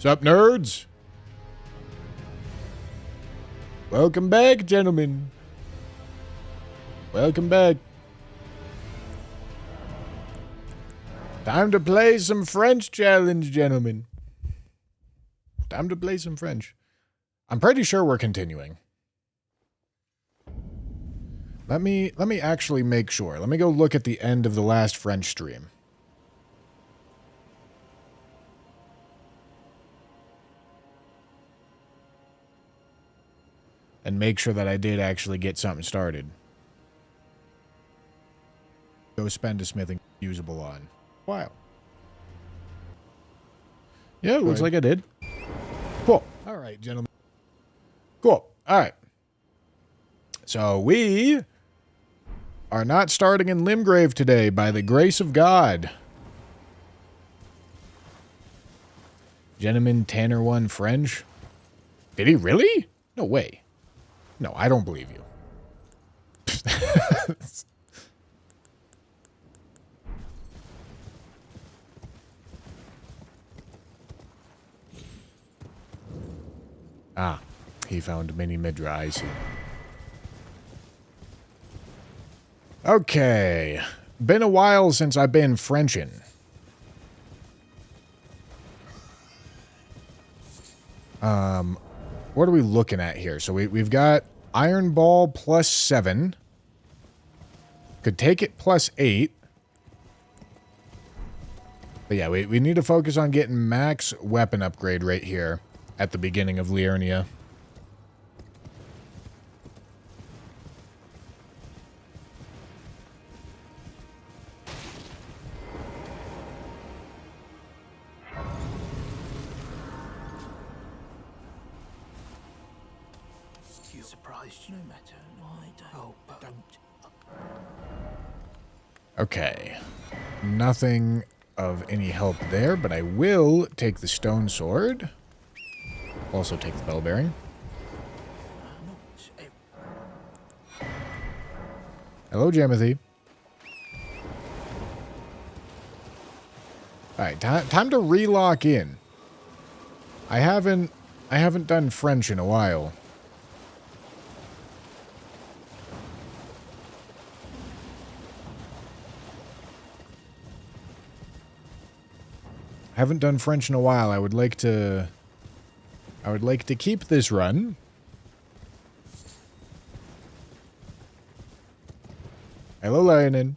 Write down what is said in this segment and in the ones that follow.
Sup, nerds? Welcome back, gentlemen. Welcome back. Time to play some French challenge, gentlemen. Time to play some French. I'm pretty sure we're continuing. Let me actually make sure. Let me go look at the end of the last French stream. And make sure that I did actually get something started. Go spend a smithing usable on. Wow. Yeah, it looks like I did. Cool. All right, gentlemen. Cool. All right. So we are not starting in Limgrave today by the grace of God. Gentleman Tanner won French. Did he really? No way. No, I don't believe you. Ah, he found mini Midra, I see. Okay. Been a while since I've been Frenchin'. What are we looking at here? So we've got Iron Ball plus 7. Could take it plus 8. But yeah, we need to focus on getting max weapon upgrade right here at the beginning of Liurnia. Okay. Nothing of any help there, but I will take the stone sword. Also take the bell bearing. Hello, Jamothy. Alright, time to relock in. I haven't done French in a while. Haven't done French in a while. I would like to keep this run. Hello, Lionel.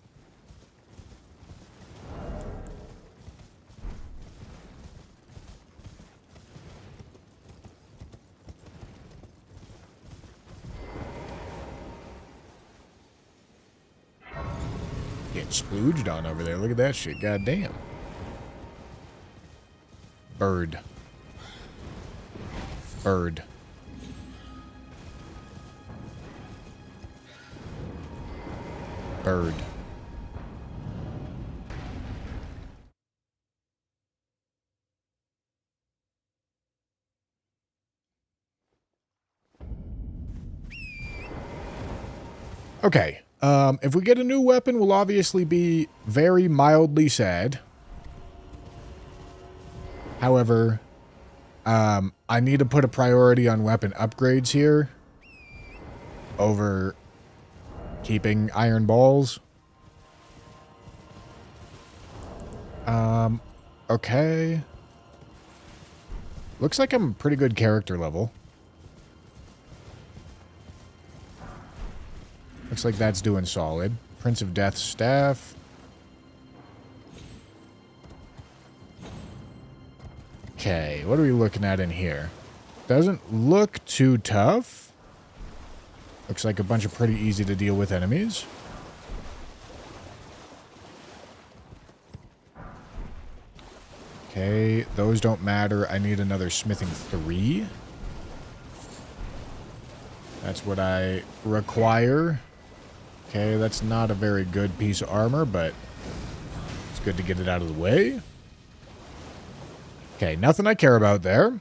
Getting splooged on over there. Look at that shit. Goddamn. Bird. Bird. Bird. Okay. If we get a new weapon, we'll obviously be very mildly sad. However, I need to put a priority on weapon upgrades here over keeping iron balls. Okay. Looks like I'm pretty good character level. Looks like that's doing solid. Prince of Death's staff. Okay, what are we looking at in here? Doesn't look too tough. Looks like a bunch of pretty easy to deal with enemies. Okay, those don't matter. I need another smithing 3. That's what I require. Okay, that's not a very good piece of armor, but it's good to get it out of the way. Okay, nothing I care about there.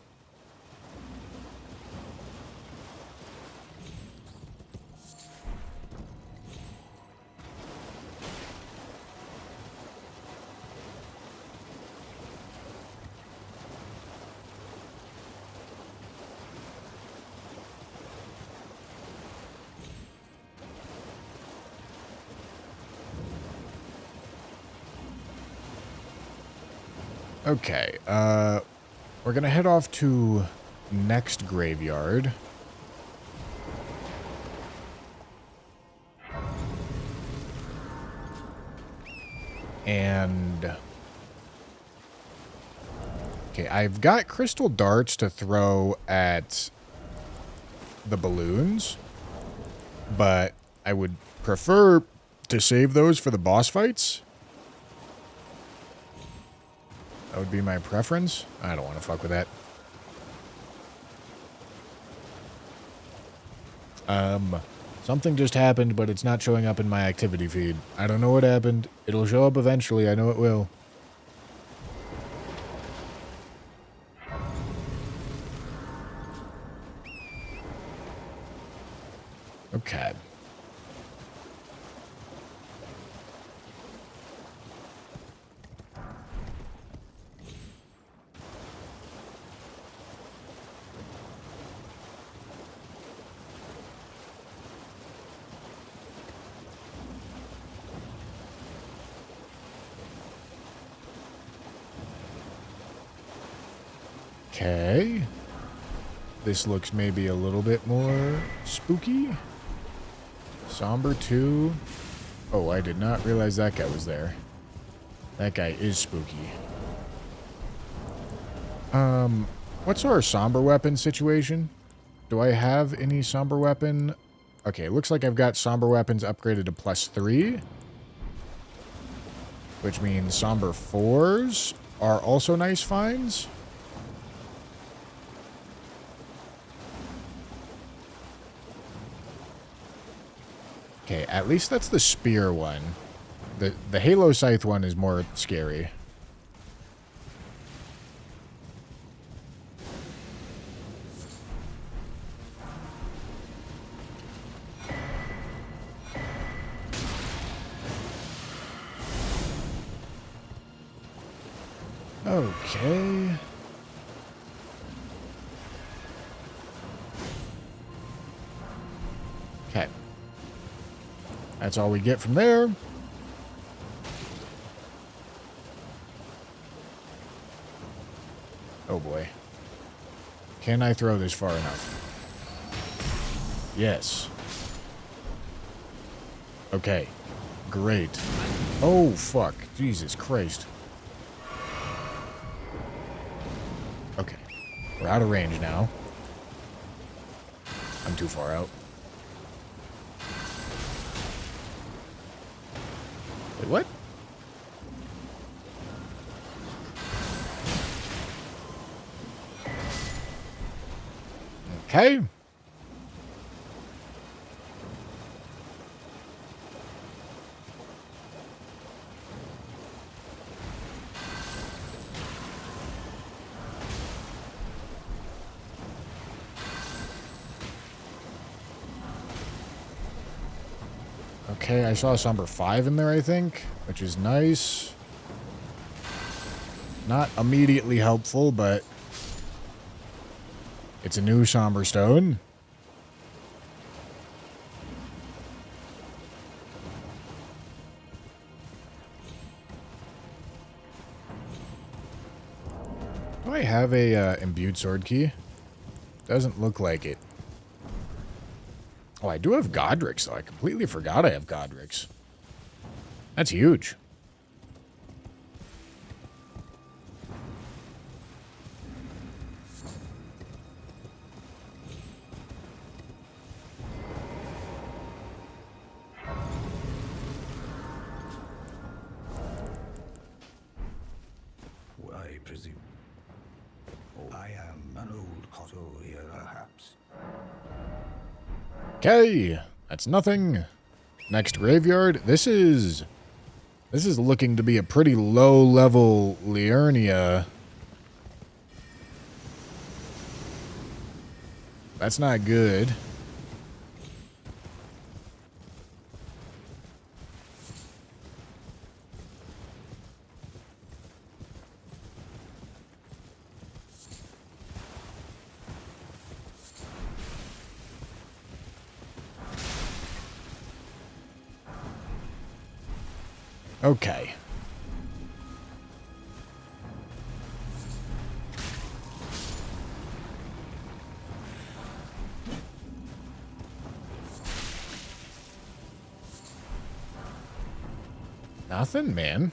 Okay, we're gonna head off to next graveyard. And... okay, I've got crystal darts to throw at the balloons, but I would prefer to save those for the boss fights. That would be my preference. I don't want to fuck with that. Something just happened, but it's not showing up in my activity feed. I don't know what happened. It'll show up eventually. I know it will. Okay. Okay. This looks maybe a little bit more spooky. Somber 2. Oh, I did not realize that guy was there. That guy is spooky. What's our somber weapon situation? Do I have any somber weapon? Okay, looks like I've got somber weapons upgraded to +3. Which means somber 4s are also nice finds. Okay, at least that's the spear one. The Halo Scythe one is more scary. Okay. Okay. That's all we get from there. Oh boy. Can I throw this far enough? Yes. Okay. Great. Oh, fuck. Jesus Christ. Okay. We're out of range now. I'm too far out. Wait, what? Okay. Okay, I saw Somber 5 in there, I think, which is nice. Not immediately helpful, but it's a new Somber Stone. Do I have a imbued sword key? Doesn't look like it. Oh, I do have Godric's, though. I completely forgot I have Godric's. That's huge. I presume. I am an old Cotto here, perhaps. Okay, that's nothing. Next graveyard. This is looking to be a pretty low-level Liurnia. That's not good. Okay. Nothing, man.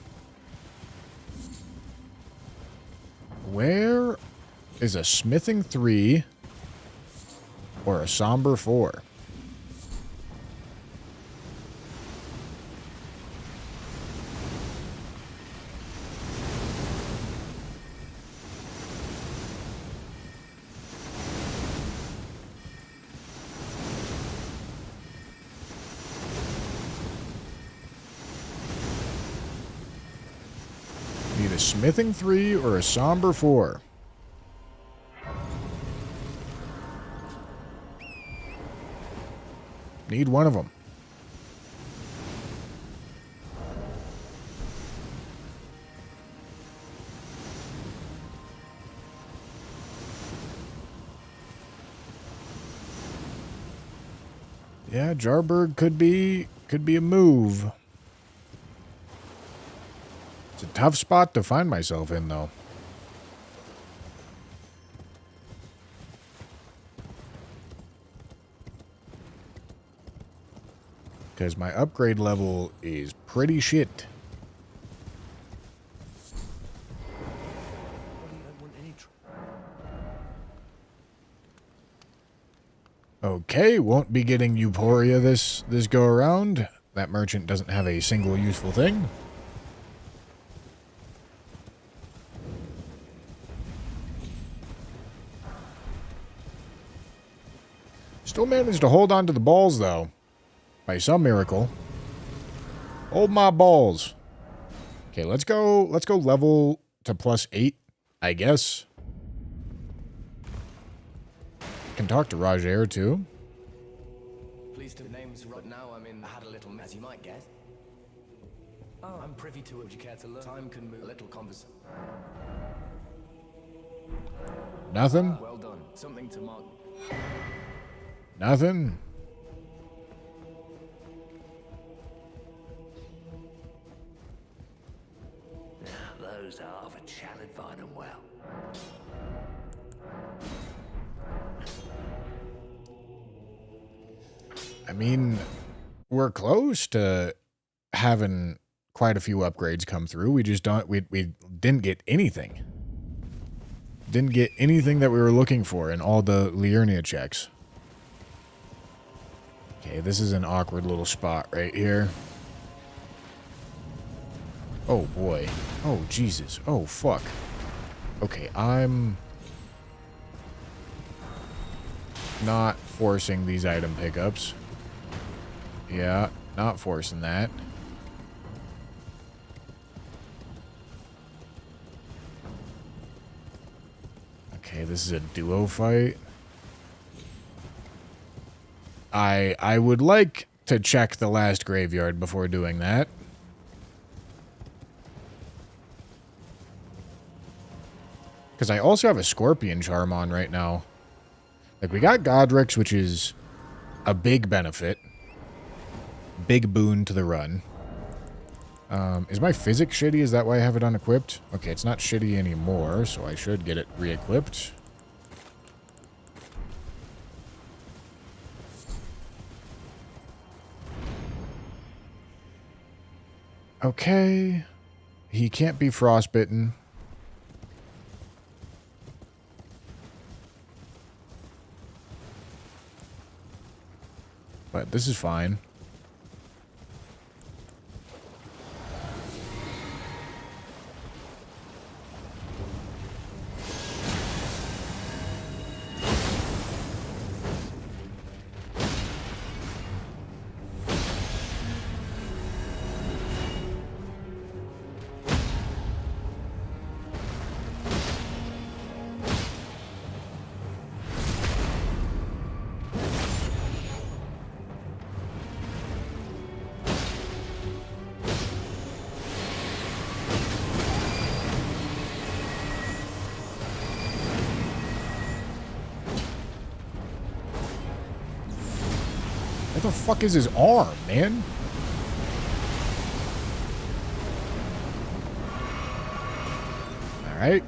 Where is a smithing 3 or a somber 4? Need a smithing 3 or a somber 4. Need one of them. Yeah, Jarberg could be a move. It's a tough spot to find myself in, though. Because my upgrade level is pretty shit. Okay, won't be getting Euphoria this go around. That merchant doesn't have a single useful thing. Still managed to hold on to the balls, though. By some miracle. Hold my balls. Okay, let's go level to +8, I guess. Can talk to Roger too. Pleased to names right now. I had a little as you might guess. Oh, I'm privy to it. Would you care to learn? Time can move. A little conversation. Nothing. Well done. Something to mark. Nothing. Those are of a challenge, fine and well. I mean, we're close to having quite a few upgrades come through. We just don't. We didn't get anything. Didn't get anything that we were looking for in all the Liurnia checks. Okay, this is an awkward little spot right here. Oh boy. Oh Jesus. Oh fuck. Okay, I'm not forcing these item pickups. Yeah, not forcing that. Okay, this is a duo fight. I would like to check the last graveyard before doing that. Because I also have a Scorpion Charm on right now. Like, we got Godric's, which is a big benefit. Big boon to the run. Is my physics shitty? Is that why I have it unequipped? Okay, it's not shitty anymore, so I should get it re-equipped. Okay. He can't be frostbitten. But this is fine. What the fuck is his arm, man? Alright.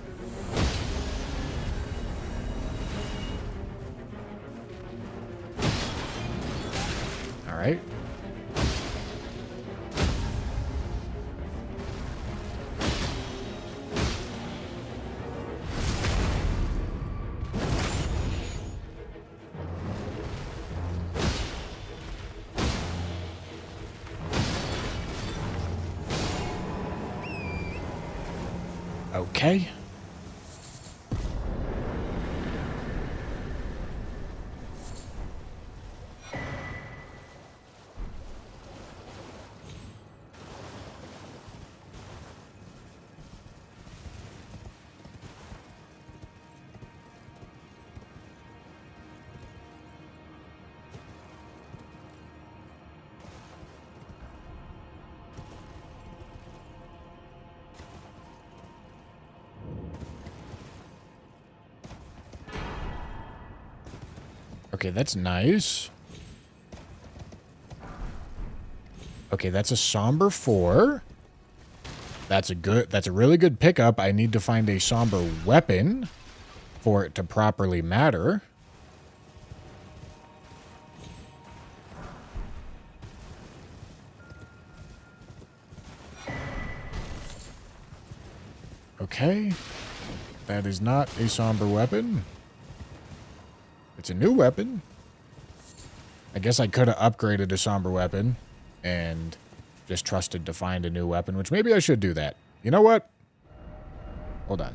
Alright. Okay. Okay, that's nice. Okay, that's a somber 4. That's a really good pickup. I need to find a somber weapon for it to properly matter. Okay. That is not a somber weapon. It's a new weapon. I guess I could have upgraded a somber weapon and just trusted to find a new weapon, which maybe I should do that. You know what? Hold on.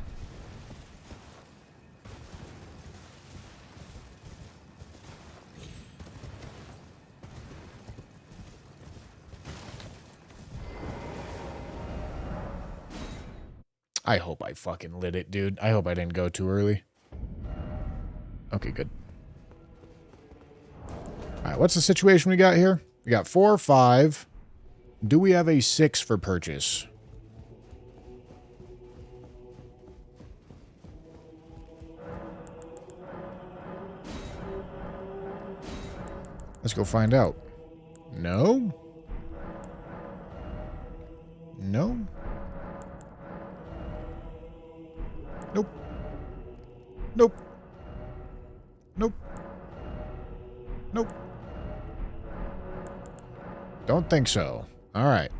I hope I fucking lit it, dude. I hope I didn't go too early. Okay, good. Alright, what's the situation we got here? We got 4, 5. Do we have a 6 for purchase? Let's go find out. No? No? Nope. Nope. Nope. Nope. Don't think so. Alright.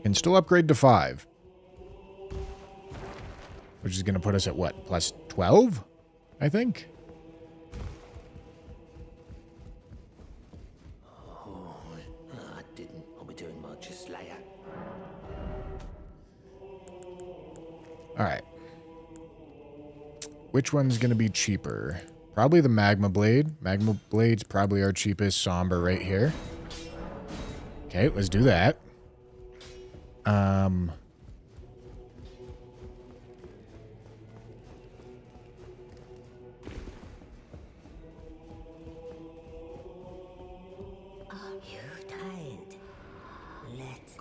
Can still upgrade to 5. Which is going to put us at what? Plus 12? I think? Oh, I didn't. I'll be doing much just later. Alright. Which one's going to be cheaper? Probably the Magma Blade. Magma Blade's probably our cheapest somber right here. Okay, let's do that. You've died. Let's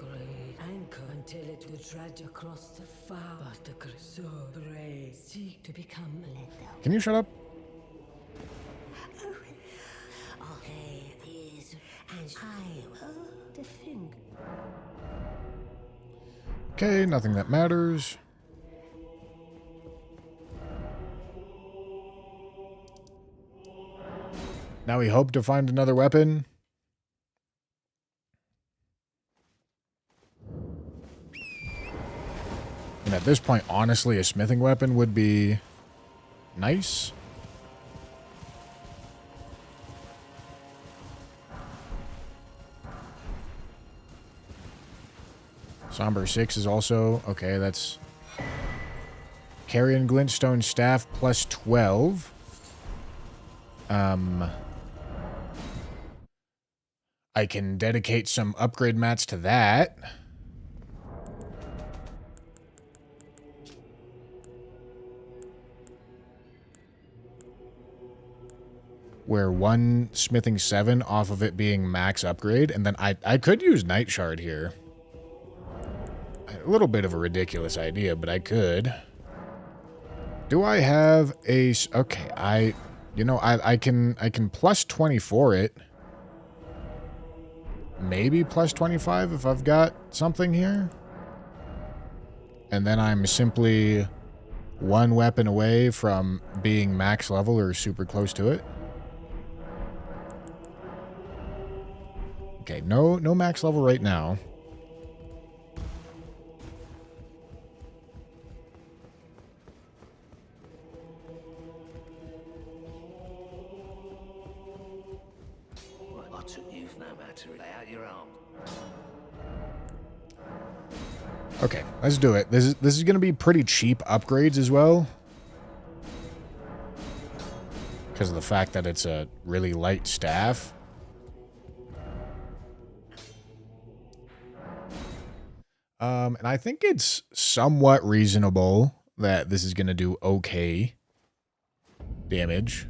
anchor until it will trudge across the far. But the so brave seek to become let Can you shut up? Okay, these and I will defend. Okay, nothing that matters. Now we hope to find another weapon. And at this point, honestly, a smithing weapon would be nice. Somber 6 is also... Okay, that's... Carrion Glintstone Staff plus 12. I can dedicate some upgrade mats to that. Where one smithing 7 off of it being max upgrade, and then I could use Night Shard here. A little bit of a ridiculous idea, but I could. Do I have a... Okay, I can plus 24 it. Maybe plus 25 if I've got something here. And then I'm simply one weapon away from being max level or super close to it. Okay, no max level right now. I took you for no matter. Lay out your arm. Okay, let's do it. This is going to be pretty cheap upgrades as well. Because of the fact that it's a really light staff. And I think it's somewhat reasonable that this is going to do okay damage.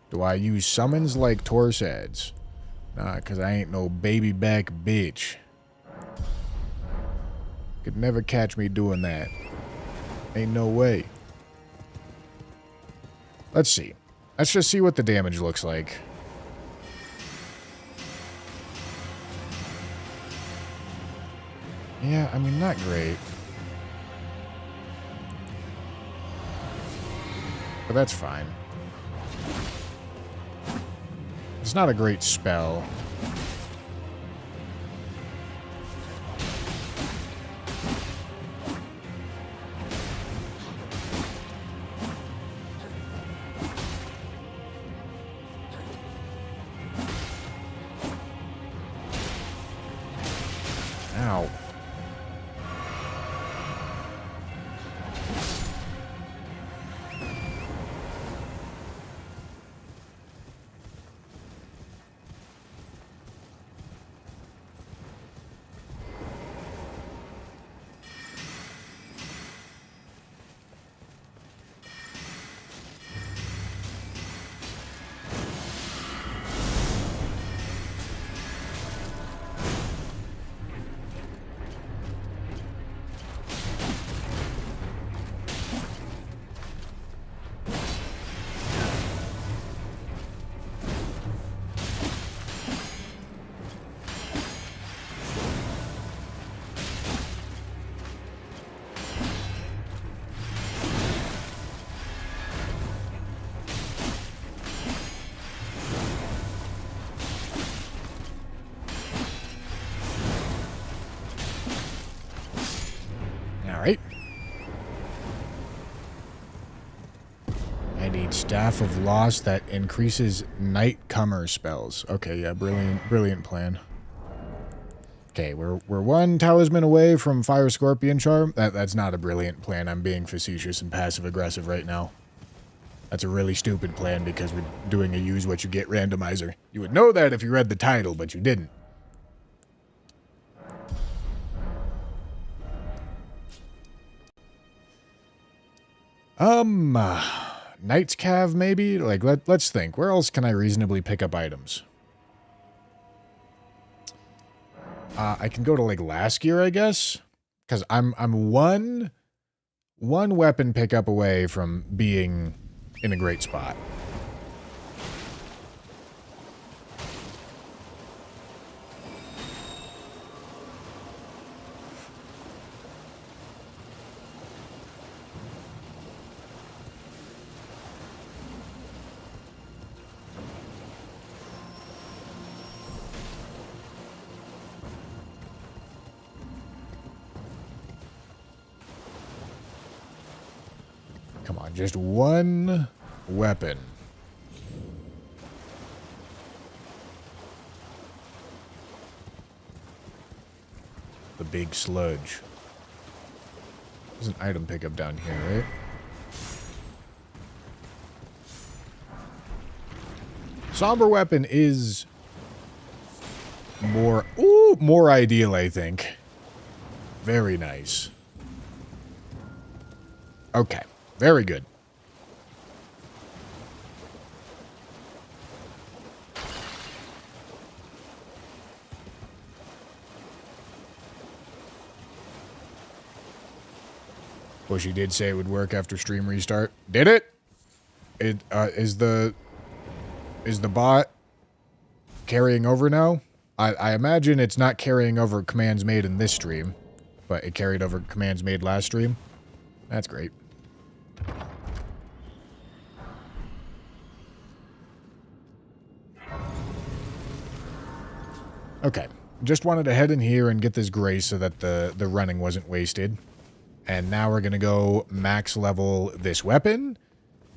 Do I use summons like Torsads? Nah, because I ain't no baby back bitch. Could never catch me doing that. Ain't no way. Let's see. Let's just see what the damage looks like. Yeah, I mean, not great. But that's fine. It's not a great spell. Ow. Alright. I need Staff of Loss that increases Nightcomer spells. Okay, yeah, brilliant plan. Okay, we're one talisman away from Fire Scorpion Charm. That's not a brilliant plan. I'm being facetious and passive-aggressive right now. That's a really stupid plan because we're doing a use what you get randomizer. You would know that if you read the title, but you didn't. Knight's Cav maybe? Like, let's think. Where else can I reasonably pick up items? I can go to, like, last gear, I guess? Because I'm one weapon pickup away from being in a great spot. Come on, just one weapon. The big sludge. There's an item pickup down here, right? Somber weapon is more ideal, I think. Very nice. Okay. Very good. Well, she did say it would work after stream restart. Did it? Is the bot carrying over now? I imagine it's not carrying over commands made in this stream, but it carried over commands made last stream. That's great. Okay, just wanted to head in here and get this grace so that the running wasn't wasted. And now we're going to go max level this weapon,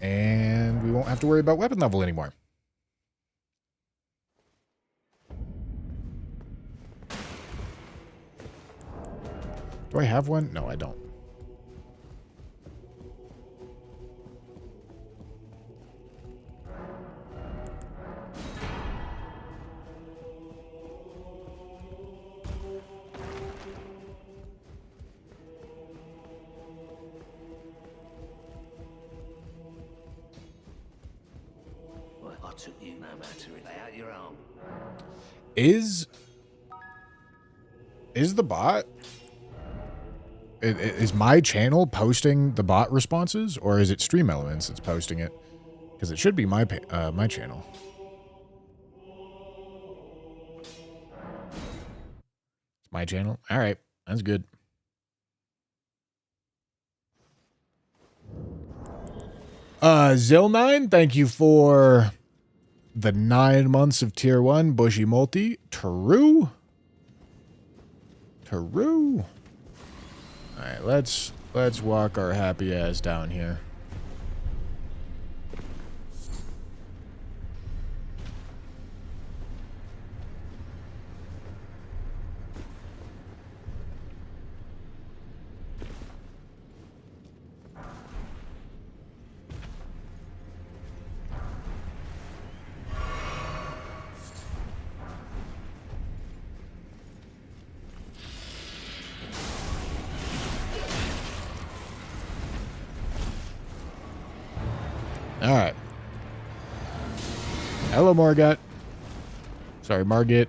and we won't have to worry about weapon level anymore. Do I have one? No, I don't. Well, I took you no matter. Lay out your arm. Is the bot... Is my channel posting the bot responses, or is it Stream Elements that's posting it? Because it should be my my channel. It's my channel? All right. That's good. Zil9, thank you for the 9 months of Tier 1. Bushy Multi. Taru. All right, let's walk our happy ass down here. All right. Hello, Margot. Sorry, Margit.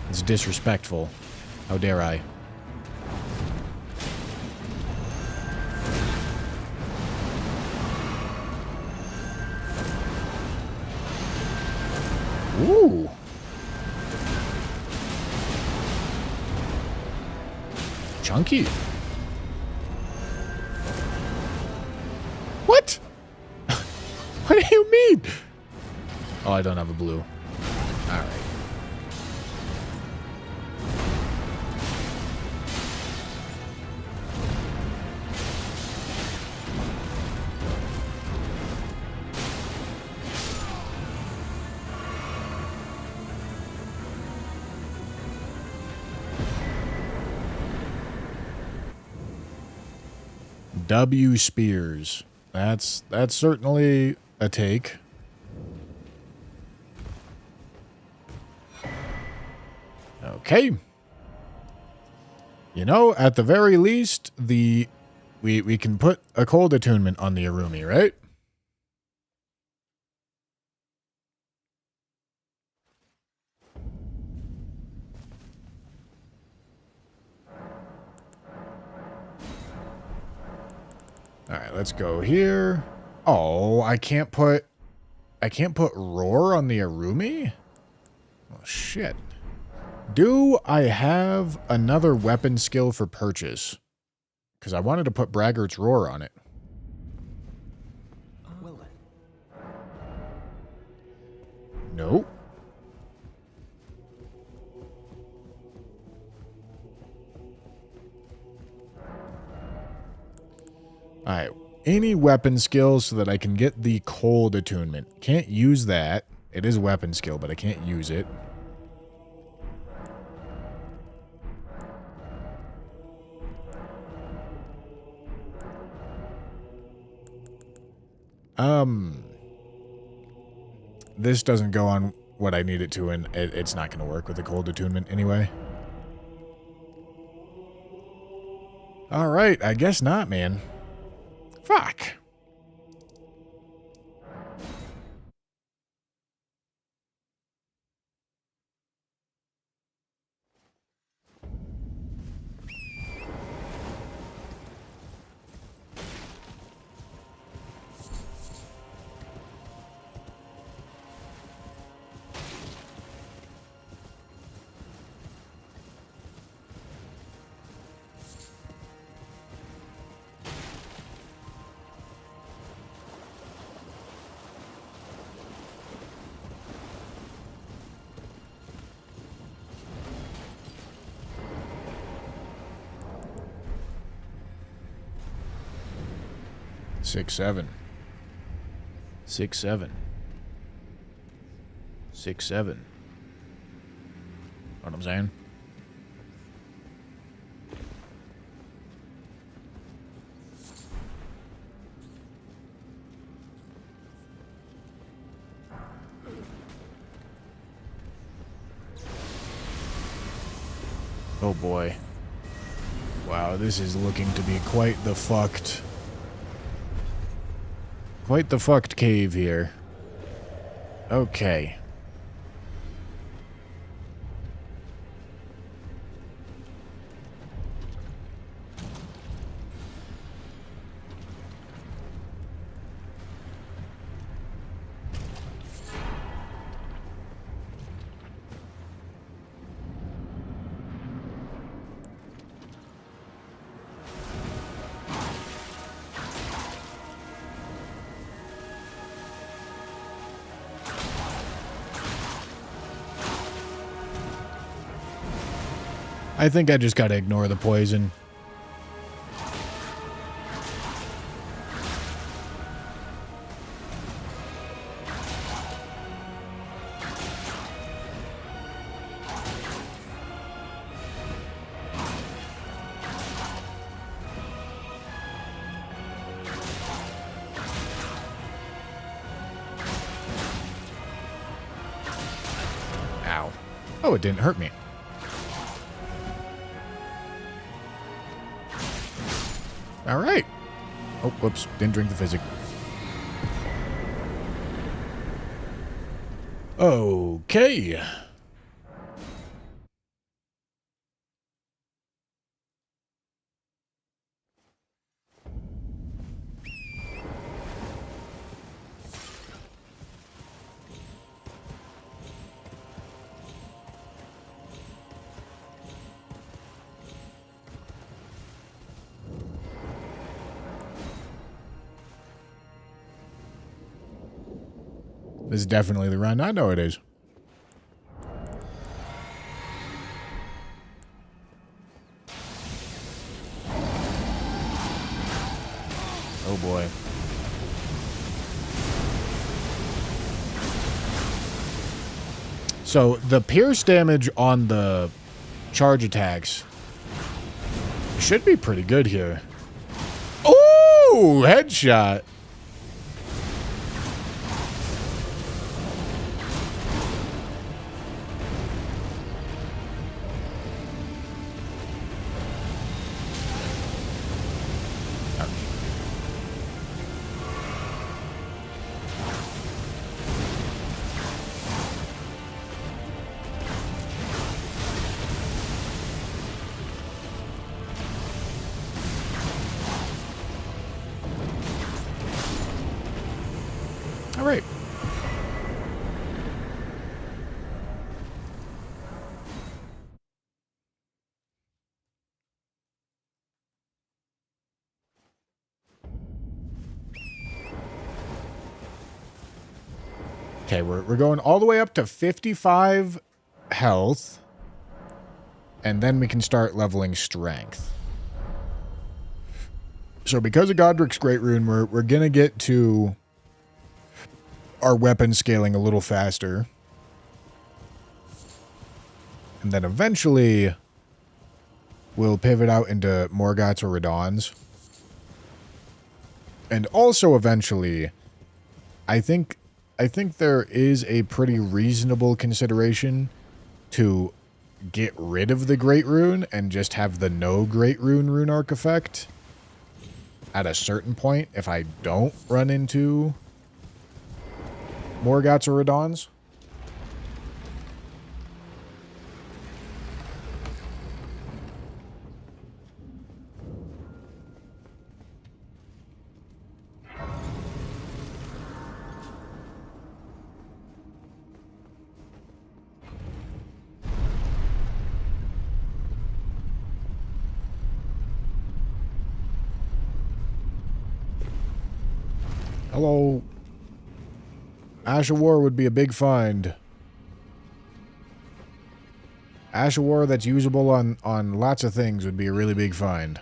It's disrespectful. How dare I? Ooh. Chunky. What? What do you mean? Oh, I don't have a blue. All right. W Spears. That's certainly a take. Okay. You know, at the very least, we can put a cold attunement on the Arumi, right? All right, let's go here. Oh, I can't put roar on the Arumi? Oh shit. Do I have another weapon skill for purchase? Because I wanted to put Braggart's Roar on it. Well then. Nope. Alright. Any weapon skill so that I can get the cold attunement. Can't use that. It is a weapon skill, but I can't use it. This doesn't go on what I need it to, and it's not going to work with the cold attunement anyway. Alright, I guess not, man. Fuck. Six, seven. 6-7. 6-7. Know what I'm saying? Oh boy. Wow, this is looking to be quite the fucked cave here. Okay. I think I just gotta ignore the poison. Ow. Oh, it didn't hurt me. All right. Oh, whoops. Didn't drink the physic. Okay. This is definitely the run. I know it is. Oh boy. So the pierce damage on the charge attacks should be pretty good here. Oh, headshot. All right. Okay, we're going all the way up to 55 health. And then we can start leveling strength. So because of Godric's Great Rune, we're going to get to our weapon scaling a little faster. And then eventually we'll pivot out into Morgoths or Radons. And also eventually, I think there is a pretty reasonable consideration to get rid of the Great Rune and just have the no Great Rune rune arc effect at a certain point if I don't run into Morgoths or Radons. Hello. Ash of War would be a big find. Ash of War that's usable on lots of things would be a really big find.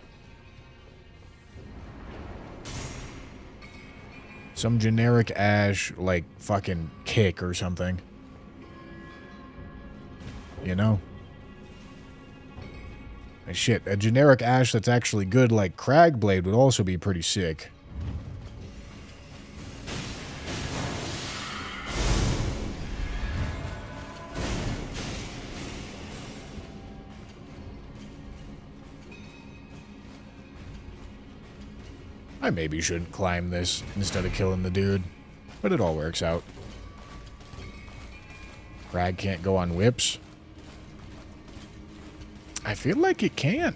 Some generic ash, like fucking kick or something. You know? And shit, a generic ash that's actually good like Cragblade would also be pretty sick. I maybe shouldn't climb this instead of killing the dude, but it all works out. Crag can't go on whips. I feel like it can.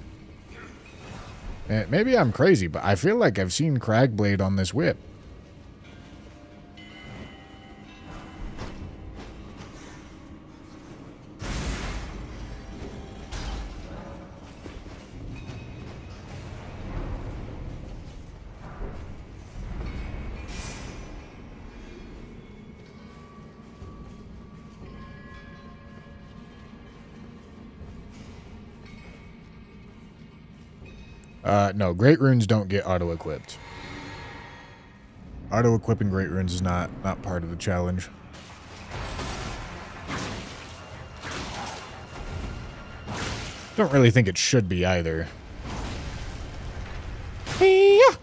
Maybe I'm crazy, but I feel like I've seen Crag Blade on this whip. No, Great Runes don't get auto-equipped. Auto-equipping Great Runes is not part of the challenge. Don't really think it should be either. Ow.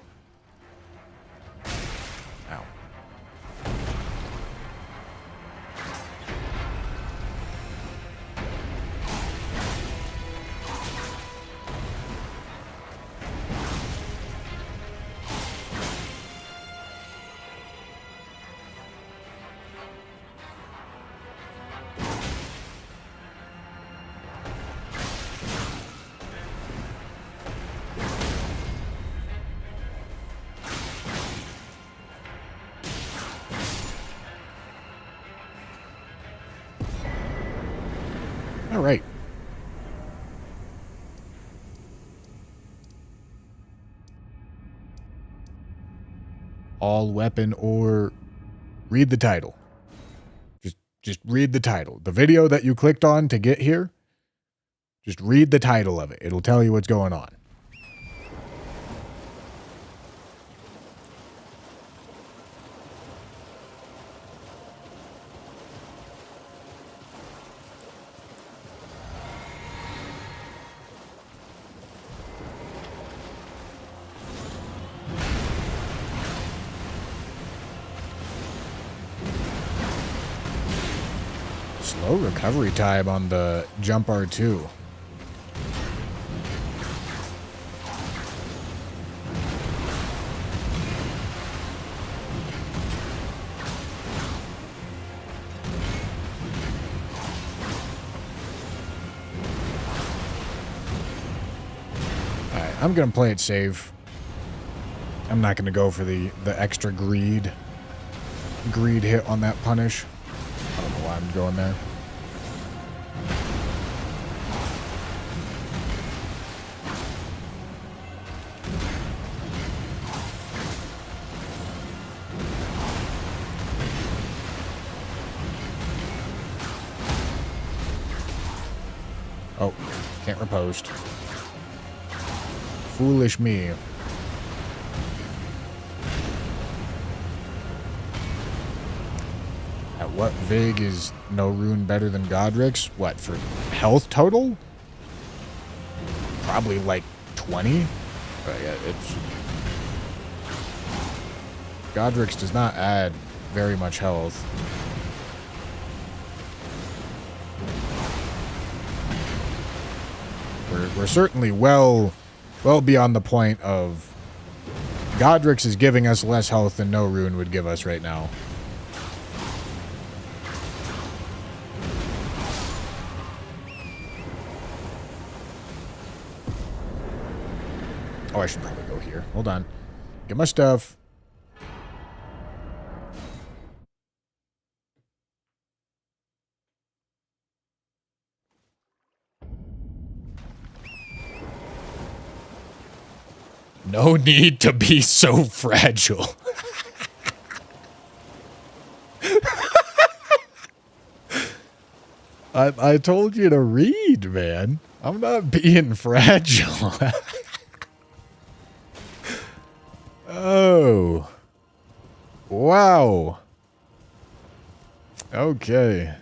All right. All weapon or read the title. Just read the title. The video that you clicked on to get here, just read the title of it. It'll tell you what's going on. Slow recovery time on the Jump R2. Alright, I'm gonna play it safe. I'm not gonna go for the extra greed hit on that punish. I don't know why I'm going there. Oh, can't riposte. Foolish me. At what Vig is no rune better than Godric's? What, for health total? Probably like 20. But yeah, it's... Godric's does not add very much health. We're certainly well beyond the point of Godric's is giving us less health than no rune would give us right now. Oh, I should probably go here. Hold on. Get my stuff. No need to be so fragile. I told you to read, man. I'm not being fragile. Oh. Wow. Okay.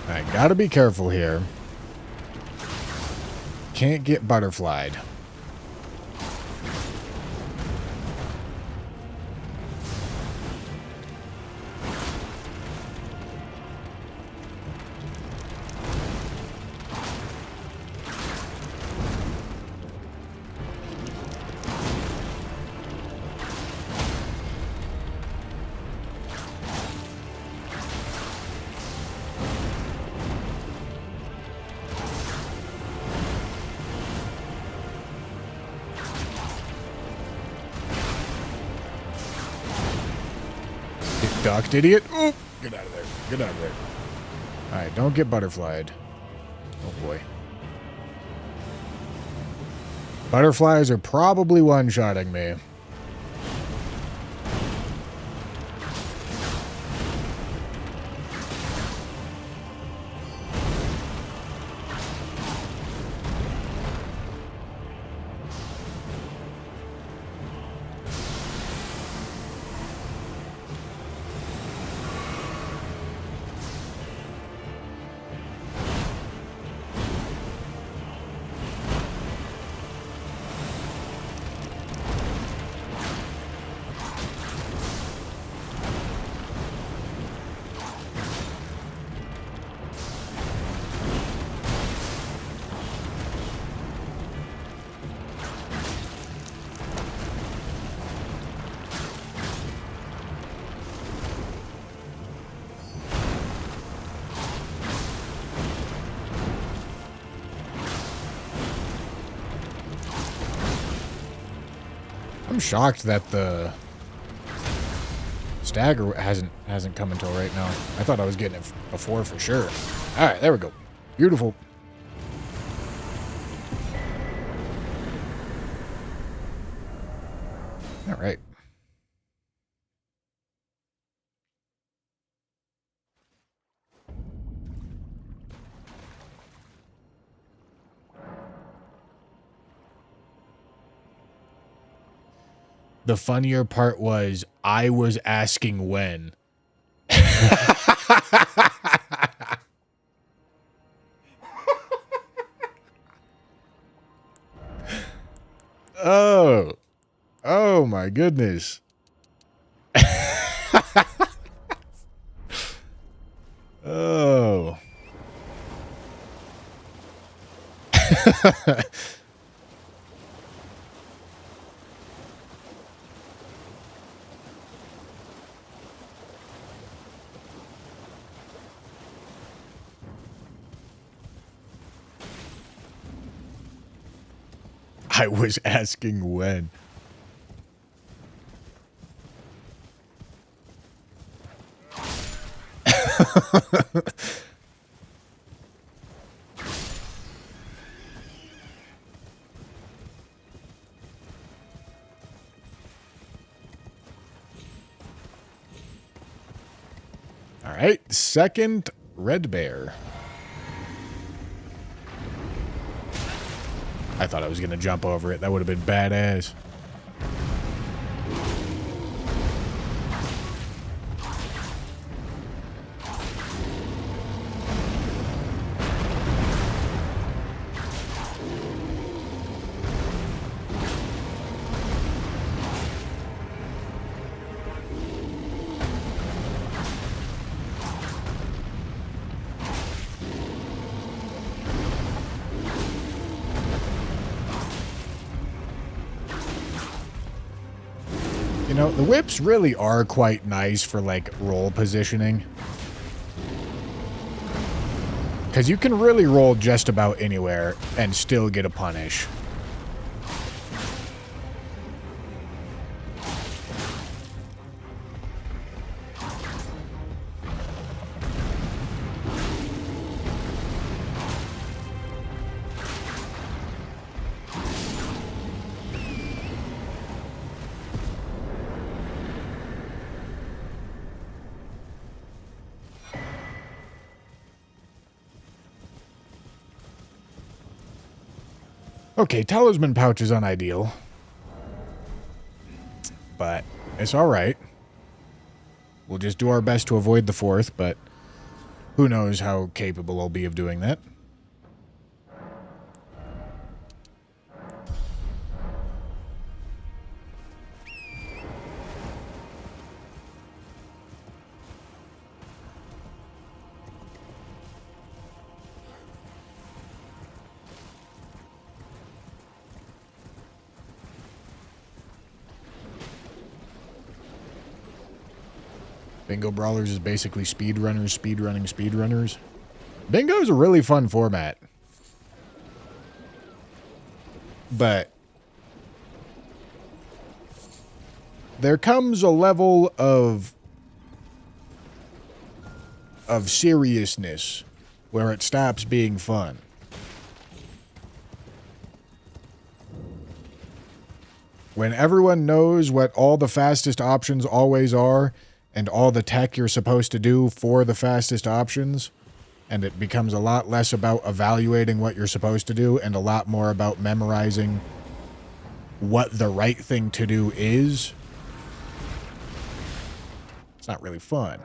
I gotta be careful here. Can't get butterflied. ducked, idiot. Oh, get out of there. Get out of there. All right, don't get butterflied. Oh, boy. Butterflies are probably one-shotting me. I'm shocked that the stagger hasn't come until right now. I thought I was getting it before for sure. All right, there we go. Beautiful. All right. The funnier part was I was asking when. Oh. Oh my goodness. Oh. I was asking when. All right, second red bear. I thought I was going to jump over it. That would have been badass. You know, the whips really are quite nice for, like, roll positioning. Because you can really roll just about anywhere and still get a punish. Okay, talisman pouch is unideal. But it's alright. We'll just do our best to avoid the fourth, but who knows how capable I'll be of doing that. Bingo Brawlers is basically speedrunners, speedrunning, speedrunners. Bingo is a really fun format. But there comes a level of of seriousness where it stops being fun. When everyone knows what all the fastest options always are, and all the tech you're supposed to do for the fastest options, and it becomes a lot less about evaluating what you're supposed to do and a lot more about memorizing what the right thing to do is, it's not really fun.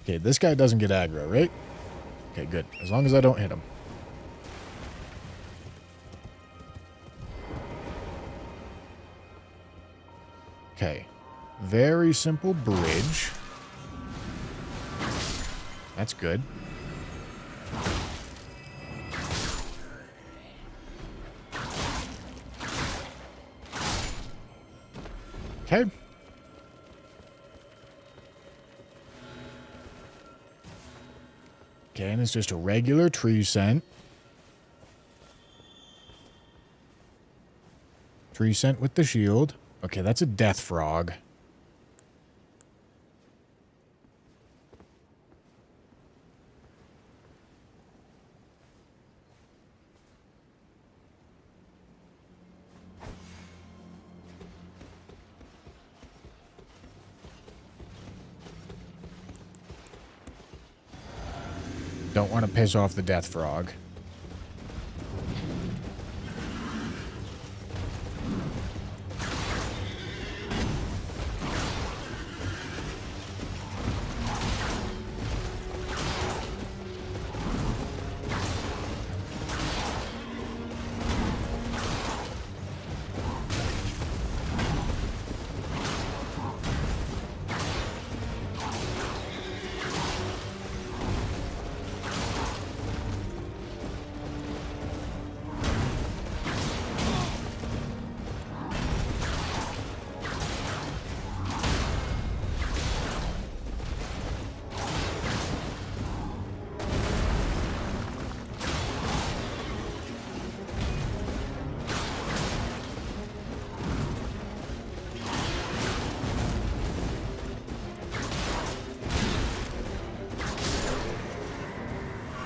Okay, this guy doesn't get aggro, right? Okay, good. As long as I don't hit him. Okay. Very simple bridge. That's good. Okay. Okay, and it's just a regular tree scent. Tree scent with the shield. Okay, that's a death frog. Don't want to piss off the death frog.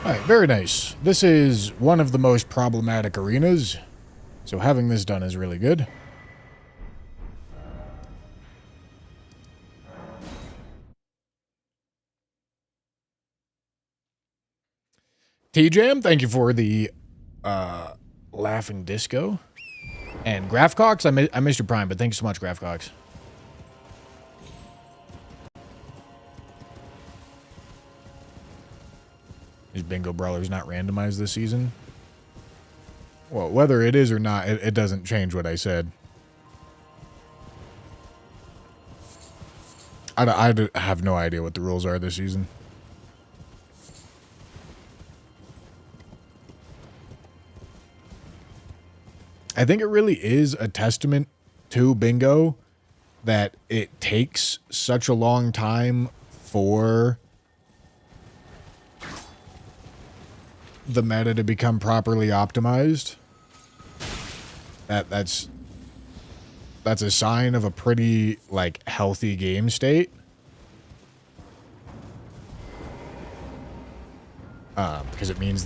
Alright, very nice. This is one of the most problematic arenas, so having this done is really good. T-Jam, thank you for the laughing disco. And Graphcox, I missed your prime, but thank you so much, Graphcox. Is Bingo Brawlers not randomized this season? Well, whether it is or not, it doesn't change what I said. I have no idea what the rules are this season. I think it really is a testament to Bingo that it takes such a long time for the meta to become properly optimized. That's a sign of a pretty, like, healthy game state. Because it means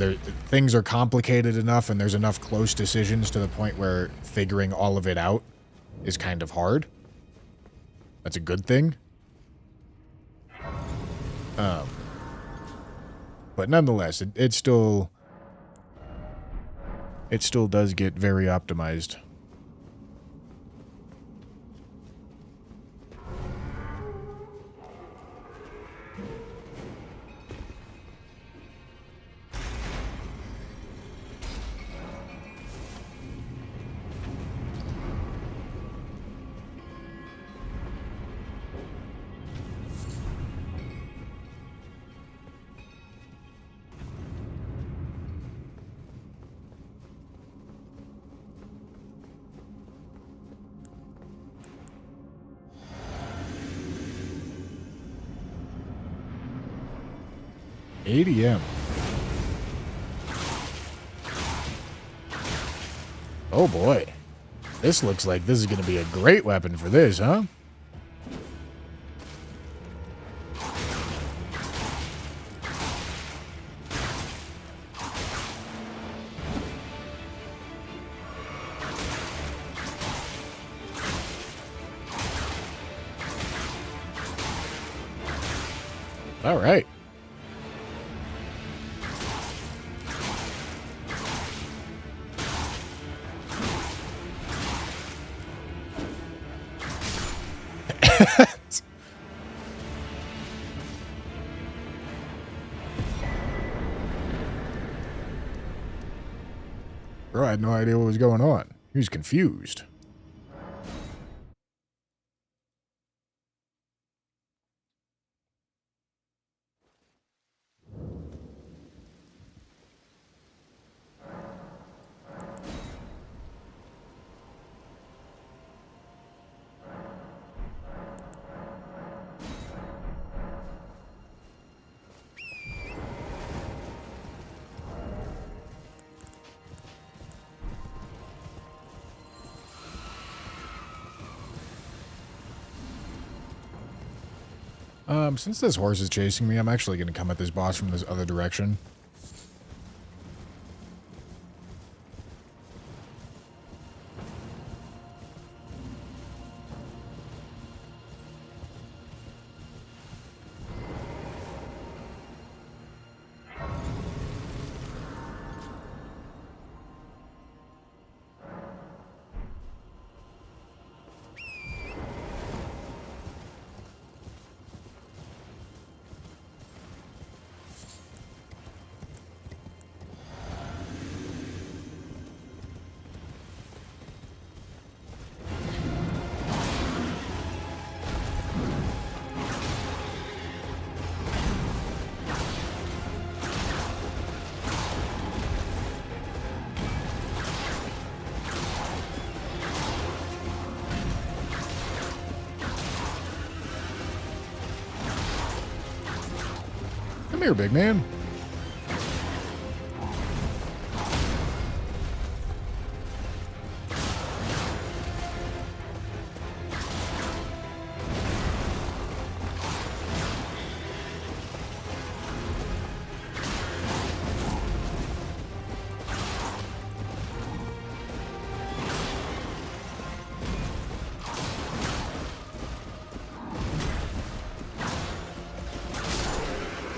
things are complicated enough and there's enough close decisions to the point where figuring all of it out is kind of hard. That's a good thing. But nonetheless, it still does get very optimized. ADM. Oh boy. This looks like this is going to be a great weapon for this, huh? All right. Bro, I had no idea what was going on. He was confused. Since this horse is chasing me, I'm actually going to come at this boss from this other direction. Come here, big man.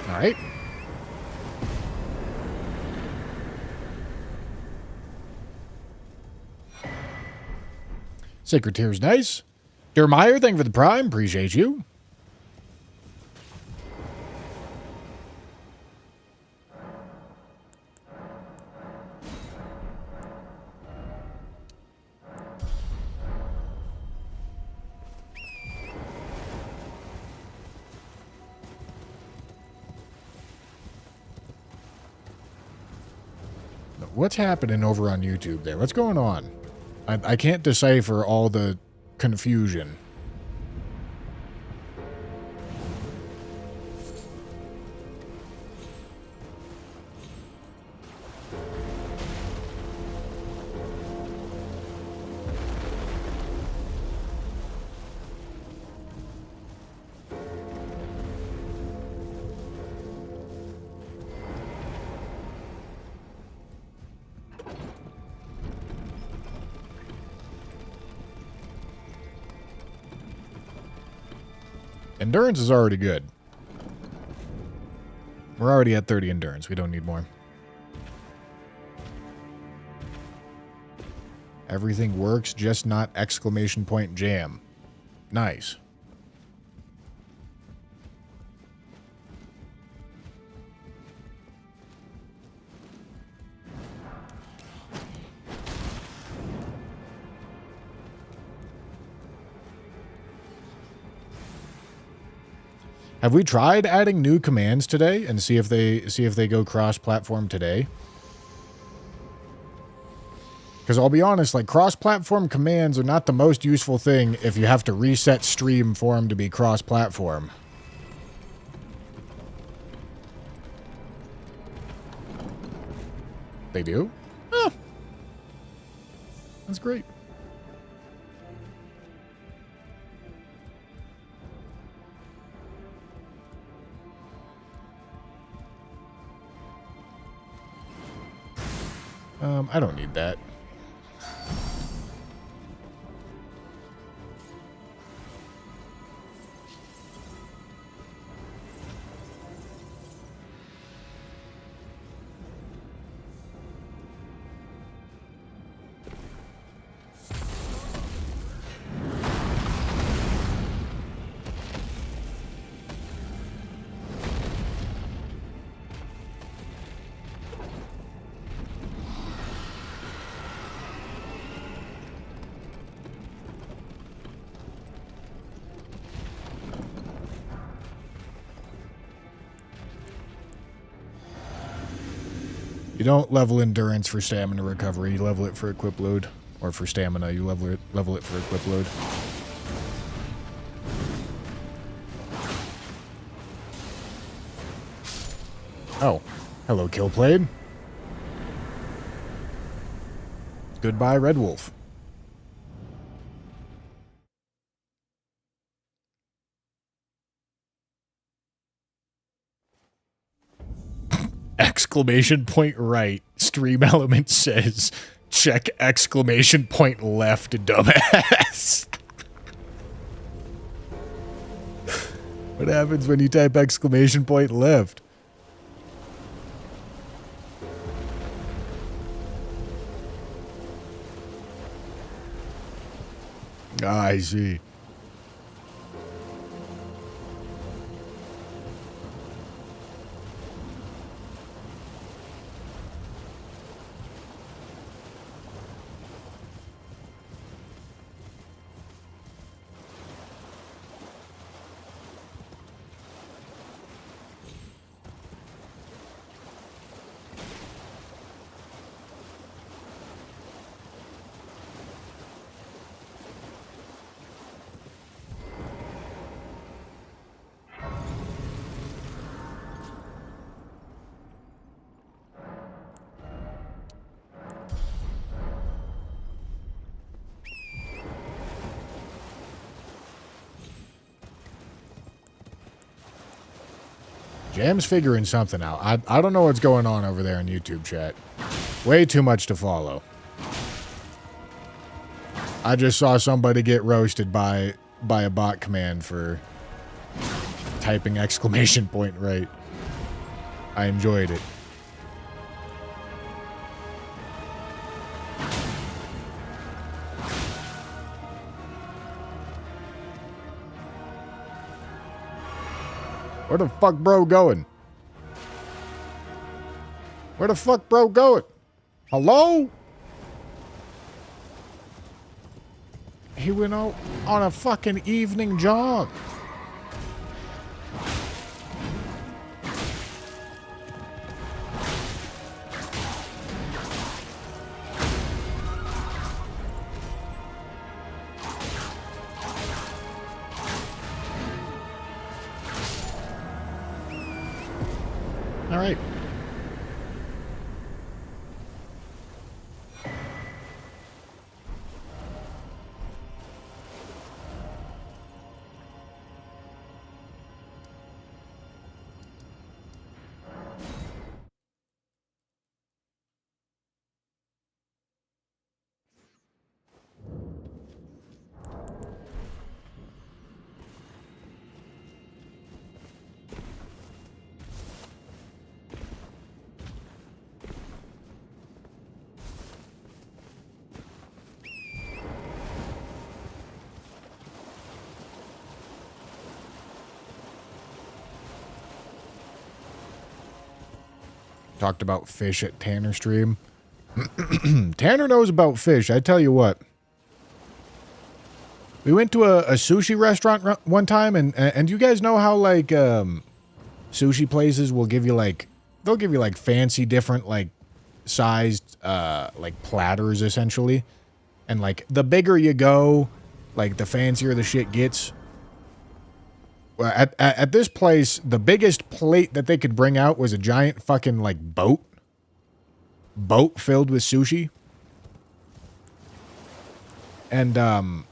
All right. Sacred Tear's nice. Dermeyer, thank you for the prime. Appreciate you. What's happening over on YouTube there? What's going on? I can't decipher all the confusion. Endurance is already good. We're already at 30 endurance. We don't need more. Everything works, just not exclamation point jam. Nice. Have we tried adding new commands today and see if they go cross-platform today? Because I'll be honest, like, cross-platform commands are not the most useful thing if you have to reset stream for them to be cross-platform. They do? Huh. That's great. I don't need that. You don't level endurance for stamina recovery. You level it for equip load. Or for stamina, you level it for equip load. Oh. Hello, Killplade. Goodbye, Red Wolf. Exclamation point right. Stream element says, check exclamation point left, dumbass. What happens when you type exclamation point left? Ah, I see. Jam's figuring something out. I don't know what's going on over there in YouTube chat. Way too much to follow. I just saw somebody get roasted by a bot command for typing exclamation point right. I enjoyed it. Where the fuck bro going? Where the fuck bro going? Hello? He went out on a fucking evening jog. All right. Talked about fish at Tanner stream. Tanner knows about fish. I tell you what. We went to a sushi restaurant one time, and you guys know how like sushi places will give you like they'll give you like fancy different like sized like platters essentially, and like the bigger you go, like the fancier the shit gets. At this place, the biggest plate that they could bring out was a giant fucking, like, boat filled with sushi. And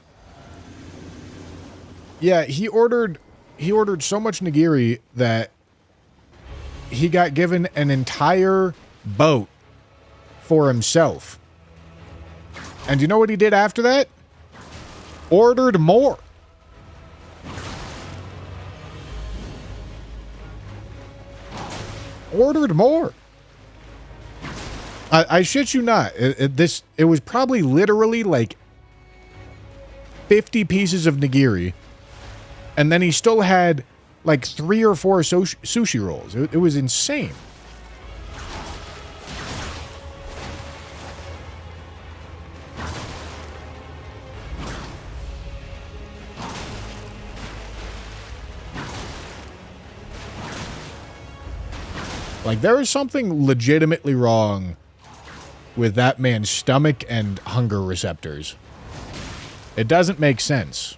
yeah, he ordered so much nigiri that he got given an entire boat for himself. And you know what he did after that? Ordered more. Ordered more. I shit you not. It was probably literally like 50 pieces of nigiri. And then he still had like 3 or 4 sushi rolls. It was insane. Like, there is something legitimately wrong with that man's stomach and hunger receptors. It doesn't make sense.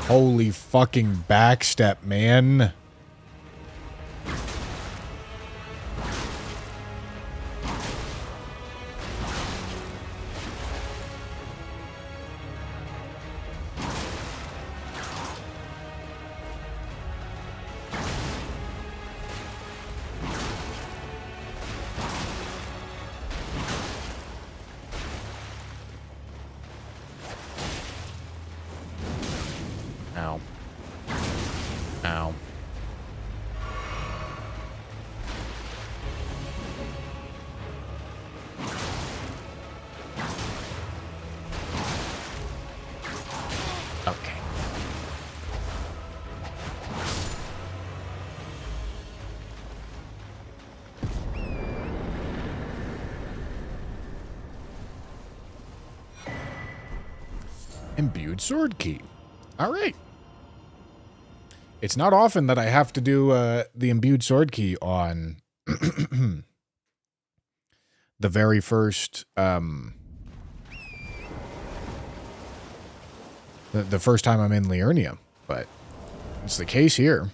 Holy fucking backstep, man. Ow. Ow. Okay. Imbued sword key. All right. It's not often that I have to do the imbued sword key on the very first the first time I'm in Liurnia, but it's the case here.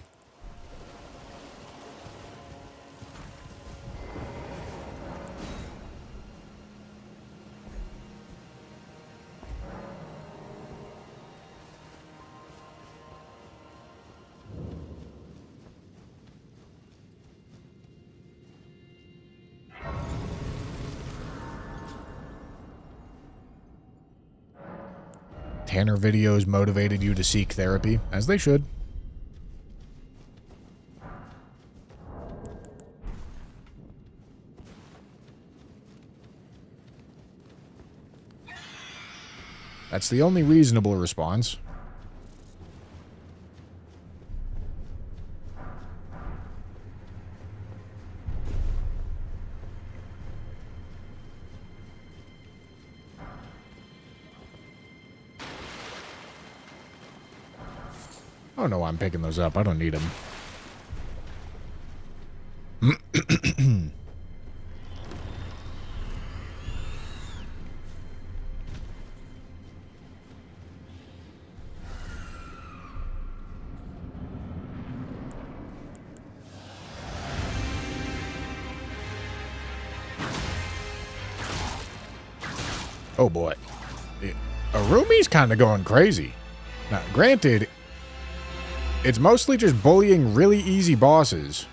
Tanner videos motivated you to seek therapy, as they should. That's the only reasonable response. Oh no, I'm picking those up. I don't need them. Oh boy. Arumi's kind of going crazy. Now, granted, it's mostly just bullying really easy bosses.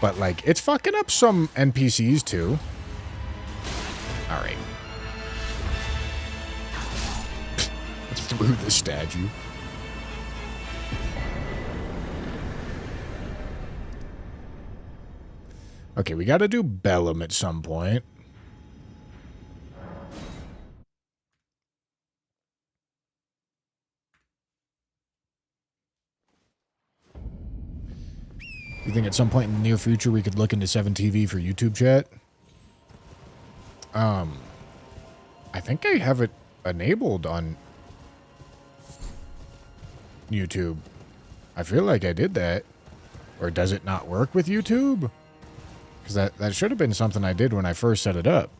But, like, it's fucking up some NPCs, too. Alright. Through the statue. Okay, we gotta do Bellum at some point. You think at some point in the near future we could look into 7TV for YouTube chat? I think I have it enabled on YouTube. I feel like I did that. Or does it not work with YouTube? Because that should have been something I did when I first set it up.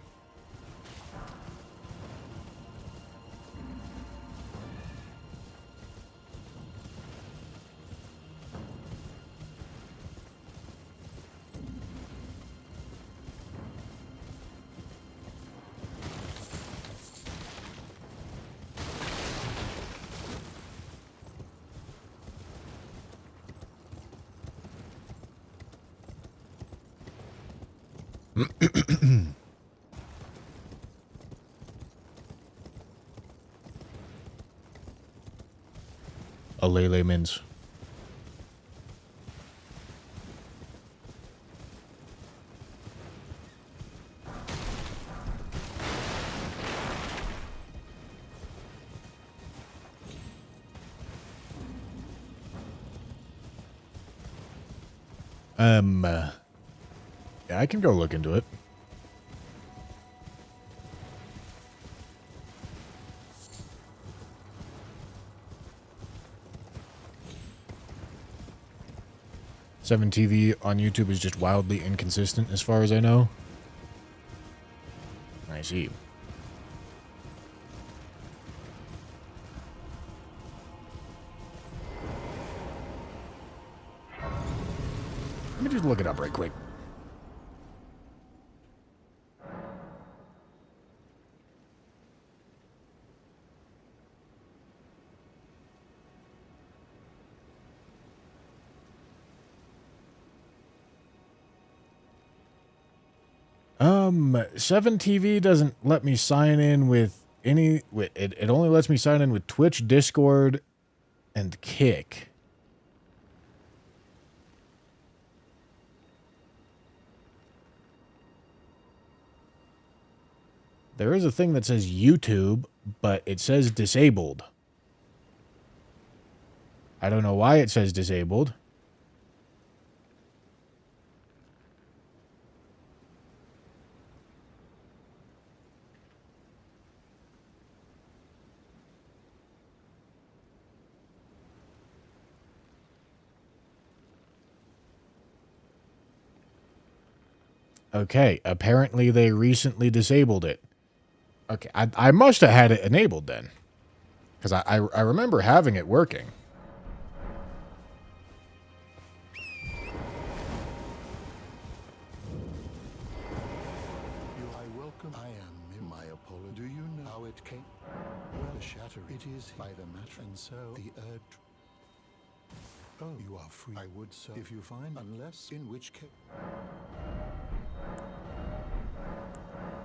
A Lele Mins. Yeah, I can go look into it. Seven TV on YouTube is just wildly inconsistent as far as I know. I see. Let me just look it up right quick. Seven TV doesn't let me sign in with any. It only lets me sign in with Twitch, Discord, and Kick. There is a thing that says YouTube, but it says disabled. I don't know why it says disabled. Okay, apparently they recently disabled it. Okay, I must have had it enabled then. Because I remember having it working. I welcome. I am in my apology. Do you know how it came? Well, the shatter. It is by the matter, and so the urge. Oh, you are free. I would so if you find, unless in which case.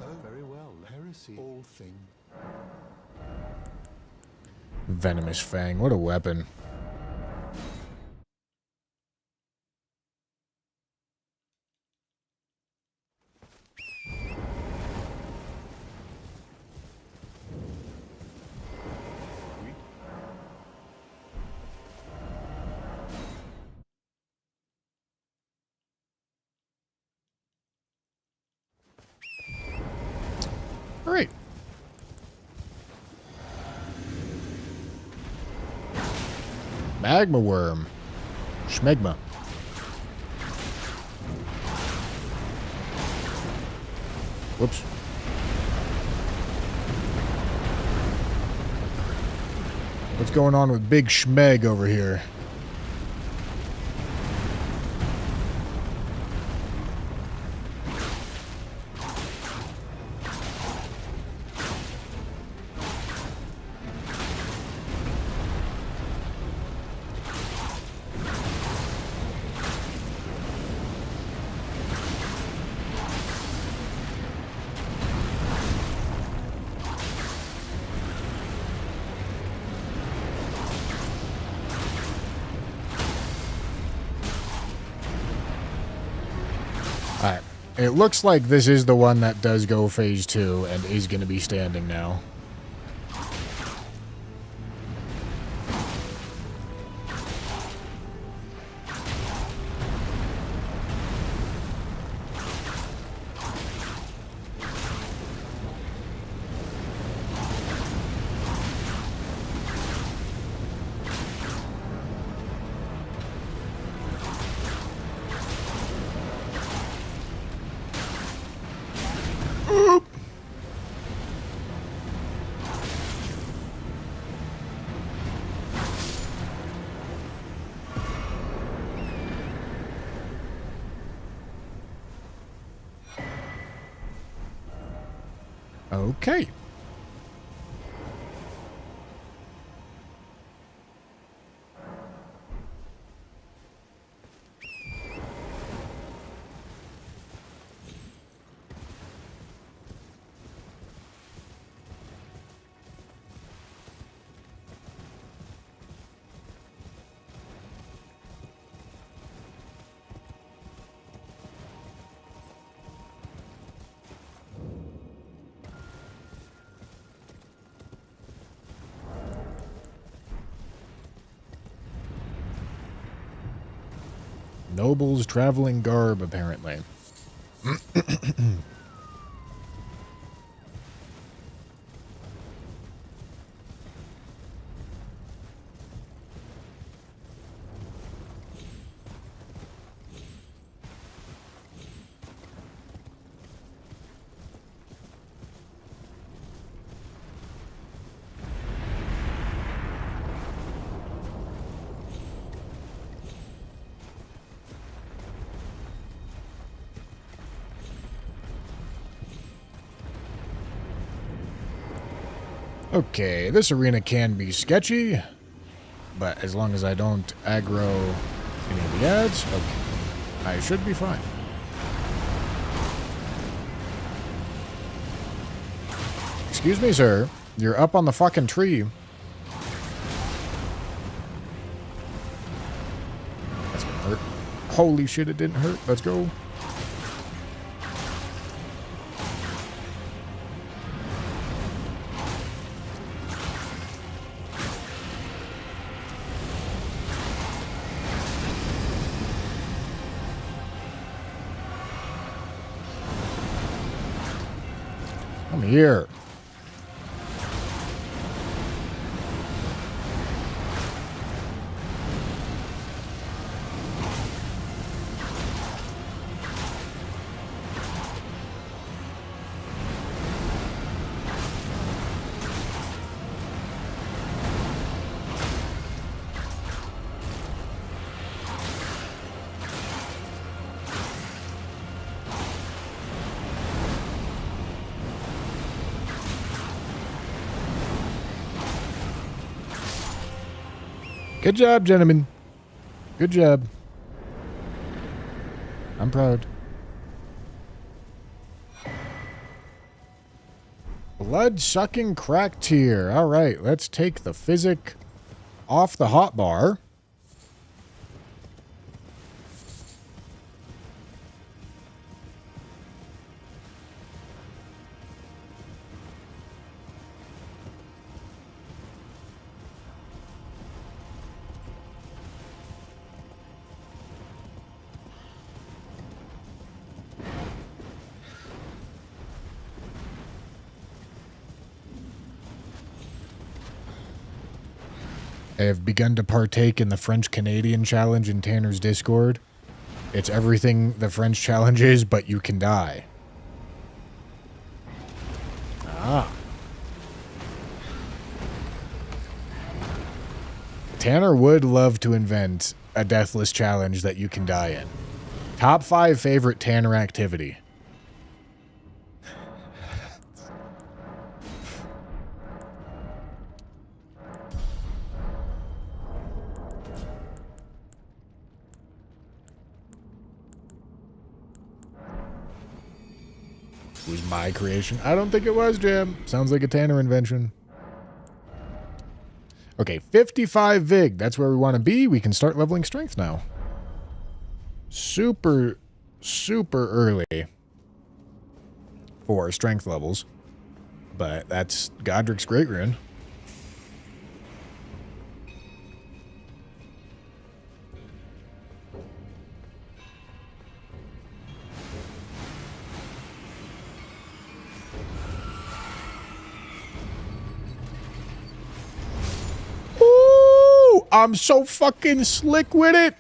Oh, very well. Heresy. All thing. Venomous Fang, what a weapon. All right. Magma worm. Schmegma. Whoops. What's going on with Big Schmeg over here? Alright. It looks like this is the one that does go phase 2 and is going to be standing now. Okay. Noble's traveling garb, apparently. Okay, this arena can be sketchy, but as long as I don't aggro any of the ads, okay, I should be fine. Excuse me, sir. You're up on the fucking tree. That's gonna hurt. Holy shit, it didn't hurt. Let's go. Come here. Good job, gentlemen. Good job. I'm proud. Blood-sucking crack tier. All right, let's take the physic off the hotbar. I have begun to partake in the French-Canadian challenge in Tanner's Discord. It's everything the French challenge is, but you can die. Ah. Tanner would love to invent a deathless challenge that you can die in. Top 5 favorite Tanner activity. It was my creation. I don't think it was, Jim. Sounds like a Tanner invention. Okay, 55 Vig. That's where we want to be. We can start leveling strength now. Super, super early for strength levels. But that's Godric's Great Rune. I'm so fucking slick with it.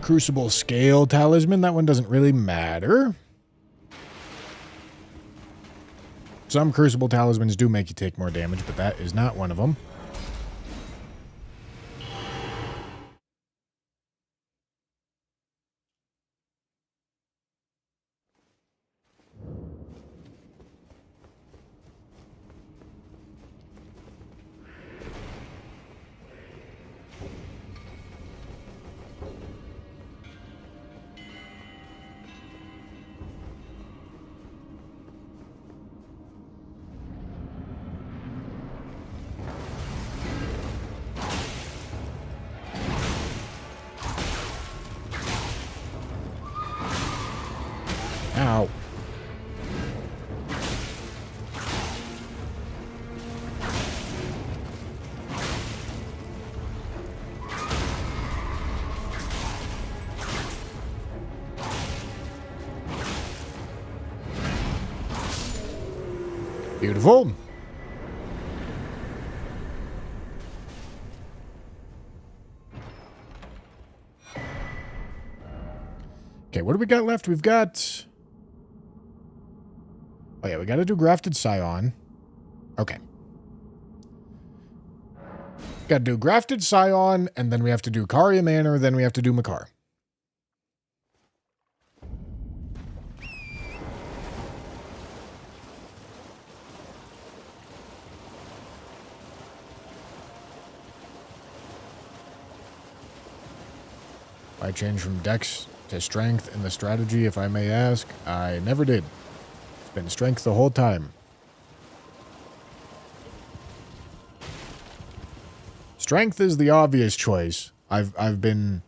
Crucible Scale Talisman. That one doesn't really matter. Some Crucible Talismans do make you take more damage, but that is not one of them. Ow. Beautiful. Okay, what do we got left? We've got... Oh yeah, we got to do Grafted Scion. Okay. Got to do Grafted Scion, and then we have to do Caria Manor, then we have to do Makar. I changed from Dex to Strength in the strategy, if I may ask. I never did. It's been Strength the whole time. Strength is the obvious choice. I've been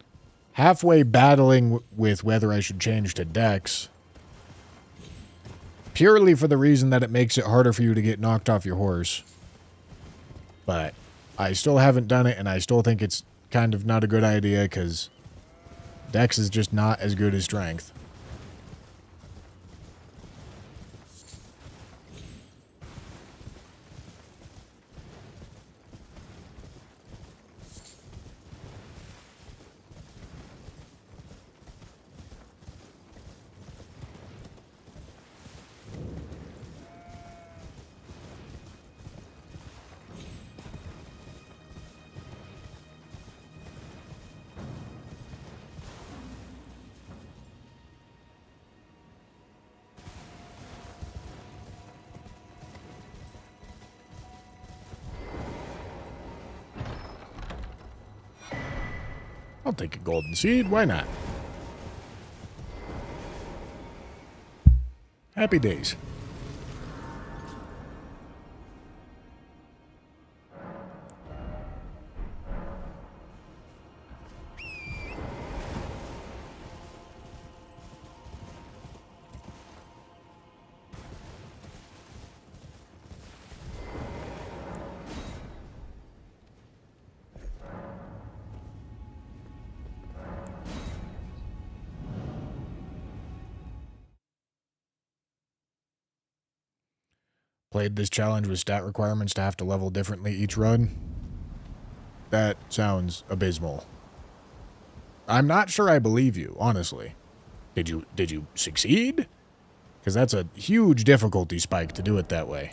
halfway battling with whether I should change to Dex. Purely for the reason that it makes it harder for you to get knocked off your horse. But I still haven't done it, and I still think it's kind of not a good idea, because Dex is just not as good as Strength. I'll take a golden seed. Why not? Happy days. Played this challenge with stat requirements to have to level differently each run. That sounds abysmal. I'm not sure I believe you, honestly. Did you succeed? Because that's a huge difficulty spike to do it that way.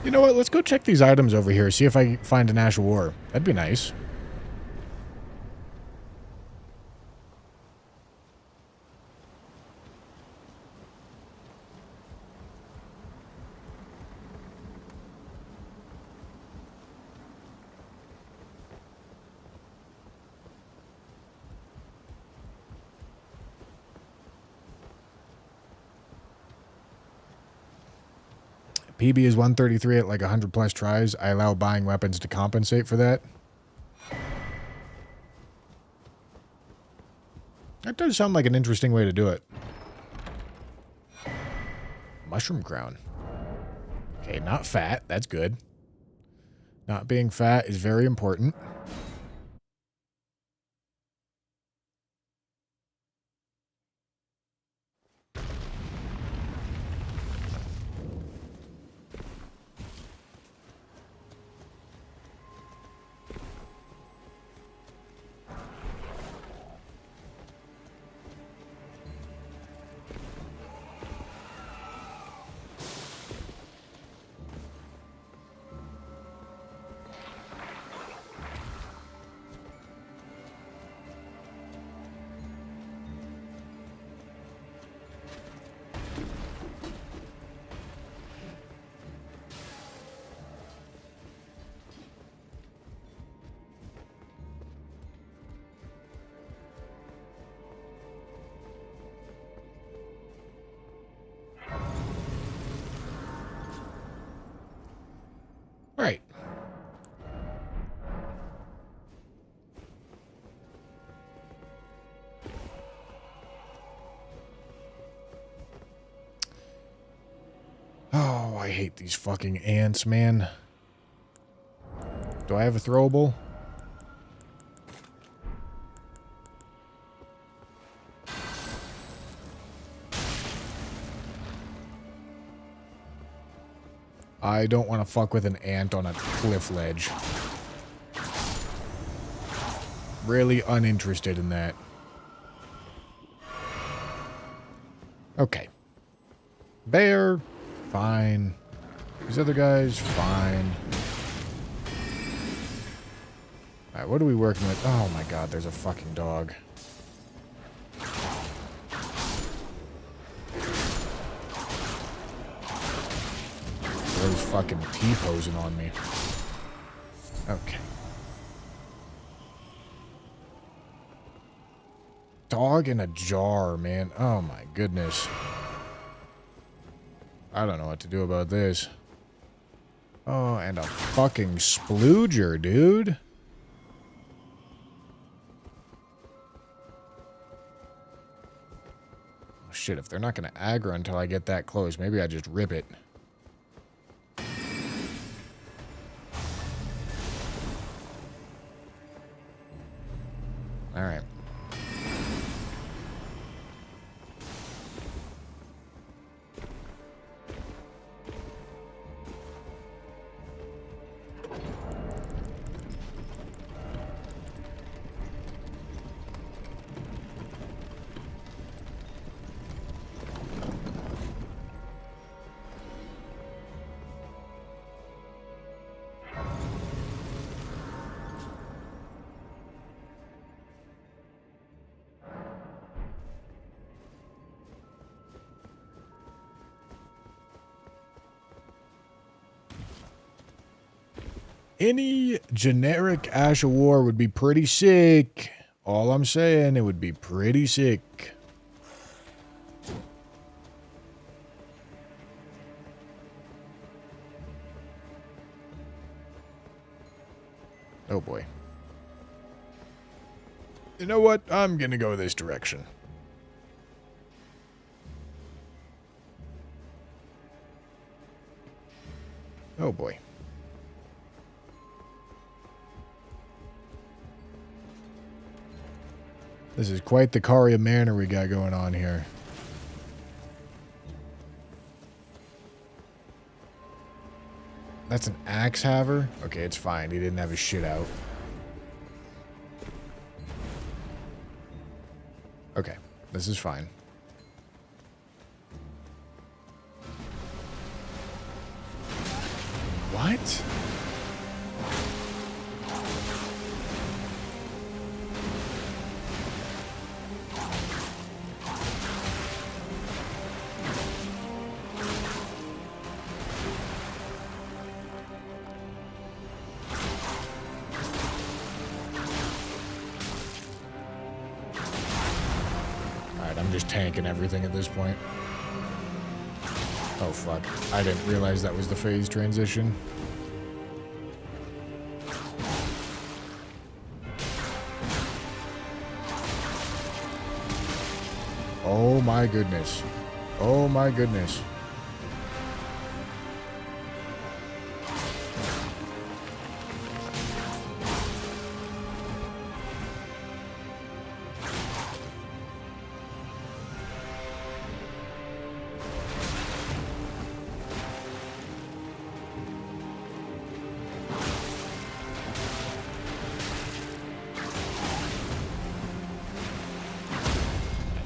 You know what? Let's go check these items over here. See if I find an Ash of War. That'd be nice. PB is 133 at like 100 plus tries. I allow buying weapons to compensate for that. That does sound like an interesting way to do it. Mushroom crown. Okay, not fat. That's good. Not being fat is very important. Right. Oh, I hate these fucking ants, man. Do I have a throwable? I don't want to fuck with an ant on a cliff ledge. Really uninterested in that. Okay. Bear, fine. These other guys, fine. Alright, what are we working with? Oh my god, there's a fucking dog. There's fucking T-posing on me. Okay. Dog in a jar, man. Oh my goodness. I don't know what to do about this. Oh, and a fucking splooger, dude. Oh, shit, if they're not going to aggro until I get that close, maybe I just rip it. All right. Any generic Ash of War would be pretty sick. All I'm saying, it would be pretty sick. Oh boy. You know what? I'm gonna go this direction. Oh boy. This is quite the Caria Manor we got going on here. That's an axe haver? Okay, it's fine. He didn't have his shit out. Okay, this is fine. What? Alright, I'm just tanking everything at this point. Oh, fuck. I didn't realize that was the phase transition. Oh, my goodness. Oh, my goodness.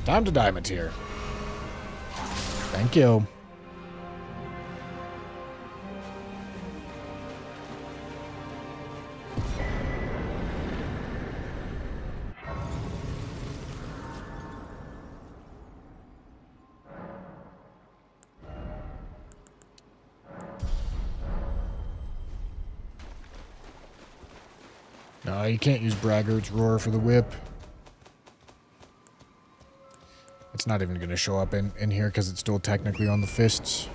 Time to diamond here. Thank you. No, you can't use Braggart's Roar for the whip. It's not even going to show up in here because it's still technically on the fists.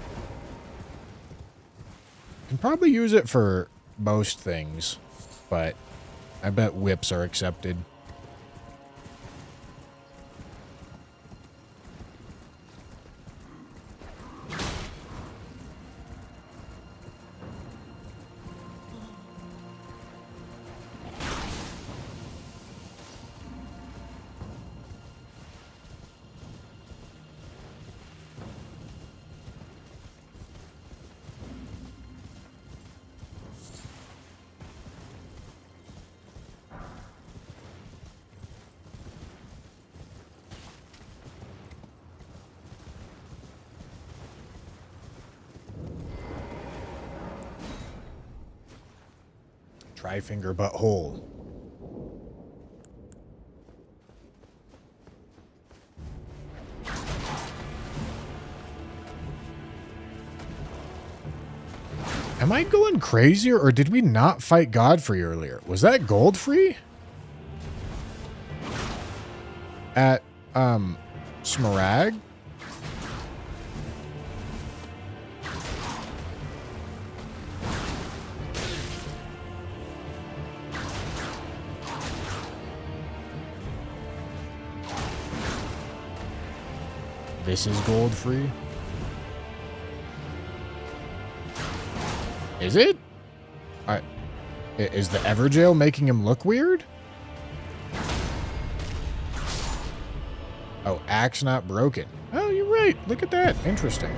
Can probably use it for most things, but I bet whips are accepted. Tri-finger butthole. Am I going crazy, or did we not fight Godfrey earlier? Was that Goldfrey? At, Smaragd? This is Goldfrey? Is it? Is the Everjail making him look weird? Oh, axe not broken. Oh, you're right. Look at that. Interesting.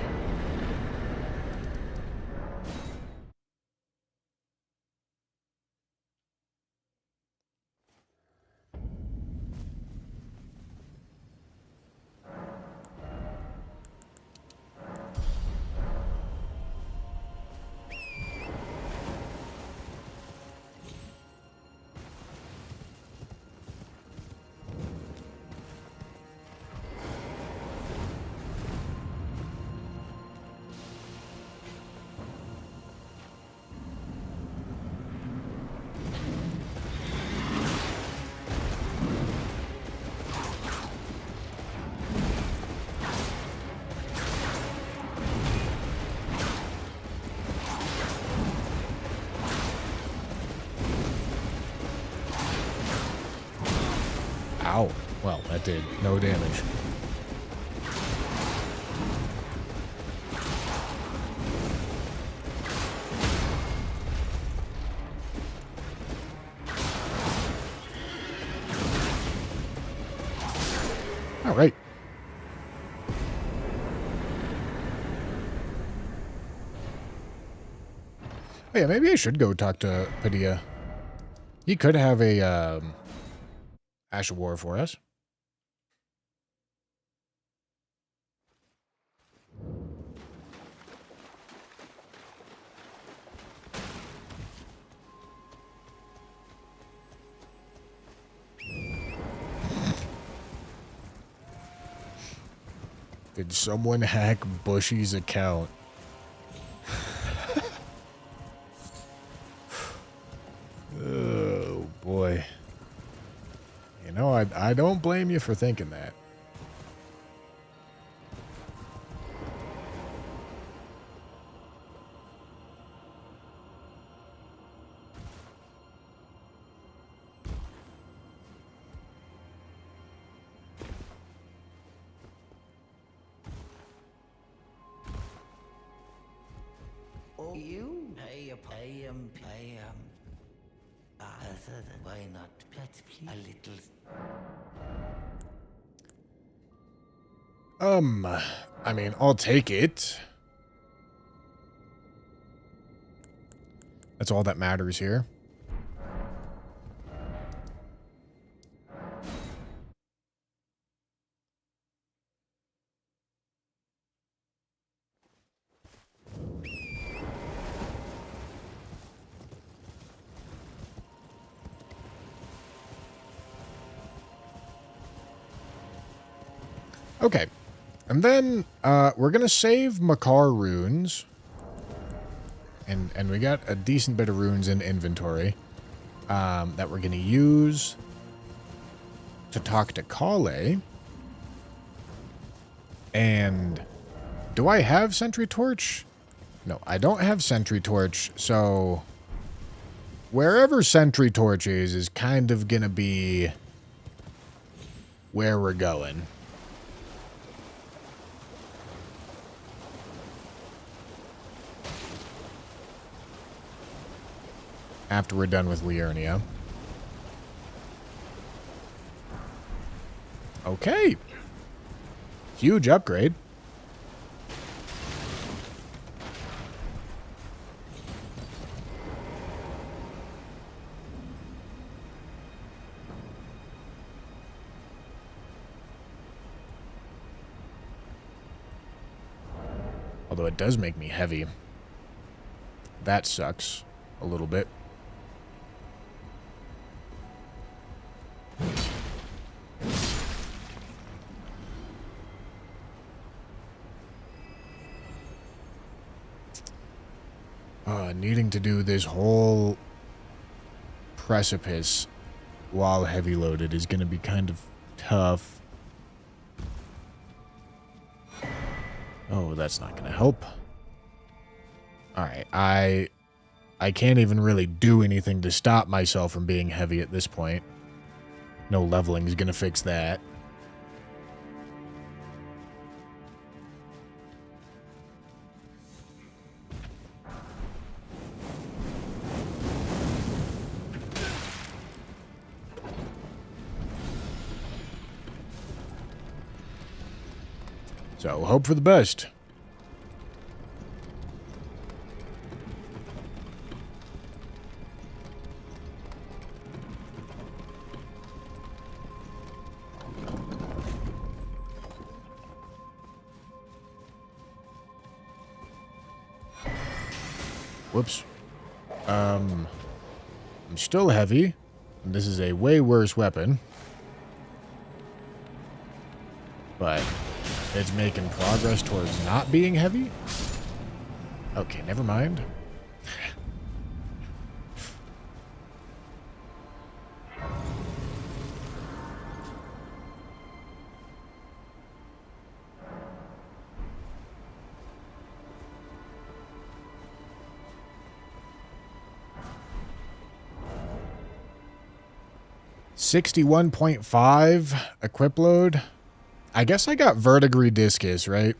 Ow. Well, that did no damage. All right. Oh, yeah, maybe I should go talk to Padilla. He could have a Ash of War for us. Did someone hack Bushy's account? Oh, boy. You know, I don't blame you for thinking that. Oh, you pay why not? Let's play a little. I mean, I'll take it. That's all that matters here. Okay. And then we're going to save Makar runes. And we got a decent bit of runes in inventory that we're going to use to talk to Kale. And do I have Sentry Torch? No, I don't have Sentry Torch, so wherever Sentry Torch is kind of going to be where we're going. After we're done with Liurnia. Okay. Huge upgrade. Although it does make me heavy. That sucks a little bit. Needing to do this whole precipice while heavy loaded is going to be kind of tough. Oh, that's not going to help. Alright, I can't even really do anything to stop myself from being heavy at this point. No leveling is going to fix that. So, hope for the best. Whoops. I'm still heavy. This is a way worse weapon. But it's making progress towards not being heavy? Okay, never mind. $61.5 equip load. I guess I got verdigris discus, right?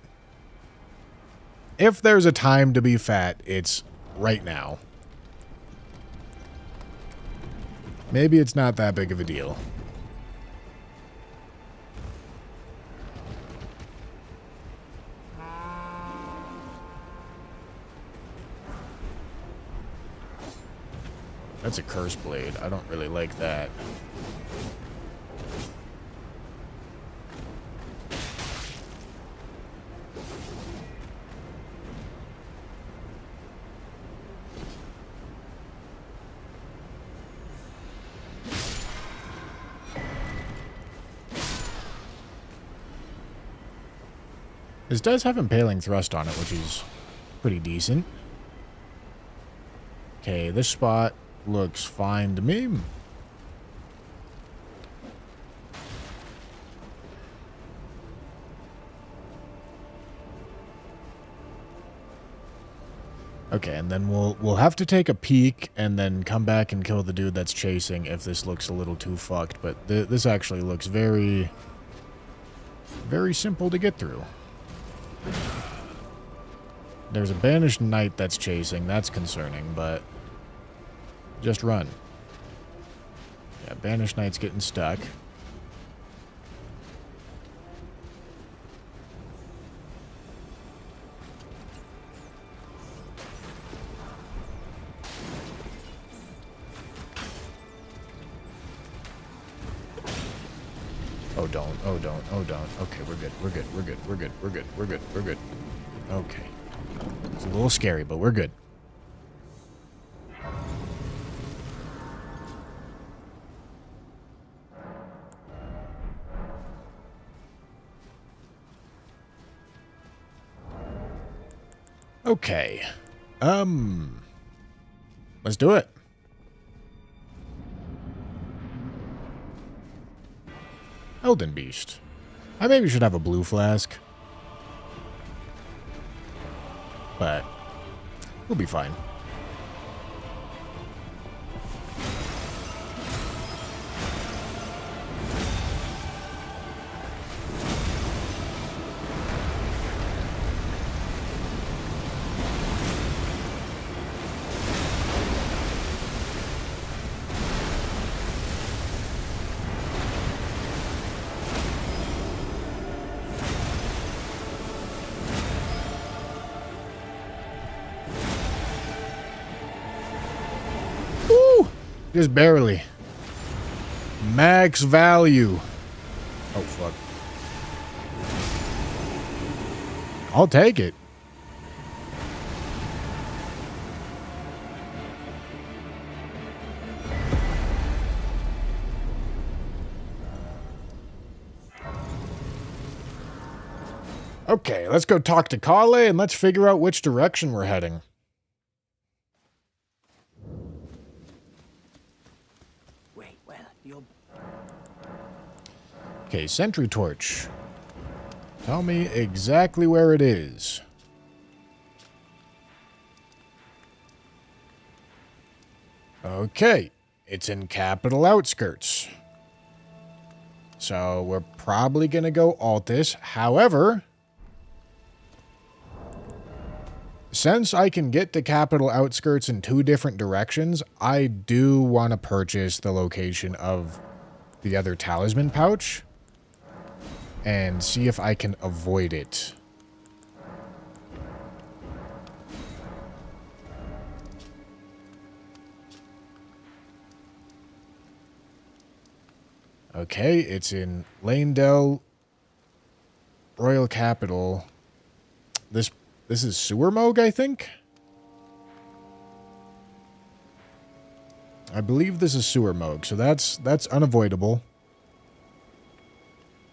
If there's a time to be fat, it's right now. Maybe it's not that big of a deal. That's a curse blade. I don't really like that. This does have impaling thrust on it, which is pretty decent. Okay, this spot looks fine to me. Okay, and then we'll have to take a peek and then come back and kill the dude that's chasing if this looks a little too fucked. But this actually looks very, very simple to get through. There's a banished knight that's chasing. That's concerning, but just run. Yeah, banished knight's getting stuck. Oh, don't. Oh, don't. Oh, don't. Okay, we're good. We're good. We're good. We're good. We're good. We're good. We're good. Okay. It's a little scary, but we're good. Okay. Let's do it. Elden Beast. I maybe should have a blue flask. But we'll be fine. Just barely. Max value. Oh, fuck. I'll take it. Okay, let's go talk to Kale and let's figure out which direction we're heading. Okay, sentry torch. Tell me exactly where it is. Okay, it's in capital outskirts. So we're probably going to go Altus. However, since I can get to capital outskirts in 2 different directions, I do want to purchase the location of the other talisman pouch and see if I can avoid it. Okay, it's in Lanedale, Royal Capital. This is Sewer Moog, I think? I believe this is Sewer Moog, so that's unavoidable.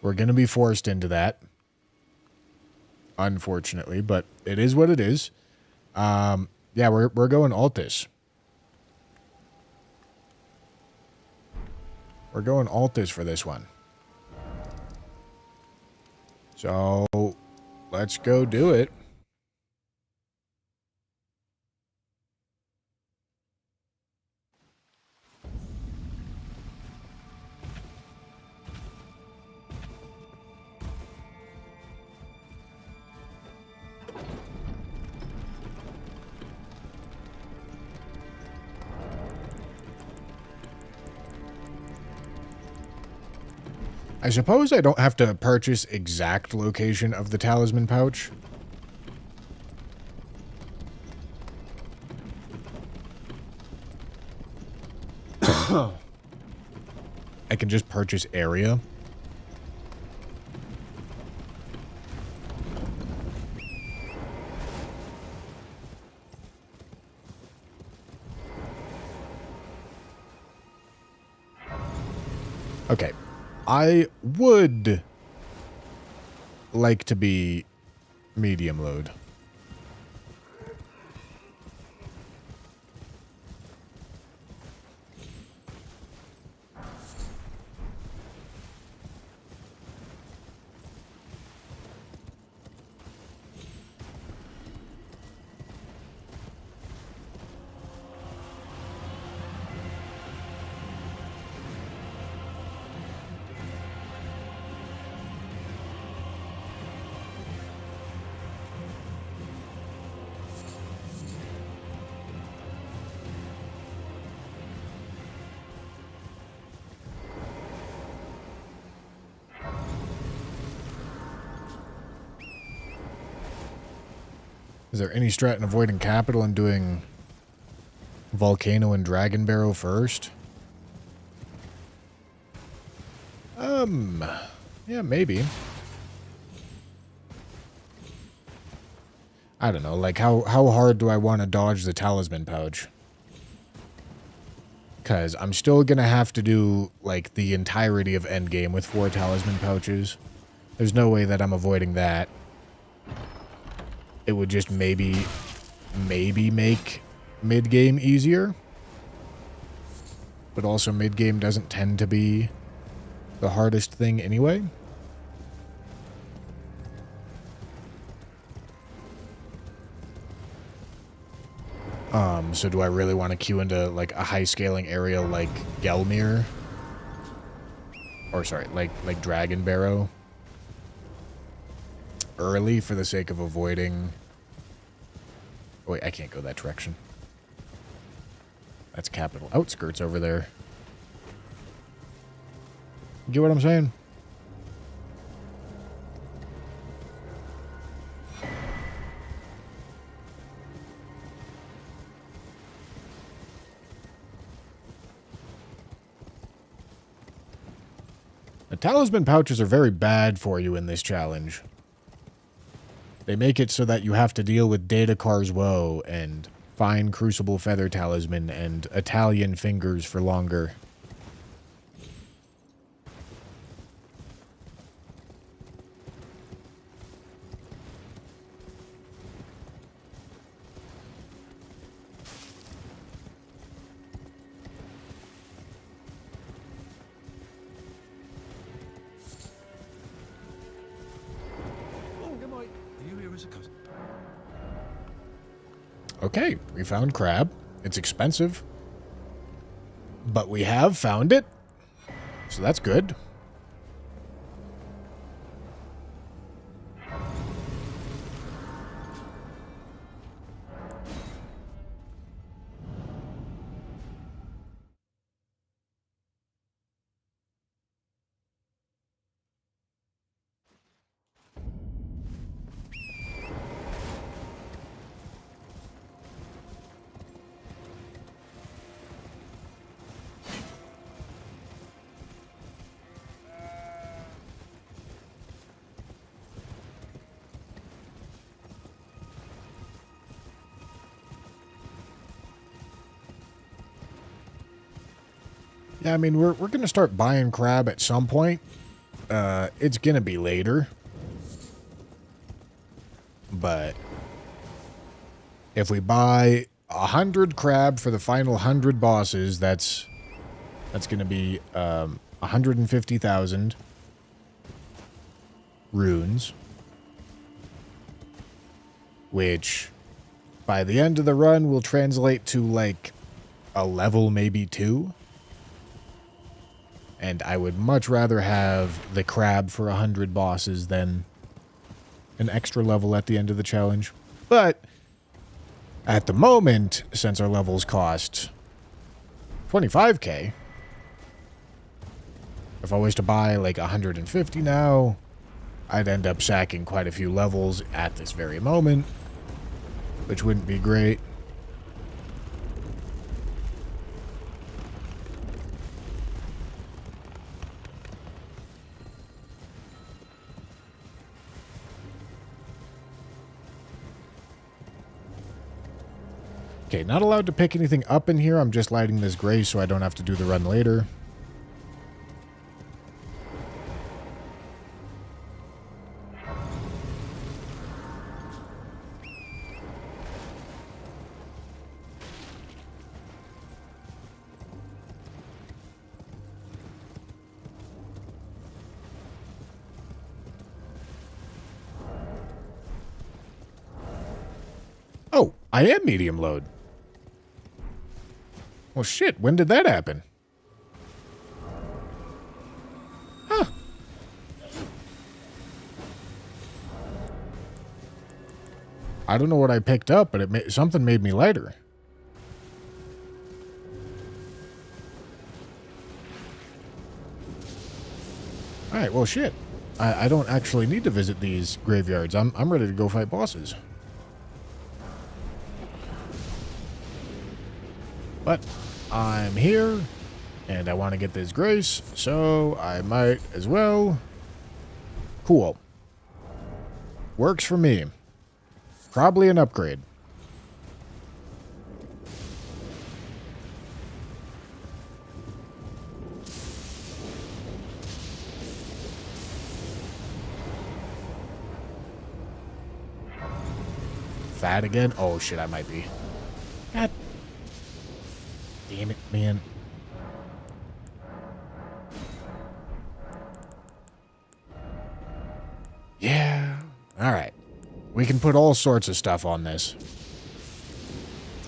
We're going to be forced into that. Unfortunately, but it is what it is. Yeah, we're going Altus. We're going Altus for this one. So, let's go do it. I suppose I don't have to purchase exact location of the talisman pouch. I can just purchase area. Okay. I would like to be medium load. Is there any strat in avoiding capital and doing Volcano and Dragon Barrow first? Yeah, maybe. I don't know, like, how hard do I want to dodge the talisman pouch? Because I'm still going to have to do, like, the entirety of endgame with 4 talisman pouches. There's no way that I'm avoiding that. It would just maybe make mid-game easier. But also mid-game doesn't tend to be the hardest thing anyway. So do I really want to queue into, like, a high-scaling area like Gelmir? Or, sorry, like Dragon Barrow? Early for the sake of avoiding... Oh, wait, I can't go that direction. That's capital outskirts over there. You get what I'm saying? The talisman pouches are very bad for you in this challenge. They make it so that you have to deal with Datakar's Woe and Fine Crucible Feather Talisman and Italian Fingers for longer. Okay, we found crab. It's expensive. But we have found it. So that's good. Yeah, I mean, we're going to start buying crab at some point. It's going to be later. But if we buy 100 crab for the final 100 bosses, that's going to be 150,000 runes. Which, by the end of the run, will translate to, like, a level maybe 2. And I would much rather have the crab for 100 bosses than an extra level at the end of the challenge. But at the moment, since our levels cost 25k, if I was to buy like 150 now, I'd end up sacking quite a few levels at this very moment, which wouldn't be great. Okay, not allowed to pick anything up in here. I'm just lighting this gray so I don't have to do the run later. I am medium load. Well, shit, when did that happen? Huh. I don't know what I picked up, but something made me lighter. Alright, well, shit. I don't actually need to visit these graveyards. I'm ready to go fight bosses. But I'm here, and I want to get this grace, so I might as well. Cool. Works for me. Probably an upgrade. Fat again? Oh shit, I might be. God damn it, man. Yeah. Alright. We can put all sorts of stuff on this.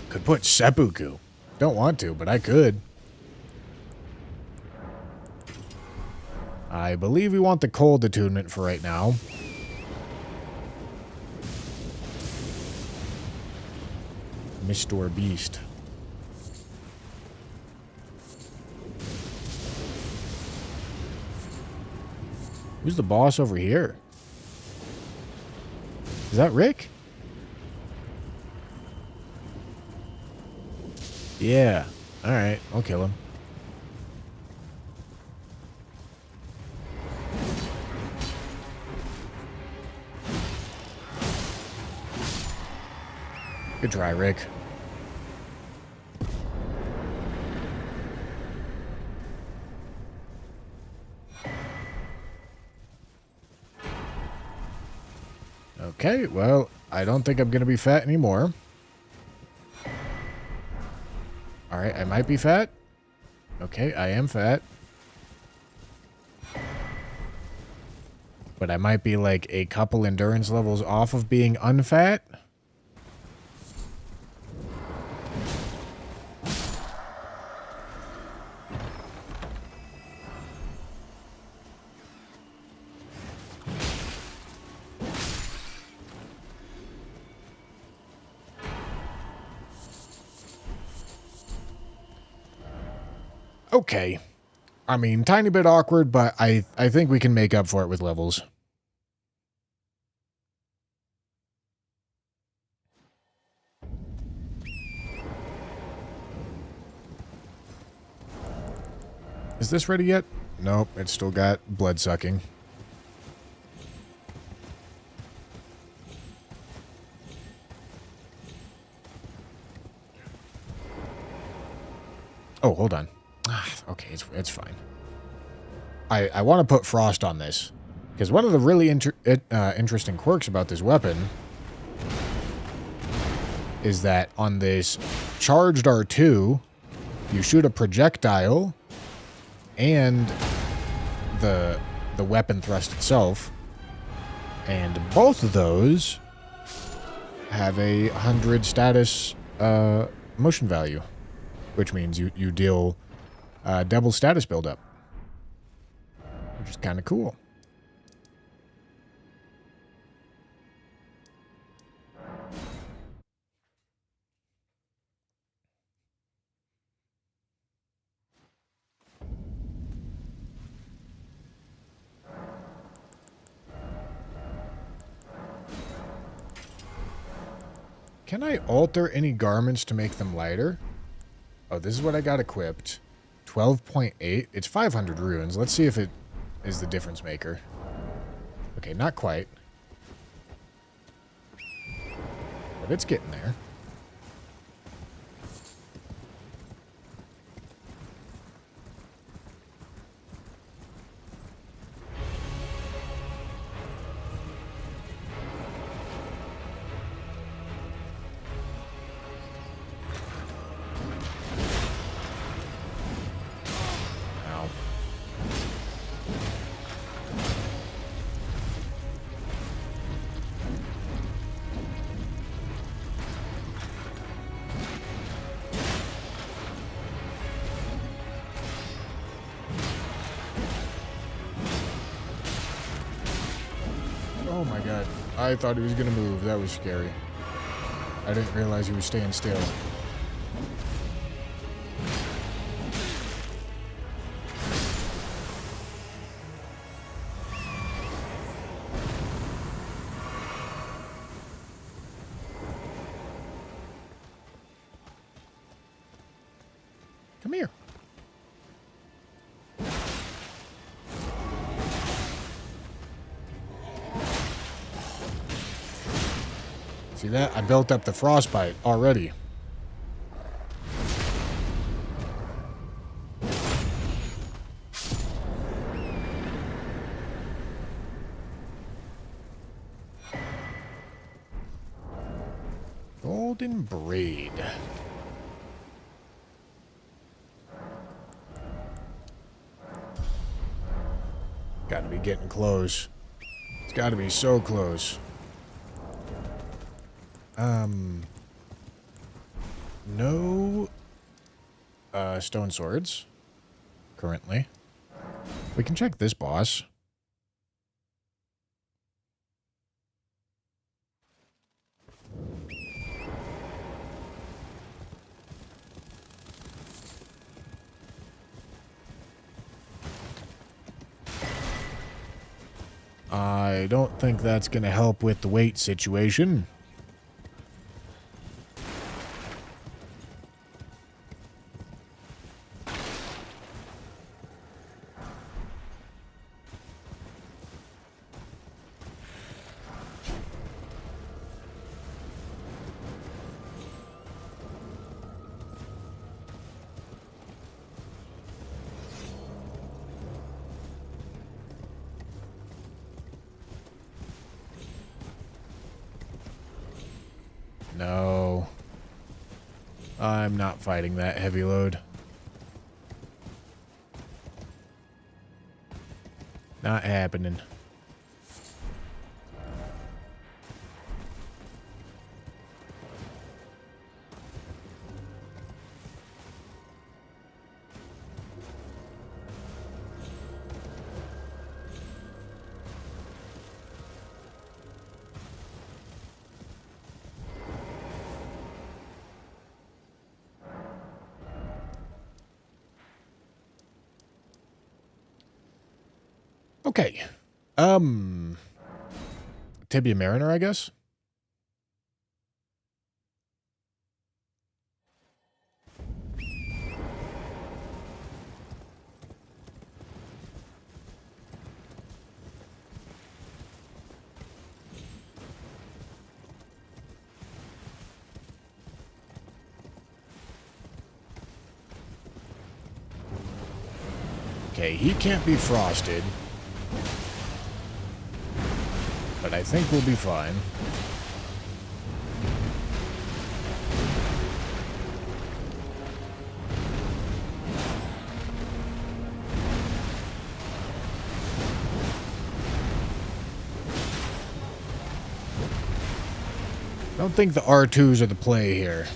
Could put seppuku. Don't want to, but I could. I believe we want the cold attunement for right now. Mr. Beast. Who's the boss over here? Is that Rick? Yeah. Alright, I'll kill him. Good try, Rick. Okay, well, I don't think I'm going to be fat anymore. Alright, I might be fat. Okay, I am fat. But I might be like a couple endurance levels off of being unfat. Okay. I mean, tiny bit awkward, but I think we can make up for it with levels. Is this ready yet? Nope, it's still got blood sucking. Oh, hold on. Okay, it's fine. I want to put frost on this, because one of the really interesting quirks about this weapon is that on this charged R2, you shoot a projectile and the weapon thrust itself, and both of those have a 100 status motion value, which means you deal double status buildup, which is kind of cool. Can I alter any garments to make them lighter? Oh, this is what I got equipped. 12.8. It's 500 runes. Let's see if it is the difference maker. Okay, not quite. But it's getting there. my god. I thought he was gonna move. That was scary. I didn't realize he was staying still. Come here. See that? I built up the frostbite already. Golden braid. Gotta be getting close. It's gotta be so close. No stone swords currently. We can check this boss. I don't think that's going to help with the weight situation. No. I'm not fighting that heavy load. Not happening. Okay. Tibia Mariner, I guess? Okay, he can't be frosted. But I think we'll be fine. I don't think the R2s are the play here.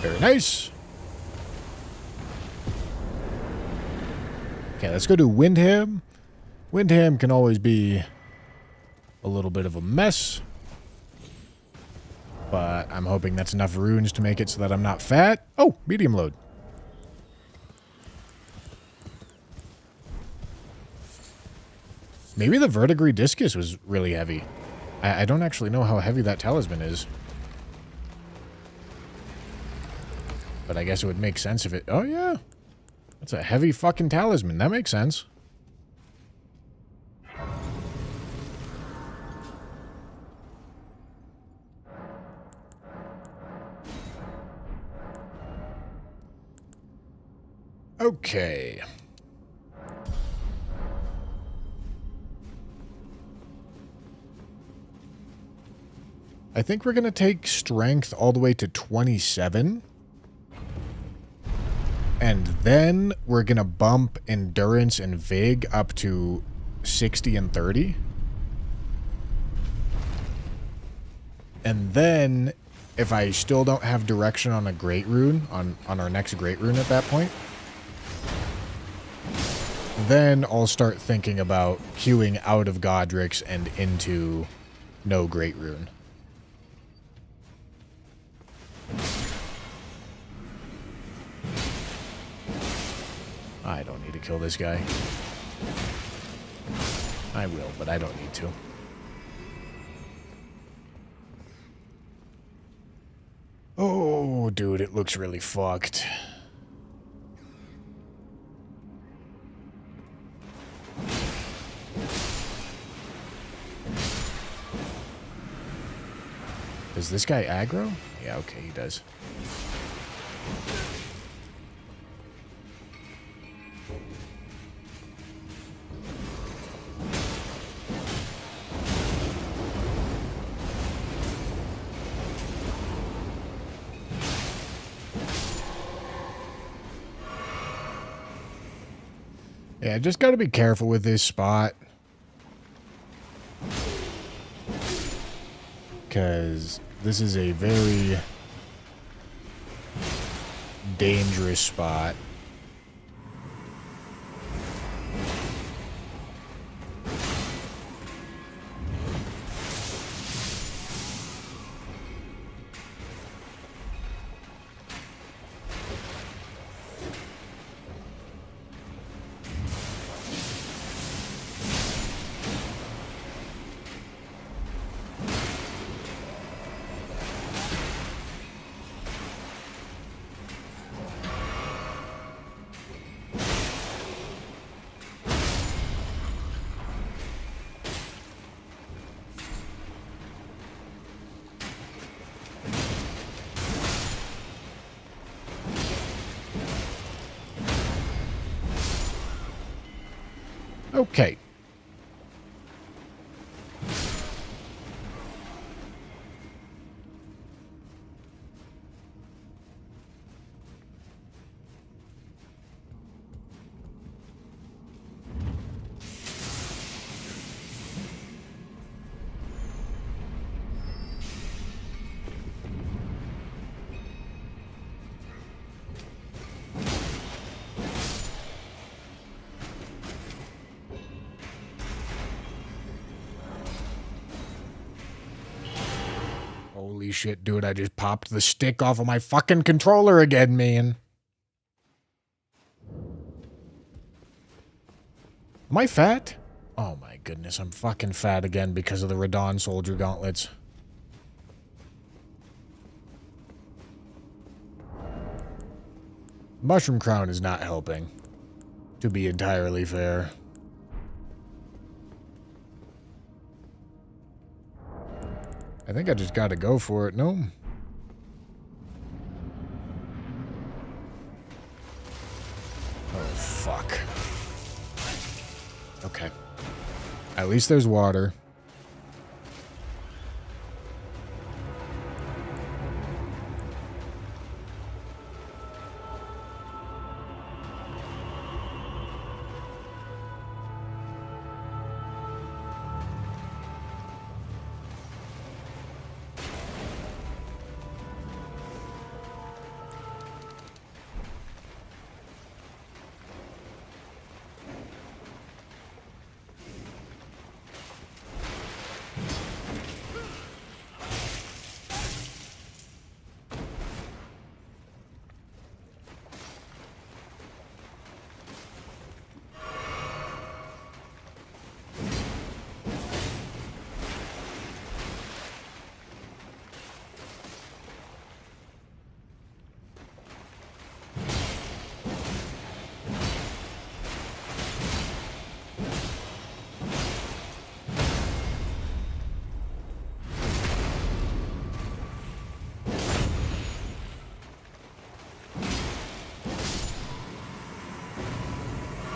Very nice. Okay, let's go to Windham. Windham can always be a little bit of a mess. But I'm hoping that's enough runes to make it so that I'm not fat. Oh, medium load. Maybe the verdigris discus was really heavy. I don't actually know how heavy that talisman is. But I guess it would make sense if it... Oh, yeah. That's a heavy fucking talisman. That makes sense. Okay. I think we're going to take strength all the way to 27. And then we're going to bump endurance and vig up to 60 and 30. And then, if I still don't have direction on a great rune, on our next great rune at that point, then I'll start thinking about queuing out of Godric's and into no great rune. I don't need to kill this guy. I will, but I don't need to. Oh, dude, it looks really fucked. Does this guy aggro? Yeah, okay, he does. Yeah, just gotta be careful with this spot. Because this is a very dangerous spot. Okay. Holy shit, dude, I just popped the stick off of my fucking controller again, man. Am I fat? Oh my goodness, I'm fucking fat again because of the Radon Soldier Gauntlets. Mushroom Crown is not helping, to be entirely fair. I think I just gotta go for it, no? Oh, fuck. Okay. At least there's water.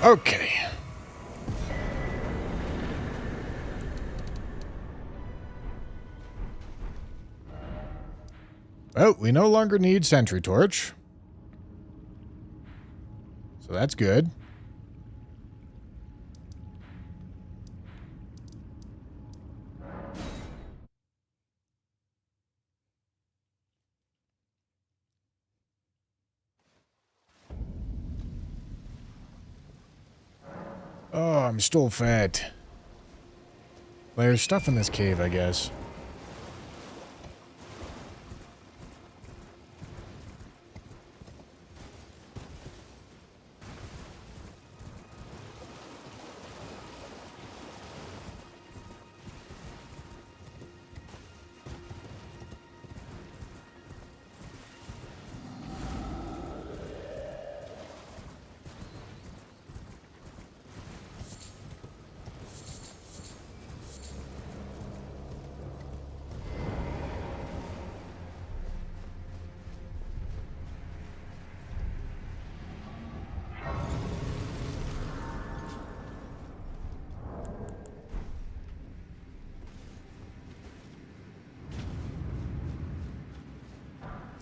Okay. Well, we no longer need sentry torch. So that's good. Oh, I'm still fat. There's stuff in this cave, I guess.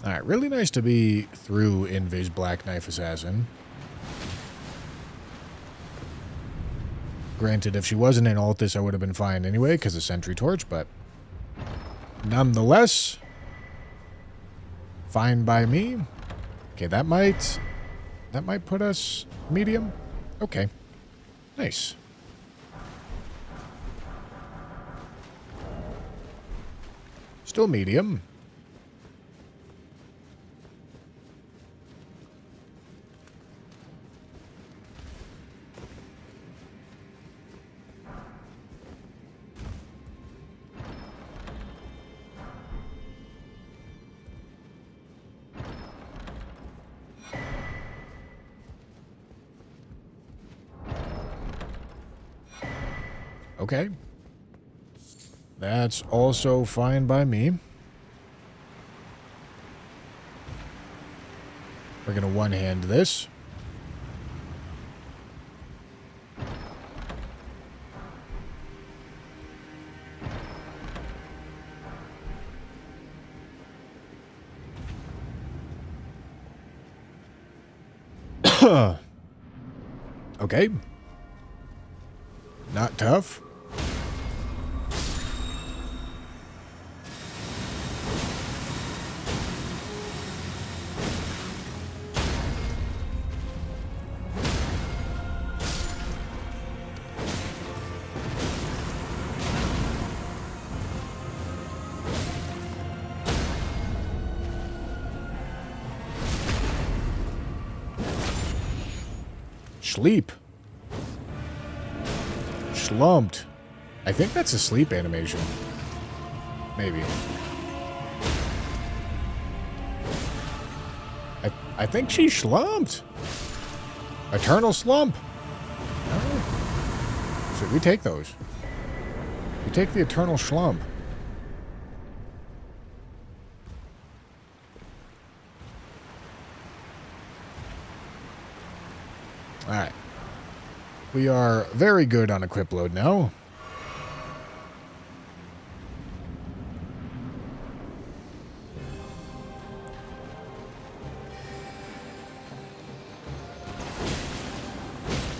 Alright, really nice to be through Invis Black Knife Assassin. Granted, if she wasn't in Altus, I would have been fine anyway, because of Sentry Torch, but nonetheless, fine by me. Okay, that might put us medium. Okay, nice. Still medium. Okay. That's also fine by me. We're going to one-hand this. Okay. Not tough. Sleep. Slumped. I think that's a sleep animation. Maybe. I think she slumped. Eternal slump. Oh. So we take those. We take the eternal slump. Alright. We are very good on equip load now.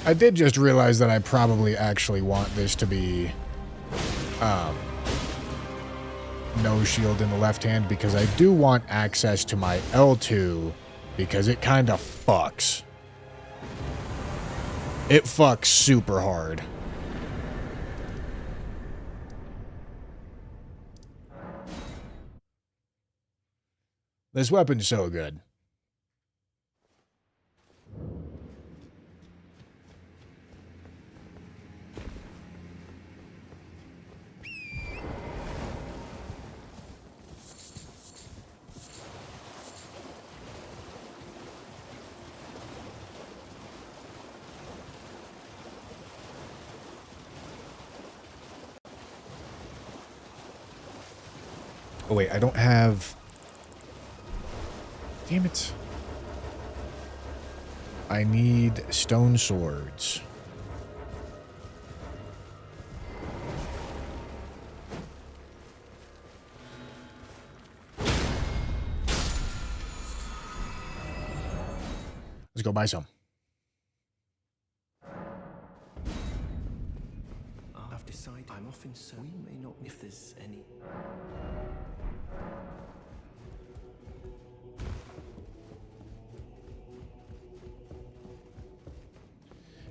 I did just realize that I probably actually want this to be no shield in the left hand because I do want access to my L2 because it kind of fucks. It fucks super hard. This weapon's so good. Oh wait, I don't have... Damn it. I need stone swords. Let's go buy some. I've decided I'm off in so we may not if there's any.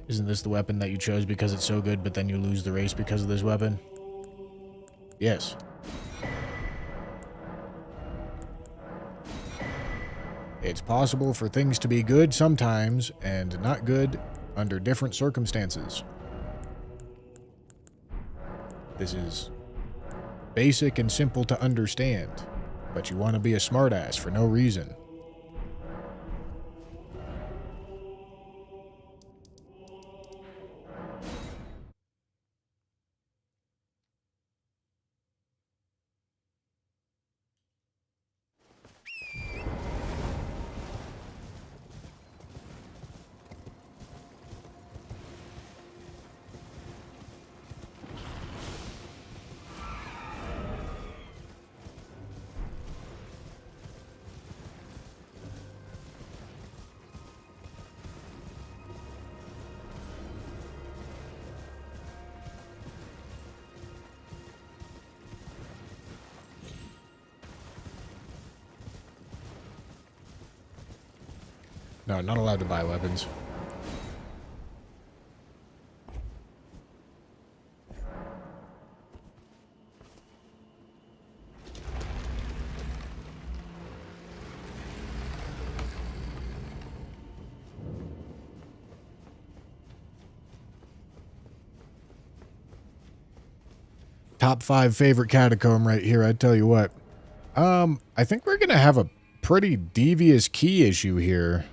Isn't this the weapon that you chose because it's so good, but then you lose the race because of this weapon? Yes. It's possible for things to be good sometimes and not good under different circumstances. This is basic and simple to understand, but you want to be a smartass for no reason. No, not allowed to buy weapons. Top 5 favorite catacomb right here, I tell you what. I think we're gonna have a pretty devious key issue here.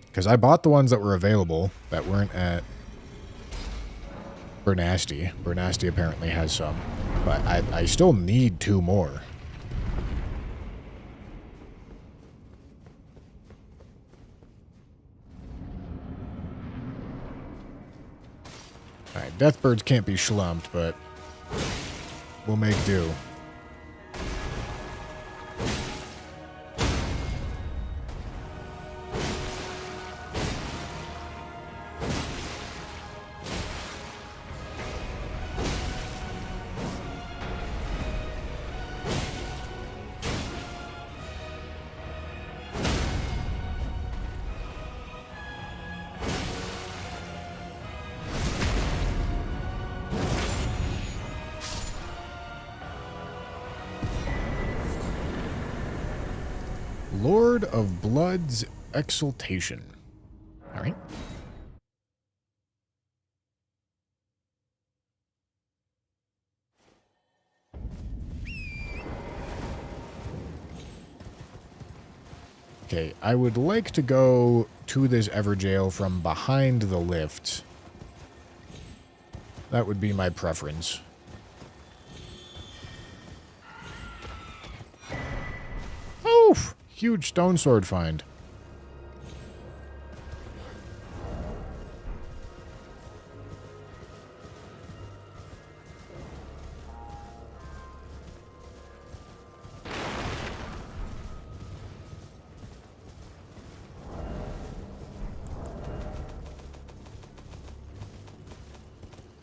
Because I bought the ones that were available that weren't at Bernasty. Bernasty apparently has some, but I still need 2 more. Alright, Deathbirds can't be schlumped, but we'll make do. Lord of Blood's Exaltation. All right. Okay, I would like to go to this Everjail from behind the lift. That would be my preference. Oof! Huge stone sword find.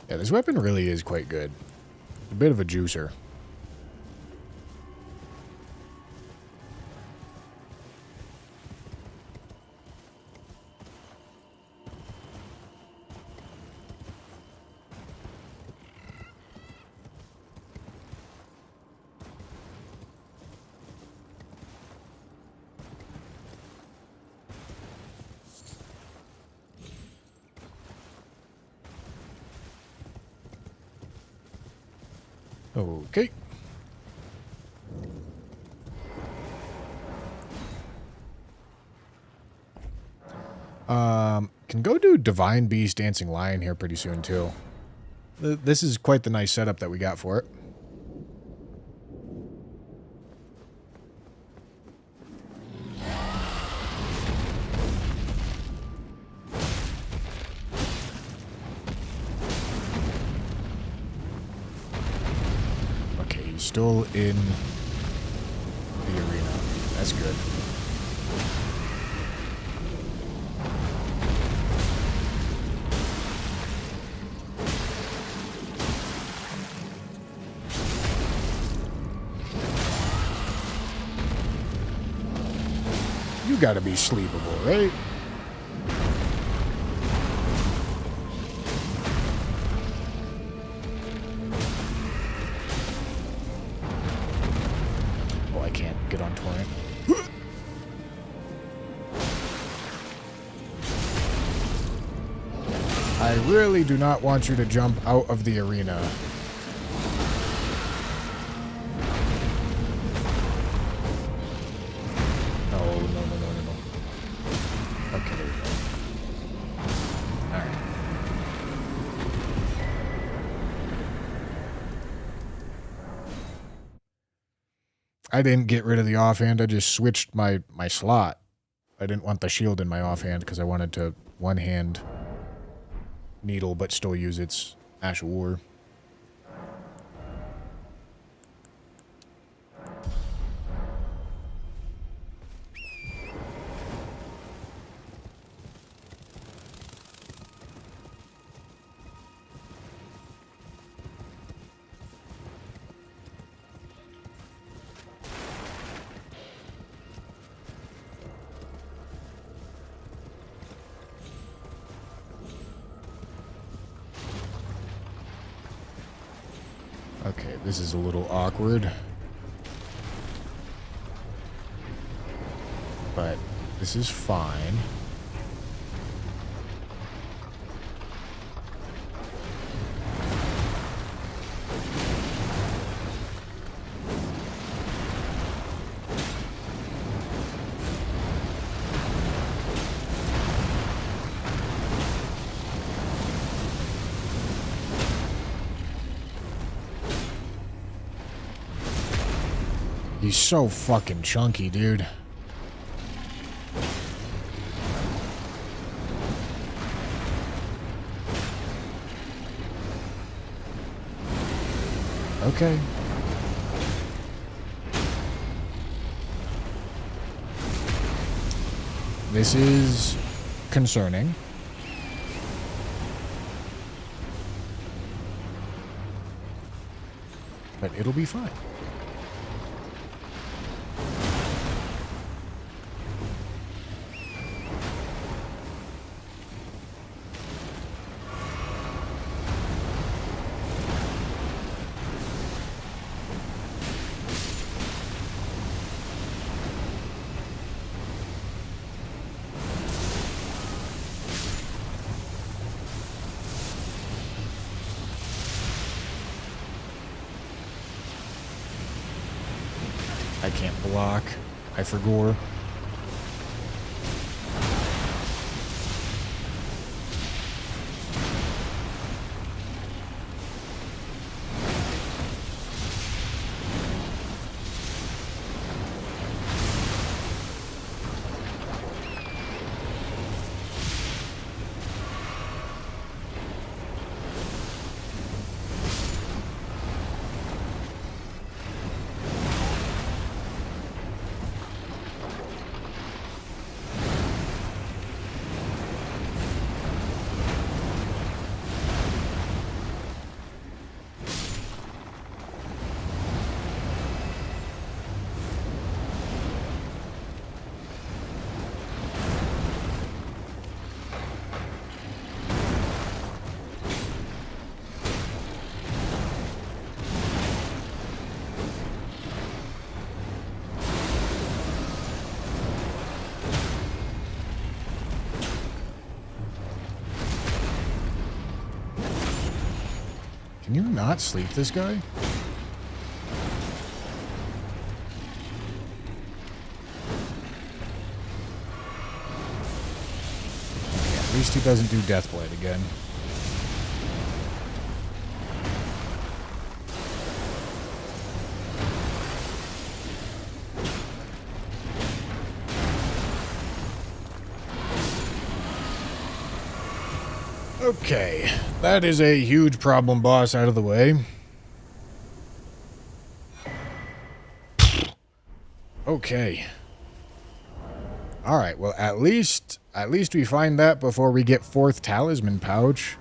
Yeah, this weapon really is quite good. A bit of a juicer. Okay. Can go do Divine Beast Dancing Lion here pretty soon too. This is quite the nice setup that we got for it. Okay, he's still in That's good. You gotta be sleepable, right? Oh, I can't get on torrent. I really do not want you to jump out of the arena. No. Okay, there we go. Alright. I didn't get rid of the offhand, I just switched my slot. I didn't want the shield in my offhand because I wanted to one-hand needle but still use its Ash of War. Okay, this is a little awkward. But this is fine. He's so fucking chunky, dude. Okay. This is concerning. But it'll be fine. I can't block. I forgot. Can you not sleep this guy? Okay, at least he doesn't do Deathblade again. Okay, that is a huge problem boss out of the way. Okay, All right, well, at least we find that before we get 4th talisman pouch.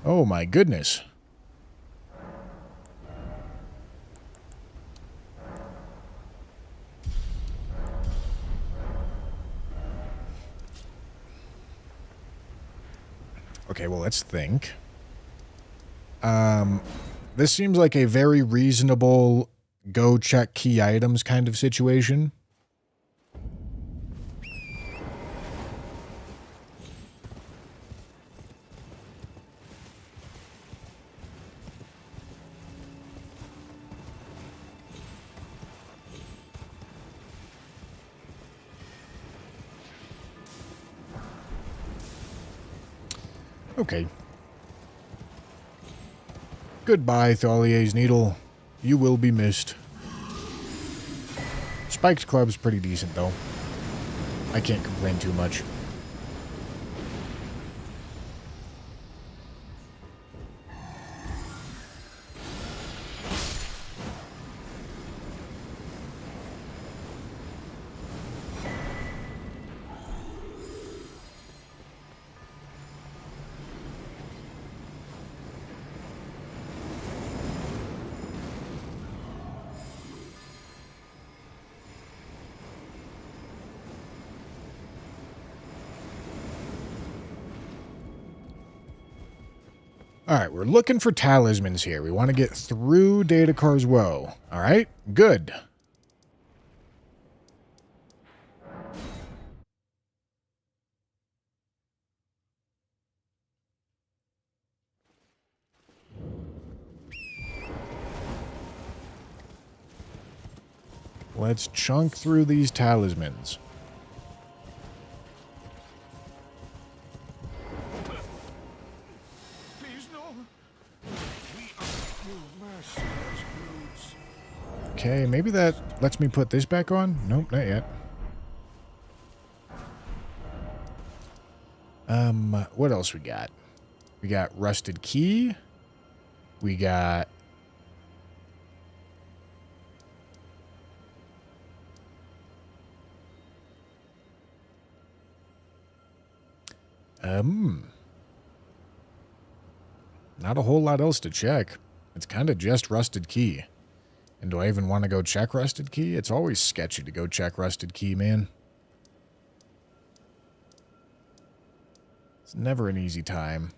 Oh my goodness. Okay, well, let's think. This seems like a very reasonable go check key items kind of situation. Okay. Goodbye, Thalier's Needle. You will be missed. Spiked Club's pretty decent, though. I can't complain too much. Alright, we're looking for talismans here. We want to get through Datakar's Woe. Alright, good. Let's chunk through these talismans. Okay, maybe that lets me put this back on? Nope, not yet. What else we got? We got Rusted Key. We got... Not a whole lot else to check. It's kind of just Rusted Key. And do I even want to go check Rusted Key? It's always sketchy to go check Rusted Key, man. It's never an easy time.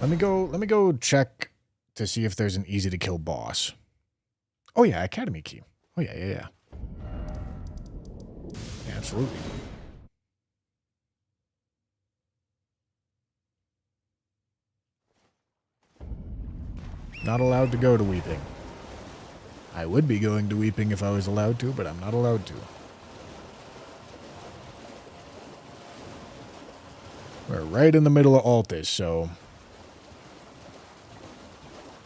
Let me go check to see if there's an easy to kill boss. Oh yeah, Academy Key. Oh yeah. Yeah, absolutely. Not allowed to go to Weeping. I would be going to Weeping if I was allowed to, but I'm not allowed to. We're right in the middle of Altus, so...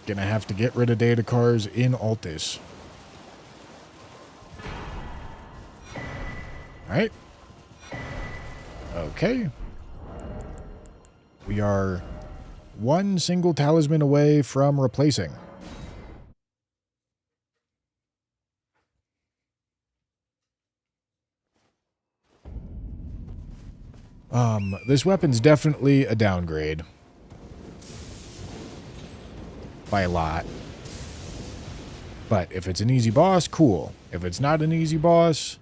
Gonna have to get rid of Datacars in Altus. Alright. Okay. We are one single talisman away from replacing. This weapon's definitely a downgrade. By a lot. But if it's an easy boss, cool. If it's not an easy boss,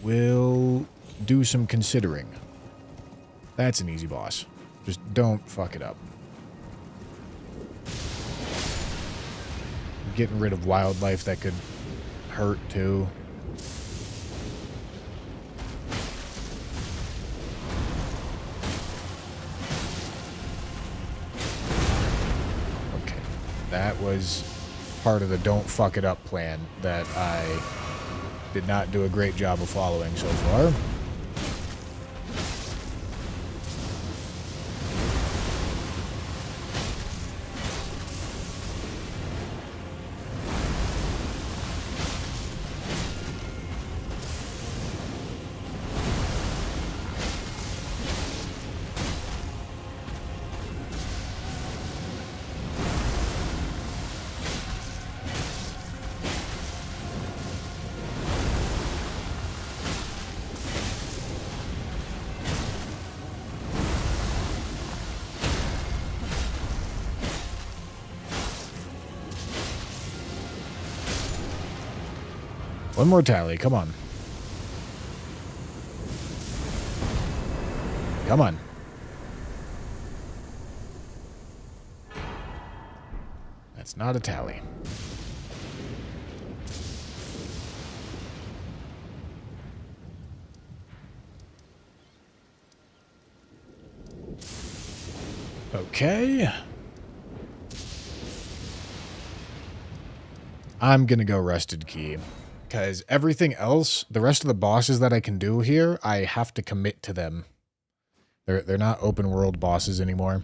we'll do some considering. That's an easy boss. Just don't fuck it up. Getting rid of wildlife that could hurt too. Okay. That was part of the don't fuck it up plan that I did not do a great job of following so far. One more tally. Come on. Come on. That's not a tally. Okay. I'm going to go Rusted Key. Because everything else, the rest of the bosses that I can do here, I have to commit to them. They're not open world bosses anymore.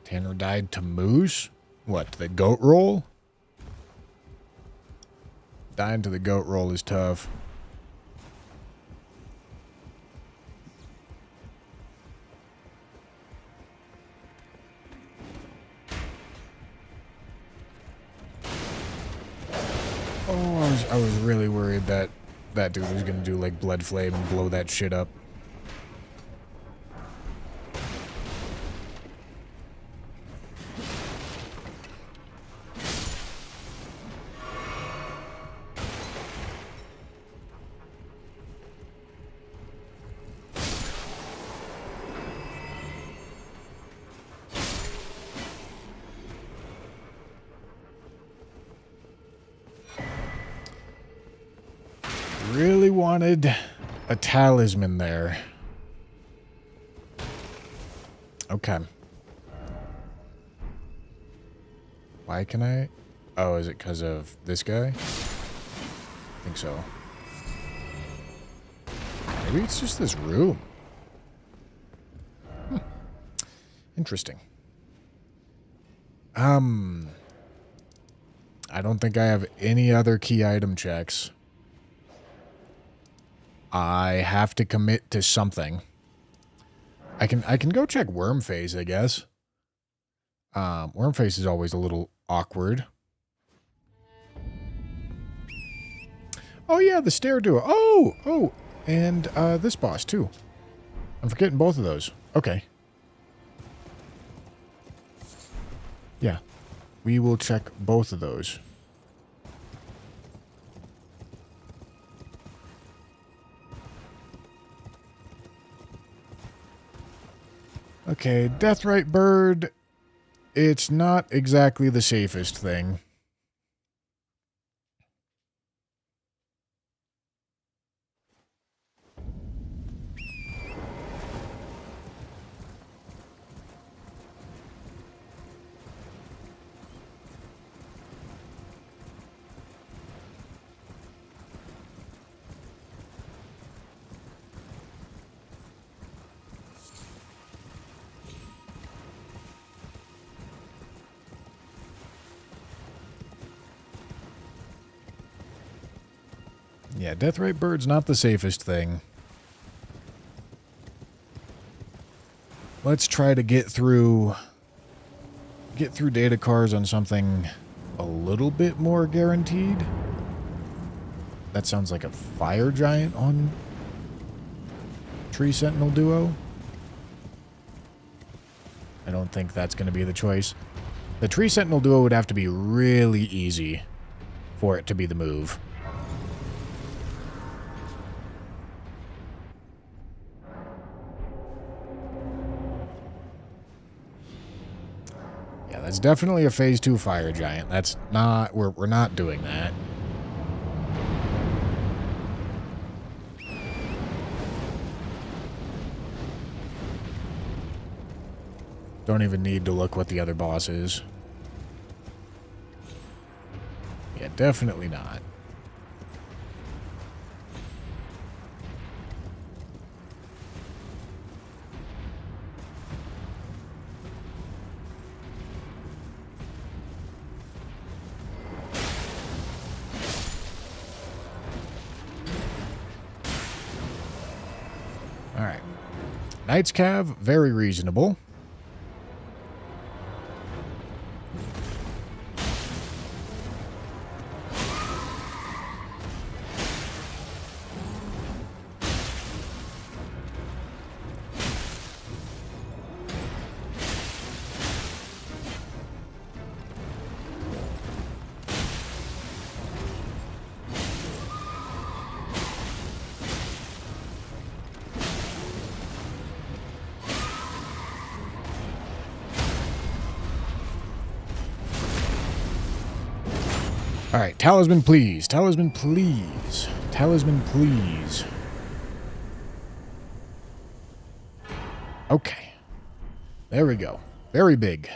Tanner died to Moose? What, the goat roll? Dying to the goat roll is tough. Oh, I was really worried that that dude was gonna do like Blood Flame and blow that shit up. Really wanted a talisman there. Okay. Why can I? Oh, is it because of this guy? I think so. Maybe it's just this room. Interesting. I don't think I have any other key item checks. I have to commit to something. I can go check Worm Face, I guess. Worm Face is always a little awkward. Oh yeah, the stair duo. Oh, and this boss too. I'm forgetting both of those. Okay. Yeah. We will check both of those. Okay, Deathrite Bird, it's not exactly the safest thing. Yeah, Deathrite Bird's not the safest thing. Let's try to get through data cars on something a little bit more guaranteed. That sounds like a fire giant on Tree Sentinel Duo. I don't think that's going to be the choice. The Tree Sentinel Duo would have to be really easy for it to be the move. Yeah, that's definitely a Phase 2 fire giant. That's not... We're not doing that. Don't even need to look what the other boss is. Yeah, definitely not. All right. Knight's Cav, very reasonable. All right, talisman, please. Talisman, please. Talisman, please. Okay. There we go. Very big.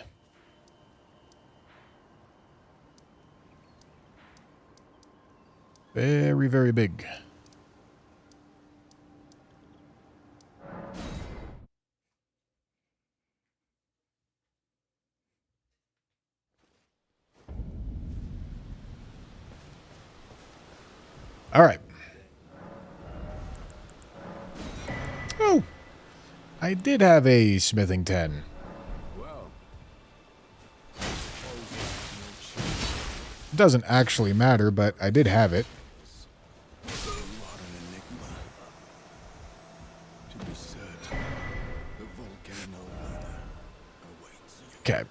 Very, very big. All right. Oh, I did have a smithing 10. Doesn't actually matter, but I did have it. Okay.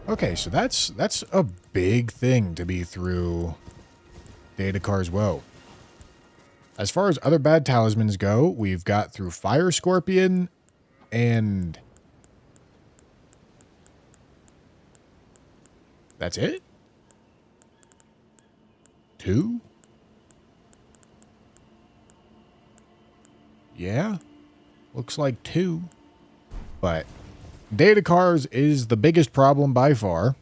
Okay, so that's a big thing to be through Datakar's Woe. As far as other bad talismans go, we've got through Fire Scorpion and that's it? 2? Yeah, looks like 2, but Datakar's is the biggest problem by far.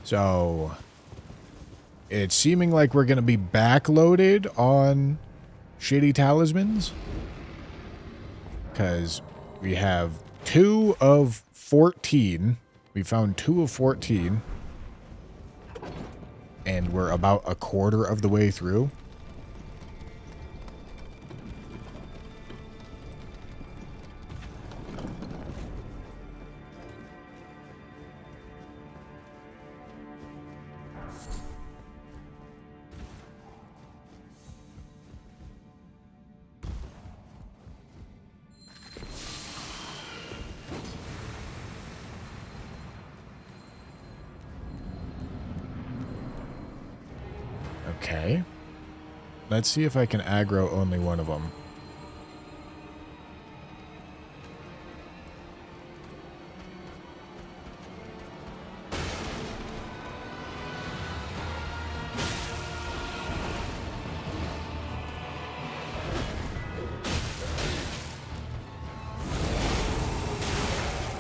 So it's seeming like we're going to be backloaded on shitty talismans. Because we have 2 of 14. We found 2 of 14. And we're about a quarter of the way through. Okay. Let's see if I can aggro only one of them.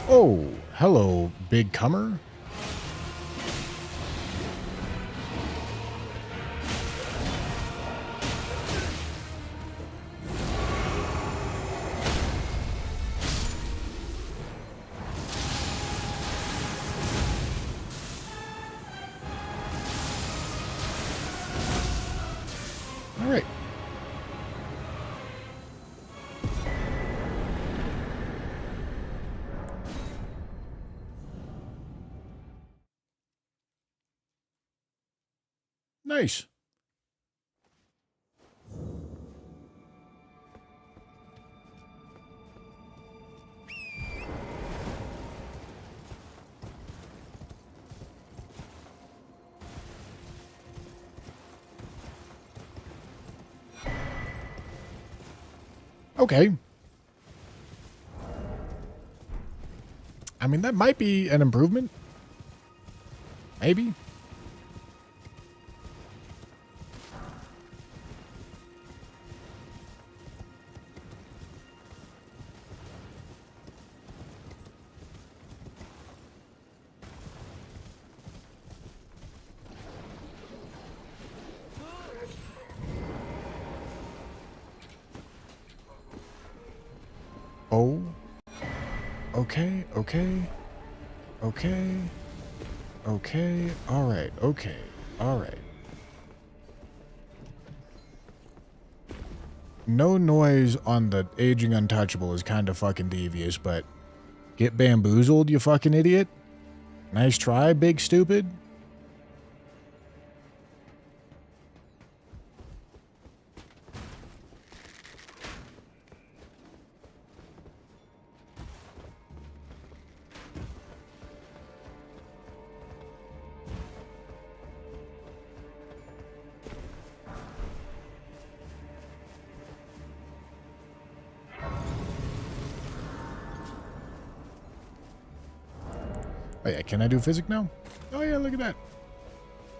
Oh, hello, big comer. All right. Nice. Okay. I mean, that might be an improvement. Maybe. Oh. Okay, okay. Okay. Okay. Alright, okay. Alright. No noise on the Aging Untouchable is kind of fucking devious, but get bamboozled, you fucking idiot. Nice try, big stupid. Oh yeah, can I do physics now? Oh yeah, look at that.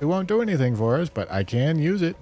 It won't do anything for us, but I can use it.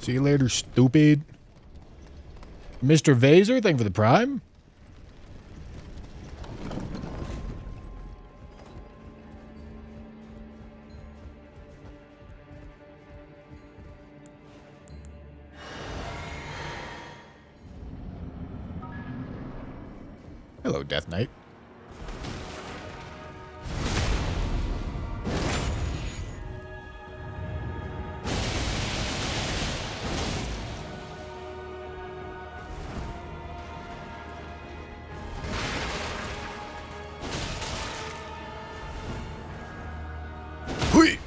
See you later, stupid. Mr. Vaser, thank you for the prime. Hello, Death Knight. Hui!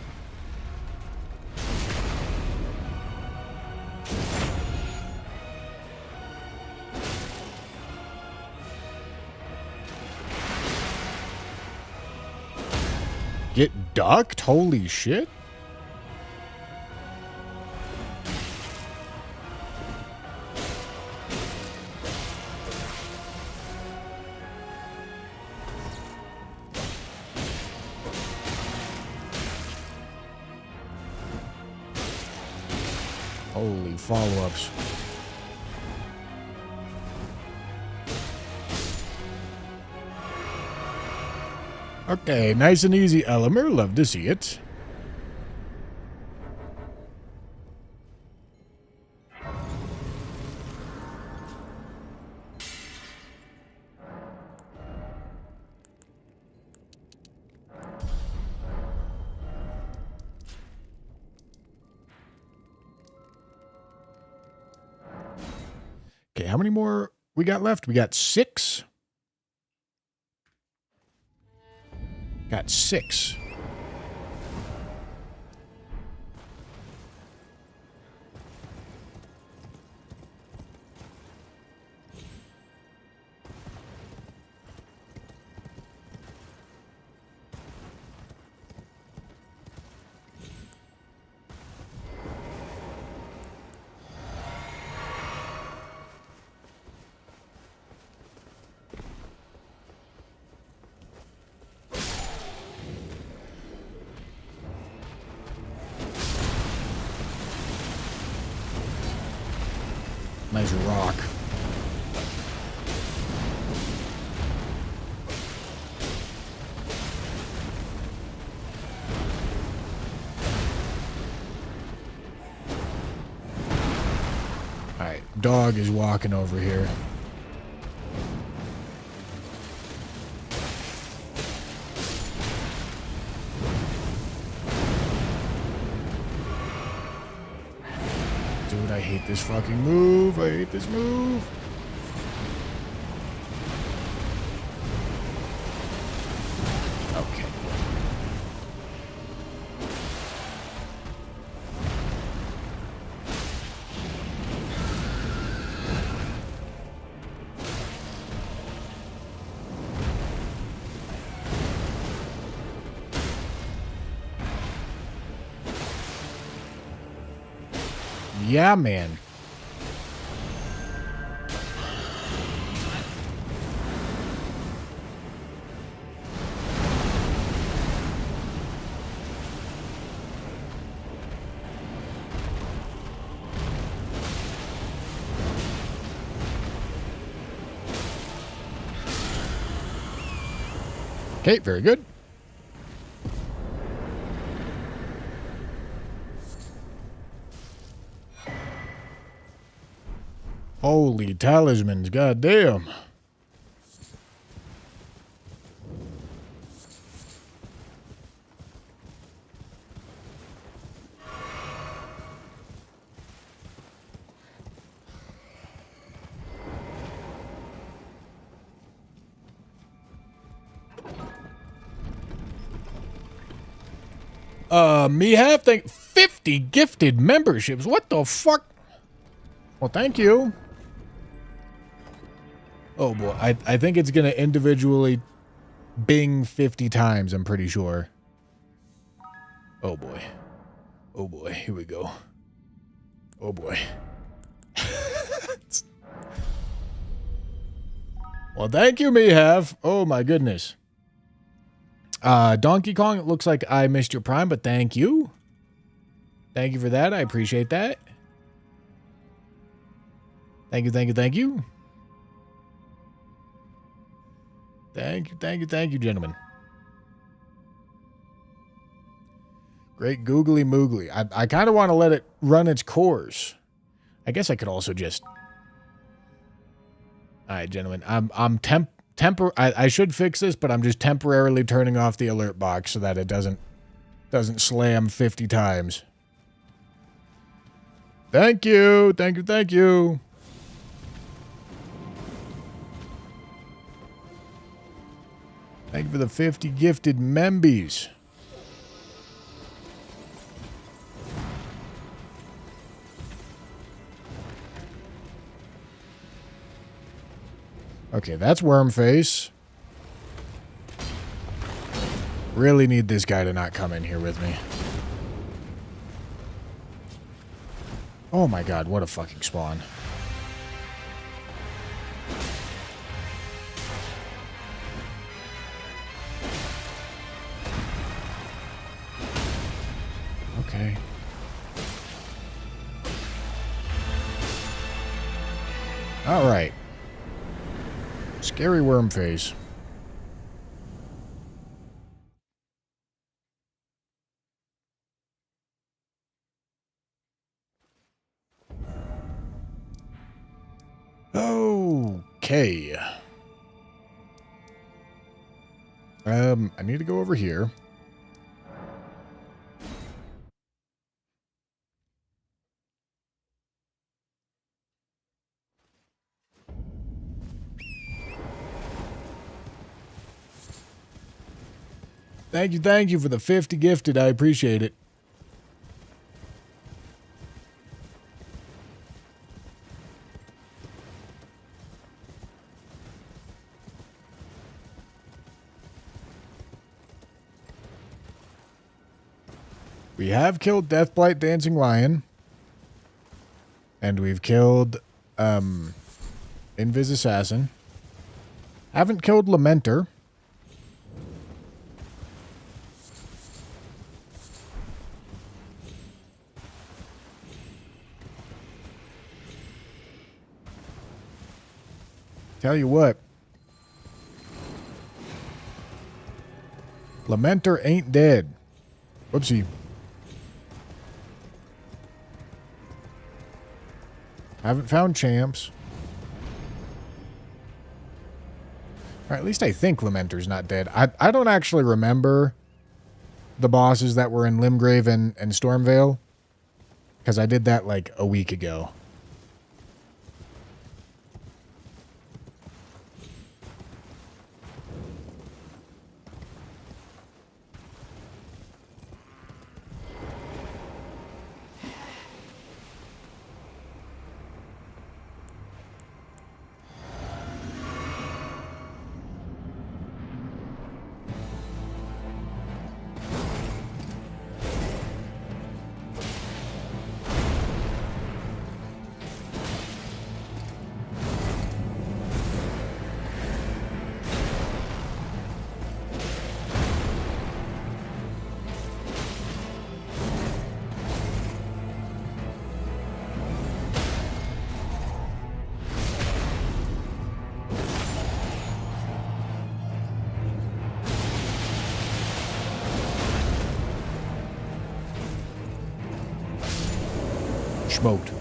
Get ducked? Holy shit. Holy follow-ups. Okay, nice and easy, Elemer. Love to see it. Okay, how many more we got left? We got 6. Got 6. Nice rock. Alright, dog is walking over here. Dude, I hate this fucking move. I hate this move. Okay. Yeah, man. Okay, very good. Holy talismans, goddamn. Me have 50 gifted memberships. What the fuck? Well, thank you. Oh boy, I think it's gonna individually bing 50 times, I'm pretty sure. Oh boy. Oh boy, here we go. Oh boy. Well, thank you, Mehav. Oh my goodness. Donkey Kong, it looks like I missed your prime, but thank you. Thank you for that. I appreciate that. Thank you, thank you, thank you. Thank you, thank you, thank you, gentlemen. Great googly moogly. I kind of want to let it run its course. I guess I could also just... Alright, gentlemen. I should fix this, but I'm just temporarily turning off the alert box so that it doesn't slam 50 times. Thank you, thank you, thank you. Thank you for the 50 gifted membies. Okay, that's Wormface. Really need this guy to not come in here with me. Oh my god, what a fucking spawn. Okay. Alright. Scary Wormface. Okay. I need to go over here. Thank you for the 50 gifted. I appreciate it. We have killed Deathblight Dancing Lion. And we've killed, Invis Assassin. Haven't killed Lamenter. Tell you what. Lamenter ain't dead. Whoopsie. Haven't found champs. Or at least I think Lamenter's not dead. I don't actually remember the bosses that were in Limgrave and Stormvale. Because I did that like a week ago. smoked.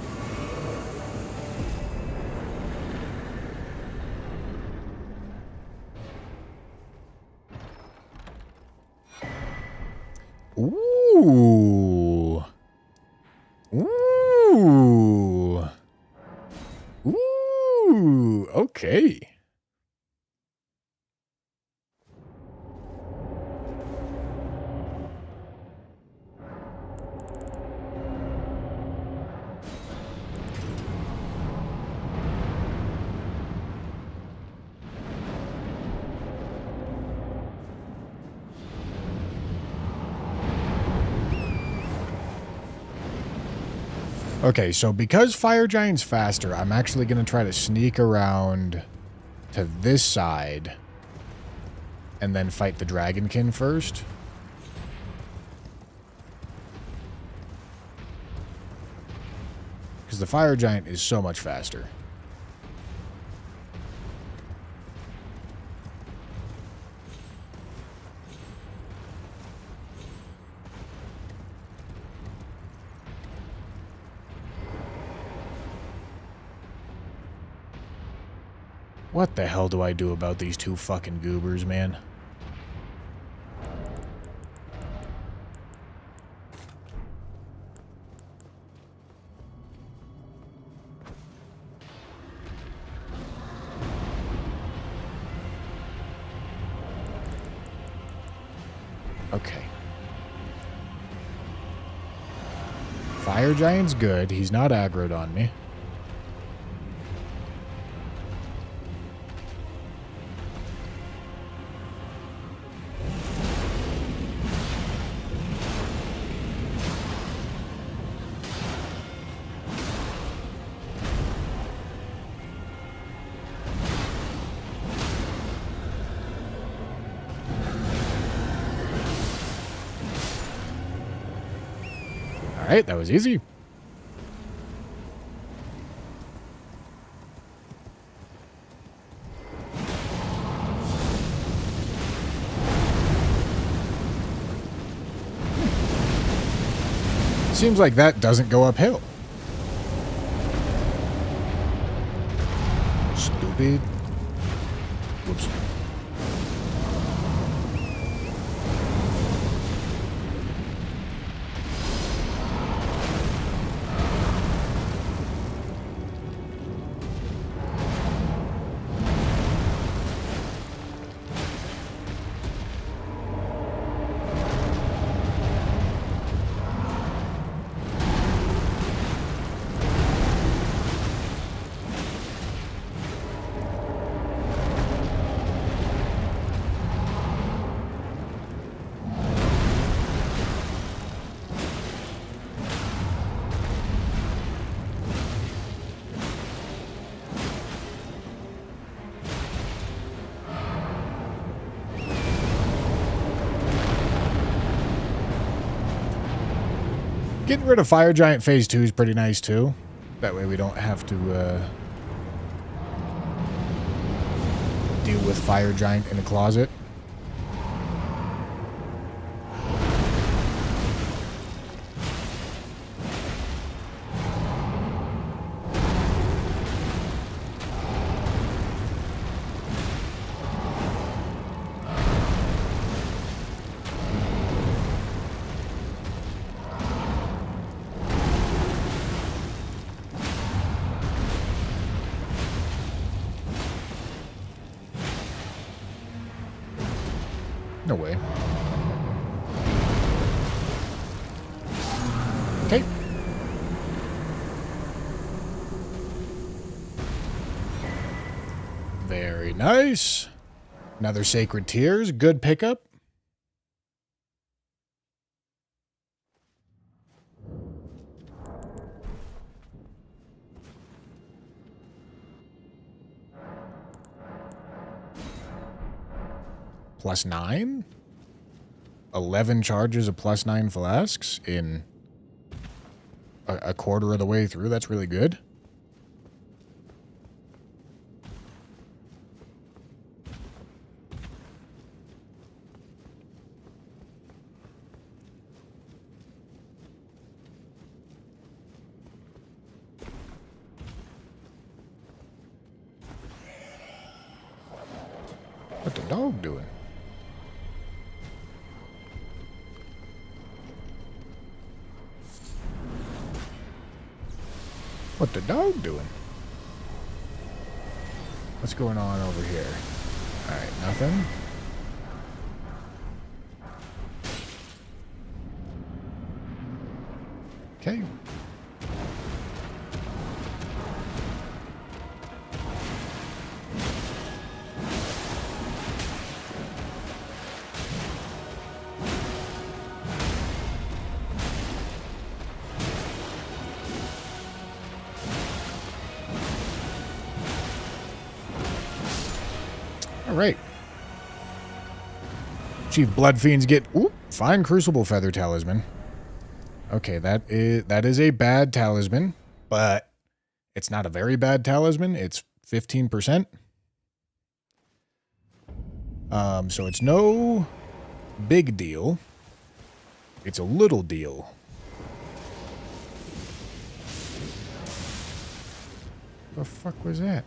Ooh. Ooh. Ooh. Okay. Okay, so because Fire Giant's faster, I'm actually going to try to sneak around to this side and then fight the Dragonkin first. Because the Fire Giant is so much faster. What the hell do I do about these two fucking goobers, man? Okay. Fire Giant's good. He's not aggroed on me. All right, that was easy. Seems like that doesn't go uphill. Stupid. Whoops. Getting rid of Fire Giant Phase 2 is pretty nice, too. That way we don't have to deal with Fire Giant in a closet. No way. Okay. Very nice. Another Sacred Tears. Good pickup. +9? 11 charges of +9 flasks in a quarter of the way through. That's really good. dog doing? What the dog doing? What's going on over here? Alright, nothing. Okay. All right. Chief Bloodfiends get fine Crucible Feather Talisman. Okay, that is a bad talisman, but it's not a very bad talisman. It's 15%. So it's no big deal. It's a little deal. The fuck was that?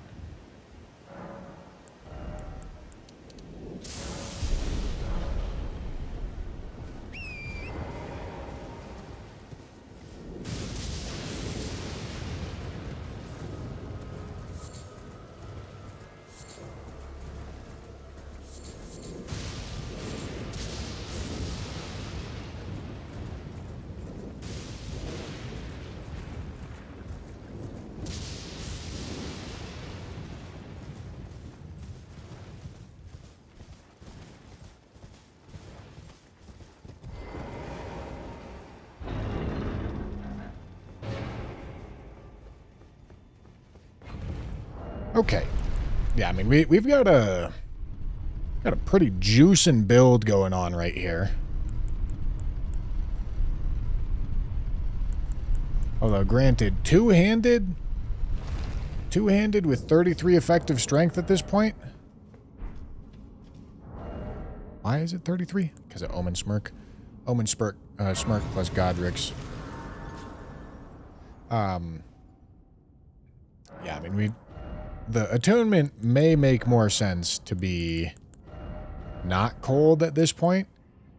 Okay. Yeah, I mean, we've got a pretty juicing build going on right here. Although, granted, two-handed with 33 effective strength at this point. Why is it 33? Because of Omen Smirk. Omen Smirk plus Godric's. Yeah, I mean, the attunement may make more sense to be not cold at this point.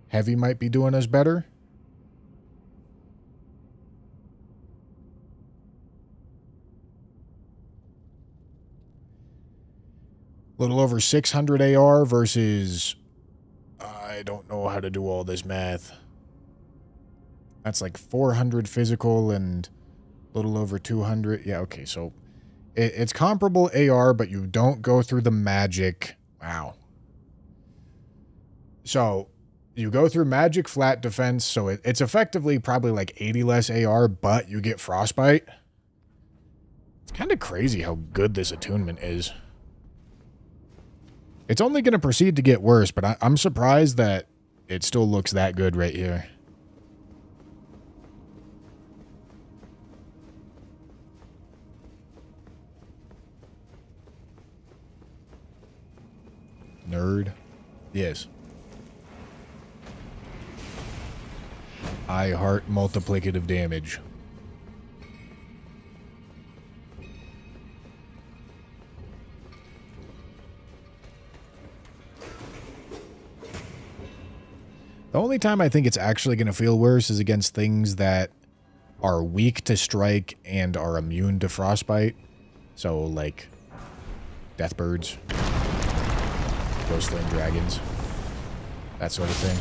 Heavy might be doing us better. A little over 600 AR versus... I don't know how to do all this math. That's like 400 physical and a little over 200. Yeah, okay, so it's comparable AR, but you don't go through the magic. Wow. So you go through magic flat defense, so it's effectively probably like 80 less AR, but you get frostbite. It's kind of crazy how good this attunement is. It's only going to proceed to get worse, but I'm surprised that it still looks that good right here. Nerd. Yes. I heart multiplicative damage. The only time I think it's actually going to feel worse is against things that are weak to strike and are immune to frostbite. So, like, deathbirds, ghost flame dragons, that sort of thing.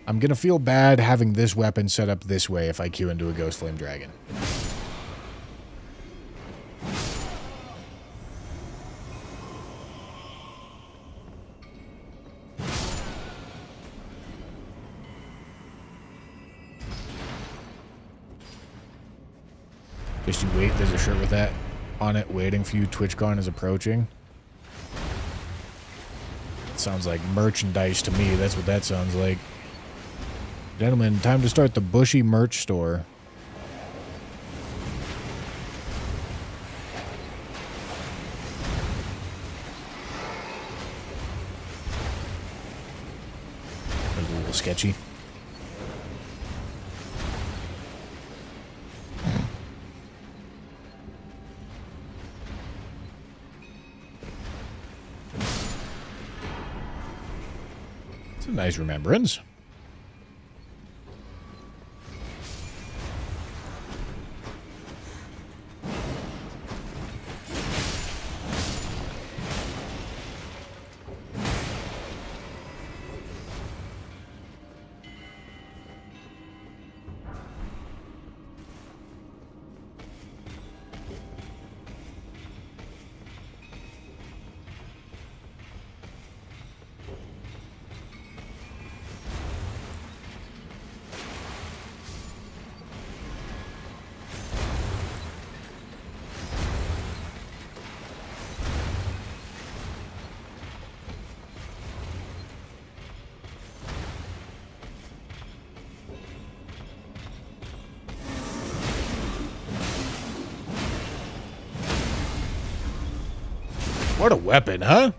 I'm going to feel bad having this weapon set up this way if I queue into a ghost flame dragon. Just you wait, there's a shirt with that on it waiting for you. TwitchCon is approaching. Sounds like merchandise to me. That's what that sounds like. Gentlemen, time to start the Bushy merch store. A little sketchy. a nice remembrance. What a weapon, huh?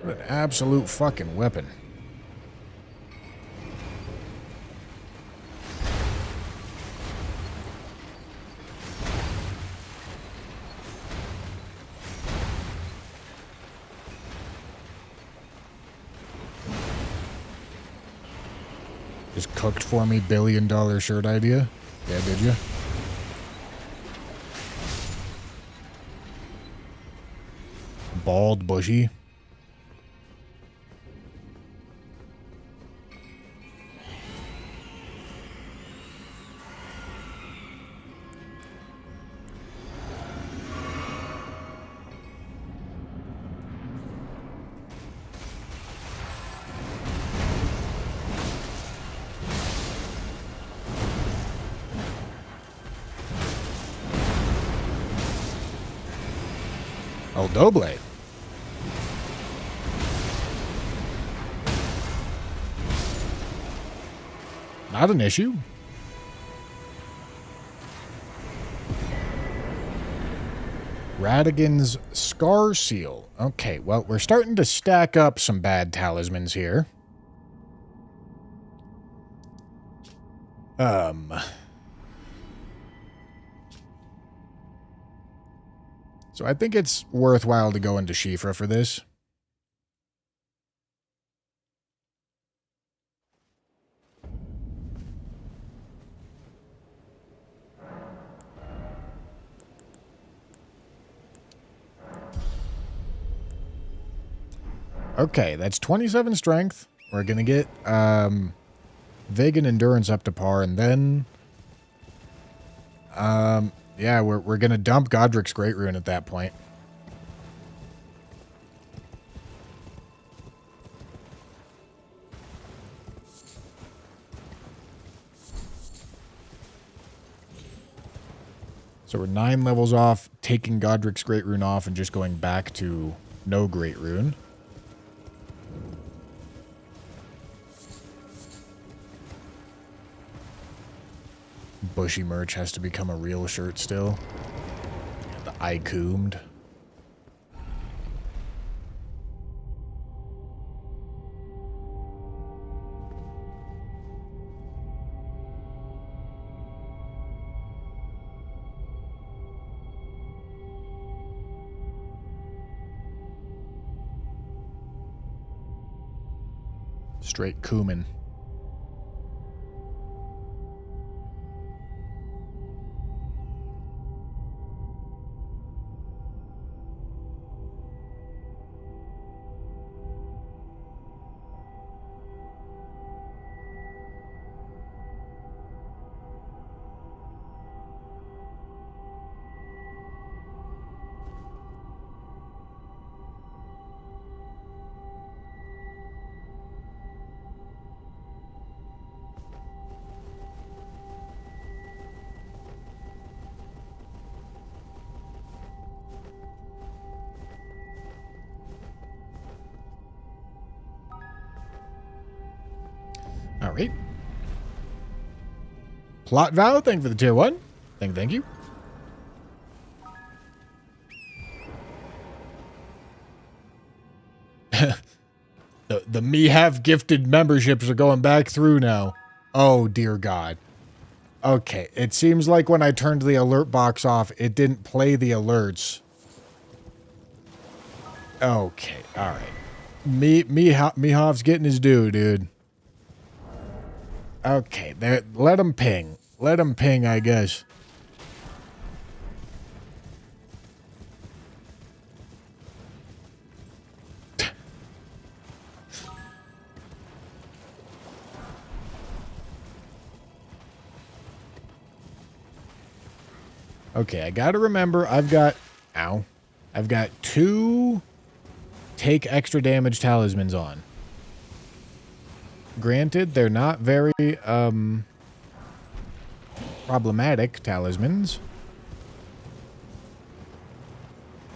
What an absolute fucking weapon. Just cooked for me $1 billion shirt idea? Yeah, did you? Bald, bushy. Oh, Doble. Not an issue. Radigan's Scar Seal. Okay, well, we're starting to stack up some bad talismans here. So I think it's worthwhile to go into Shifra for this. Okay, that's 27 strength. We're going to get Vegan Endurance up to par, and then yeah, we're going to dump Godric's Great Rune at that point. So we're 9 levels off, taking Godric's Great Rune off and just going back to no Great Rune. Bushy merch has to become a real shirt still. The Icoomed. Straight cumin. All right. Plot Vow, thank you for the tier 1. Thank you. The me have gifted memberships are going back through now. Oh, dear God. Okay, it seems like when I turned the alert box off, it didn't play the alerts. Okay, all right. Mehov's getting his due, dude. Okay, there. Let him ping. Let him ping, I guess. Okay, I gotta remember I've got 2 take extra damage talismans on. Granted, they're not very, problematic talismans.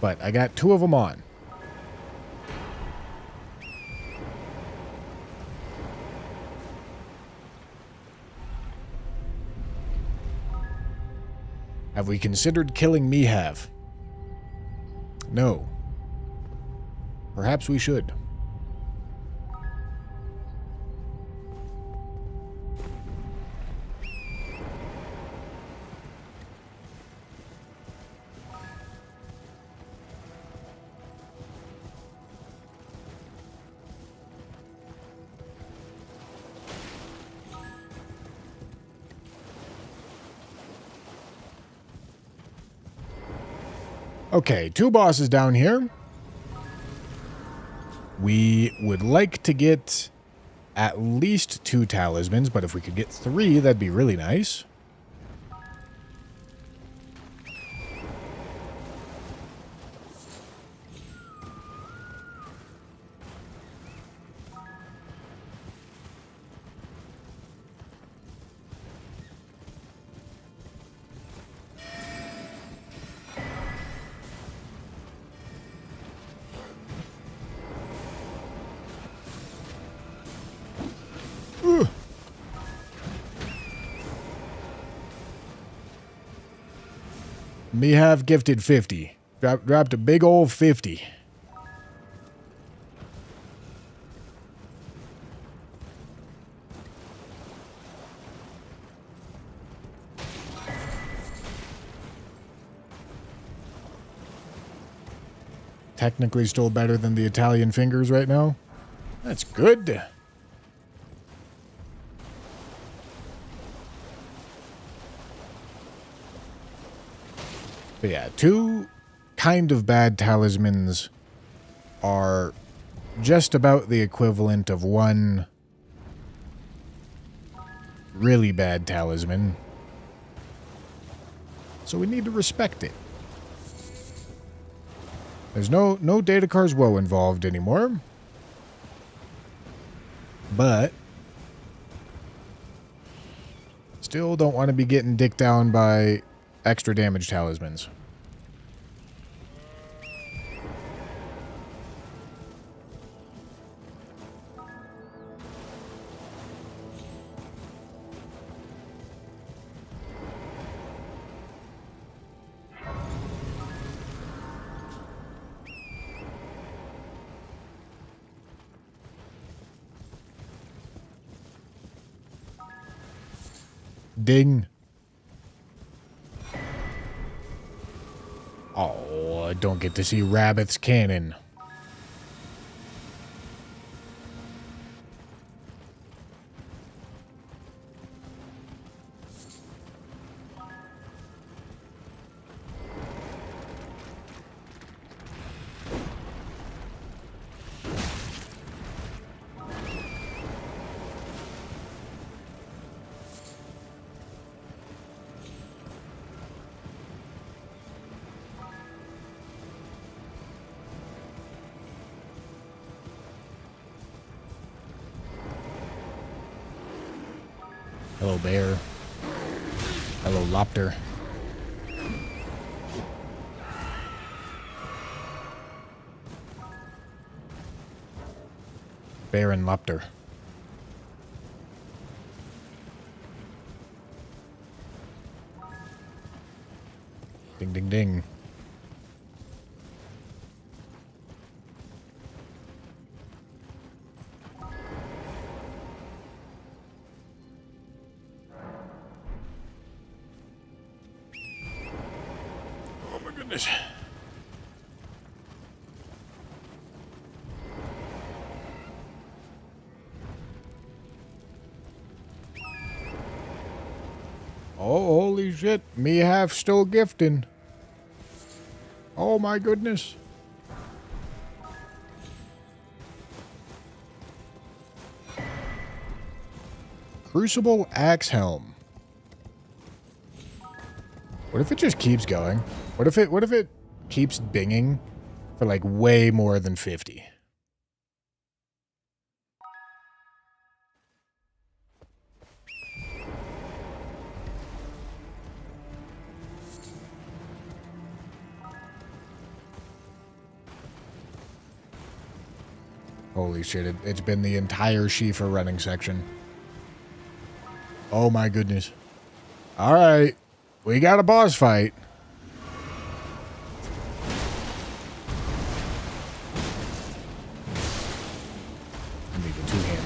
But I got 2 of them on. Have we considered killing Mehav? No. Perhaps we should. Okay, 2 bosses down here. We would like to get at least 2 talismans, but if we could get 3, that'd be really nice. Mehav gifted 50. Dropped a big old 50. Technically still better than the Italian fingers right now. That's good. But yeah, 2 kind of bad talismans are just about the equivalent of 1 really bad talisman. So we need to respect it. There's no Datacar's Woe involved anymore. But still don't want to be getting dicked down by extra damage talismans. Ding. Oh, I don't get to see Rabbit's cannon. Hello, bear. Hello, lopter. Bear and lopter. Ding, ding, ding. Oh, holy shit. Me half still gifting. Oh my goodness. Crucible Axe Helm. What if it just keeps going? What if it keeps binging for like way more than 50? Holy shit, it's been the entire Shifa running section. Oh my goodness. Alright, we got a boss fight. I need a two-hand.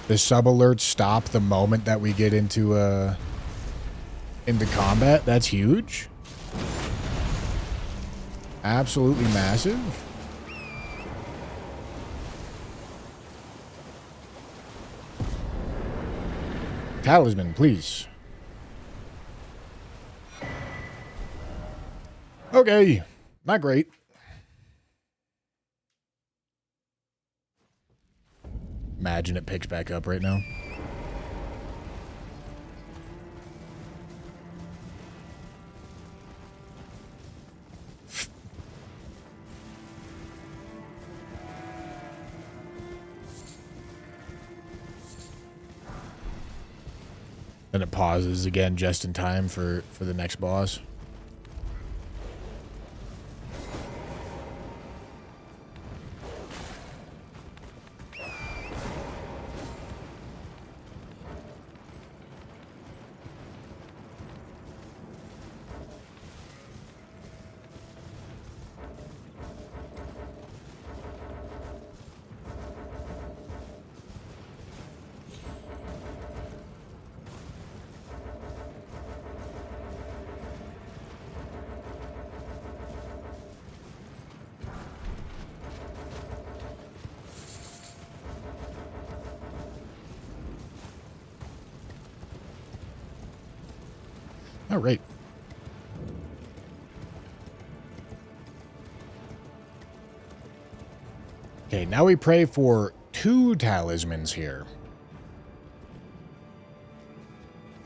The sub-alerts stop the moment that we get into combat. That's huge. Absolutely massive. Talisman, please. Okay. Not great. Imagine it picks back up right now. Then it pauses again just in time for the next boss. All right. Okay, now we pray for 2 talismans here.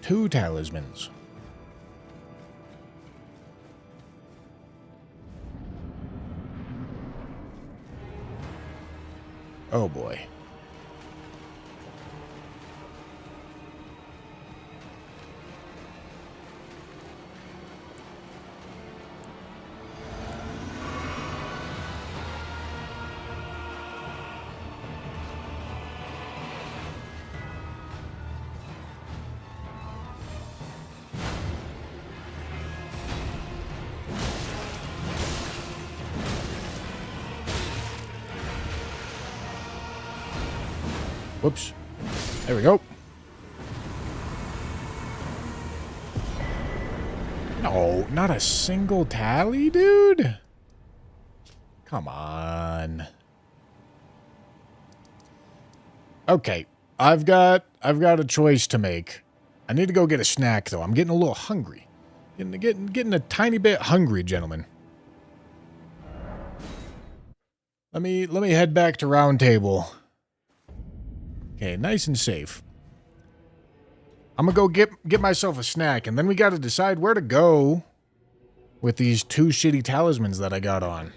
2 talismans. Oh boy. Whoops. There we go. No, not a single tally, dude. Come on. Okay, I've got a choice to make. I need to go get a snack though. I'm getting a little hungry. Getting a tiny bit hungry, gentlemen. Let me head back to round table. Okay, nice and safe. I'm gonna go get myself a snack, and then we gotta decide where to go with these 2 shitty talismans that I got on.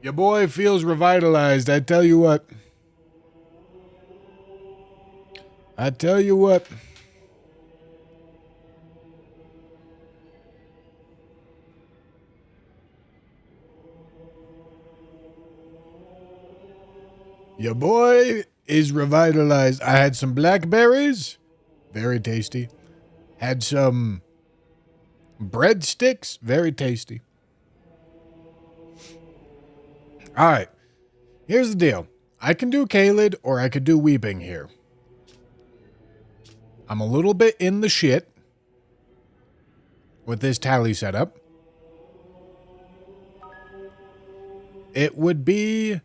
Your boy feels revitalized, I tell you what. I tell you what. Your boy is revitalized. I had some blackberries. Very tasty. Had some breadsticks. Very tasty. All right. Here's the deal. I can do Kaled or I could do Weeping here. I'm a little bit in the shit with this tally setup. It would be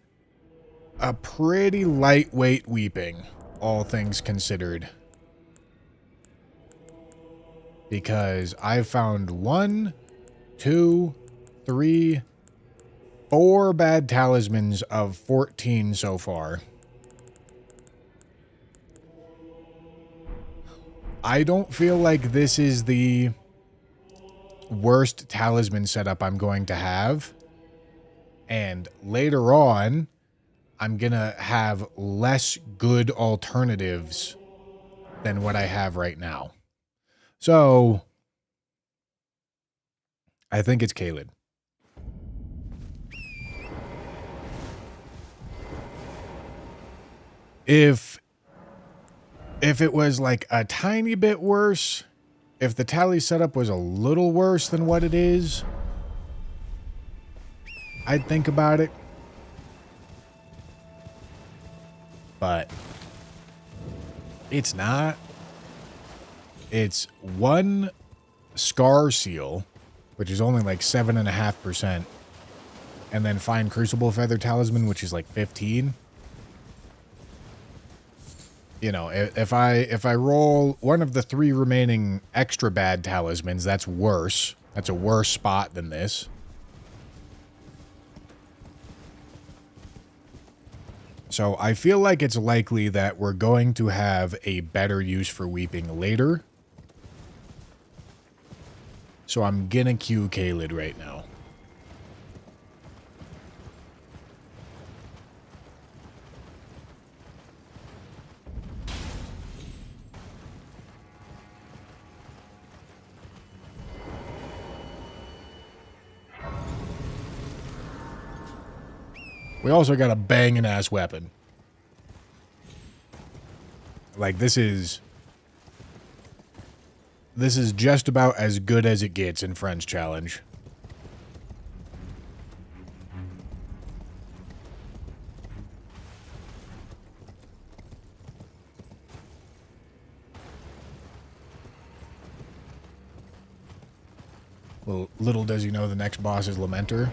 a pretty lightweight Weeping, all things considered. Because I've found 1, 2, 3, 4 bad talismans of 14 so far. I don't feel like this is the worst talisman setup I'm going to have. And later on, I'm going to have less good alternatives than what I have right now. So, I think it's Kaled. If it was like a tiny bit worse, if the tally setup was a little worse than what it is, I'd think about it. But it's not. It's 1 Scar Seal, which is only like 7.5%, and then Fine Crucible Feather Talisman, which is like 15. You know, if I roll one of the 3 remaining extra bad talismans, that's worse. That's a worse spot than this. So I feel like it's likely that we're going to have a better use for Weeping later. So I'm gonna queue Kaled right now. We also got a banging ass weapon. Like, this is just about as good as it gets in Friends Challenge. Well, little does he know the next boss is Lamenter.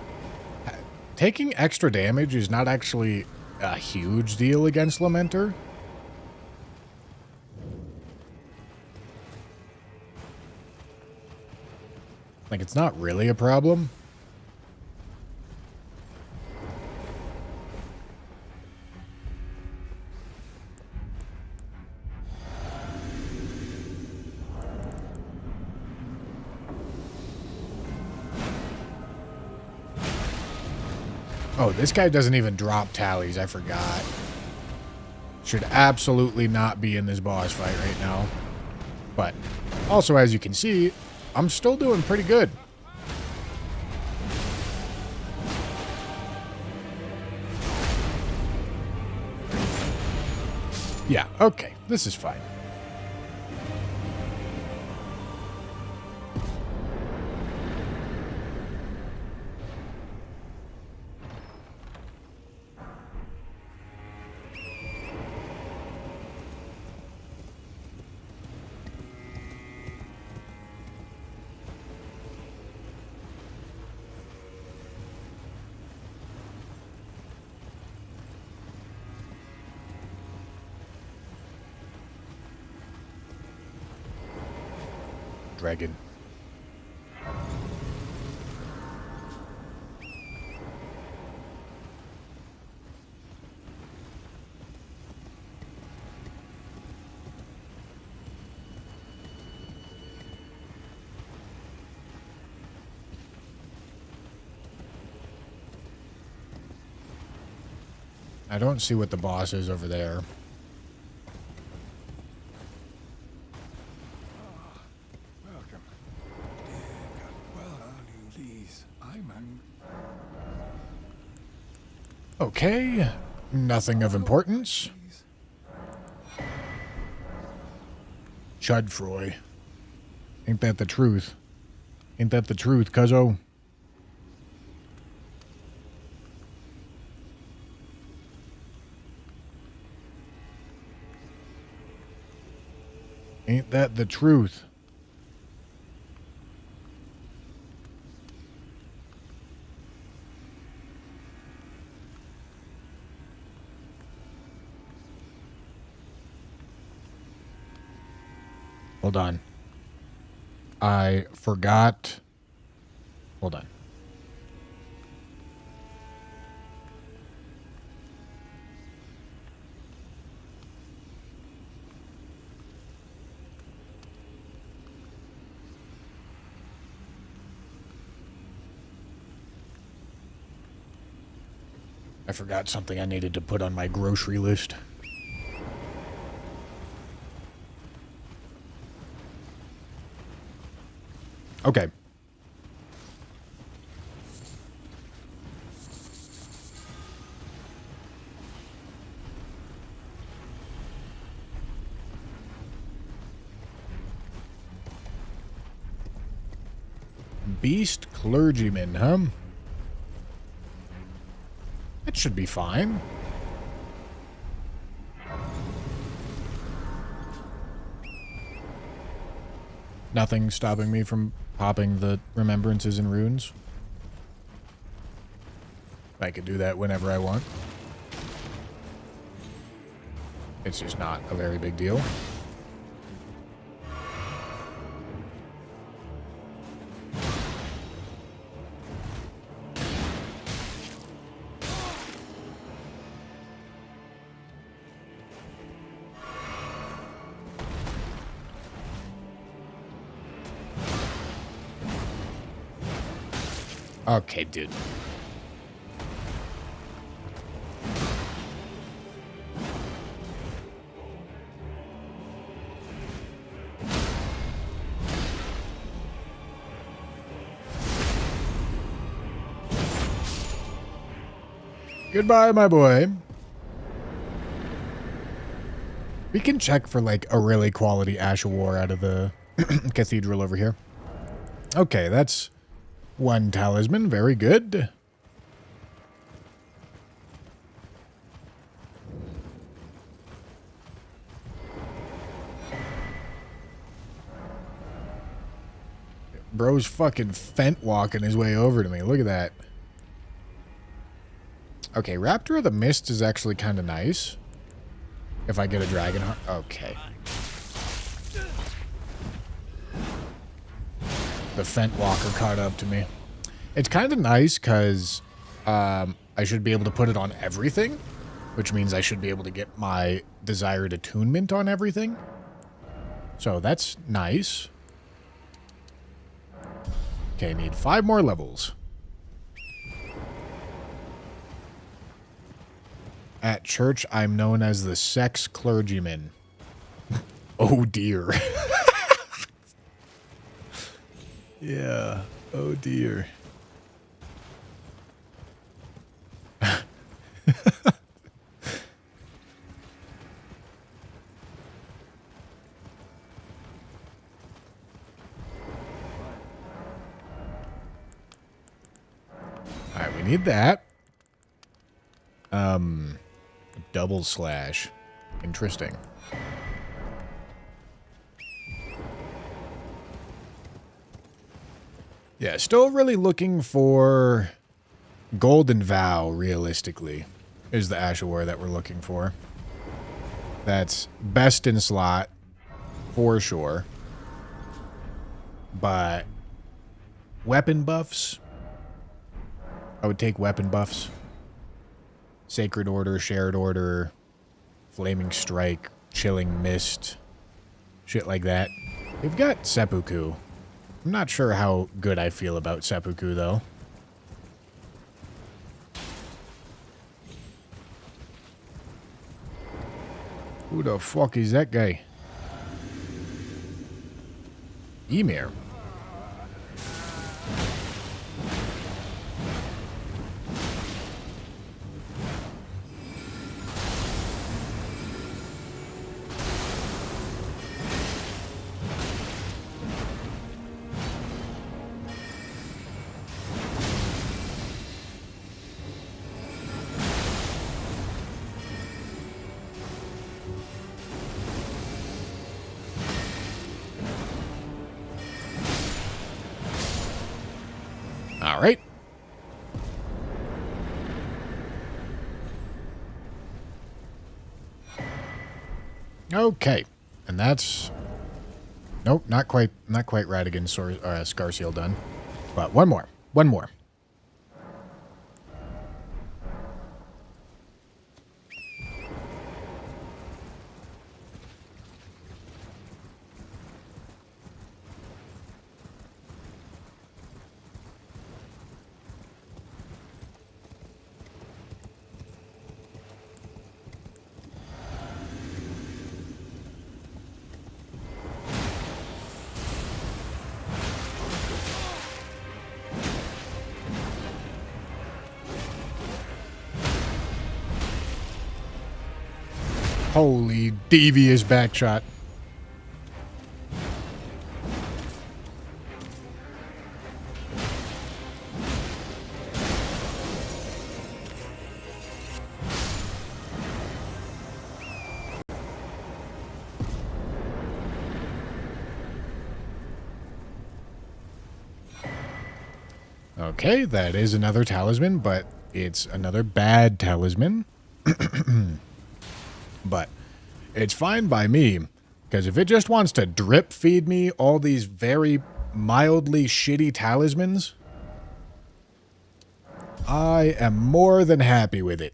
Taking extra damage is not actually a huge deal against Lamenter. Like, it's not really a problem. Oh, this guy doesn't even drop tallies. I forgot. Should absolutely not be in this boss fight right now. But also, as you can see, I'm still doing pretty good. Yeah, okay. This is fine. Dragon. I don't see what the boss is over there. Welcome. Well, please. Okay. Nothing of importance. Chudfroy. Ain't that the truth? Ain't that the truth, cuzzo? Ain't that the truth? Hold on. I forgot. Hold on. I forgot something I needed to put on my grocery list. Okay. Beast clergyman, huh? That should be fine. Nothing stopping me from popping the remembrances and runes. I could do that whenever I want. It's just not a very big deal. Okay, dude. Goodbye, my boy. We can check for, like, a really quality Ash of War out of the cathedral over here. Okay, that's one talisman. Very good. Bro's fucking fent walking his way over to me. Look at that. Okay, Raptor of the Mist is actually kind of nice. If I get a dragon heart. Okay. The Fent Walker caught up to me. It's kind of nice because I should be able to put it on everything, which means I should be able to get my desired attunement on everything. So that's nice. Okay, need 5 more levels. At church, I'm known as the sex clergyman. Oh, dear. Yeah. Oh, dear. Alright, we need that. Double slash. Interesting. Yeah, still really looking for Golden Vow, realistically, is the Ash of War that we're looking for. That's best in slot, for sure. But weapon buffs? I would take weapon buffs. Sacred Order, Shared Order, Flaming Strike, Chilling Mist, shit like that. We've got Seppuku. I'm not sure how good I feel about Seppuku, though. Who the fuck is that guy? Emir. All right. Okay. And that's... Nope, not quite Radigan Scarseal done. But one more. One more. Holy devious backshot. Okay, that is another talisman, but it's another bad talisman. But it's fine by me, because if it just wants to drip feed me all these very mildly shitty talismans, I am more than happy with it.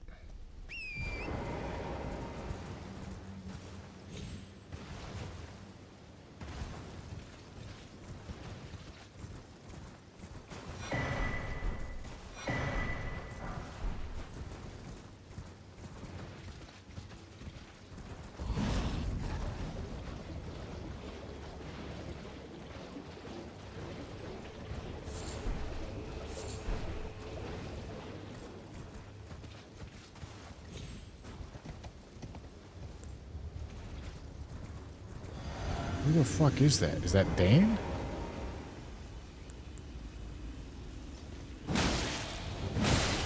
Who the fuck is that? Is that Dane?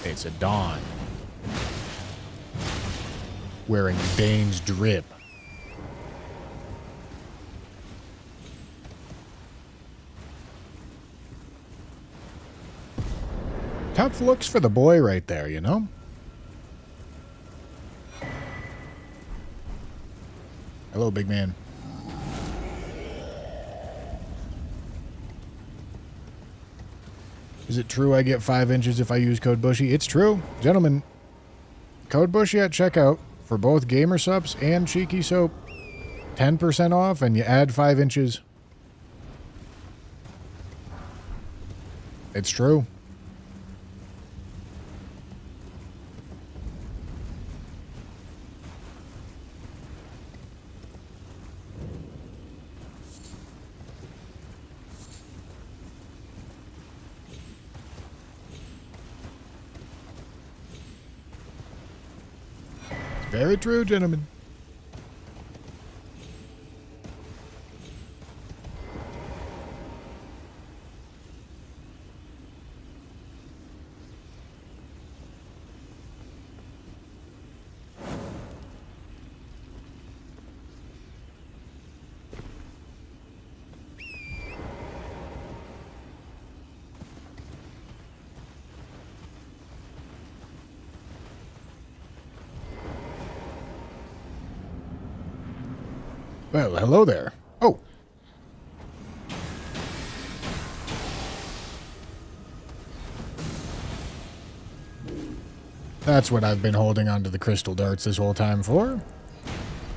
It's a Dawn. Wearing Dane's drip. Tough looks for the boy right there, you know? Hello, big man. Is it true I get 5 inches if I use code Bushy? It's true. Gentlemen, code Bushy at checkout for both Gamer Subs and Cheeky Soap. 10% off and you add 5 inches. It's true. Very true, gentlemen. Well, hello there. Oh. That's what I've been holding onto the crystal darts this whole time for.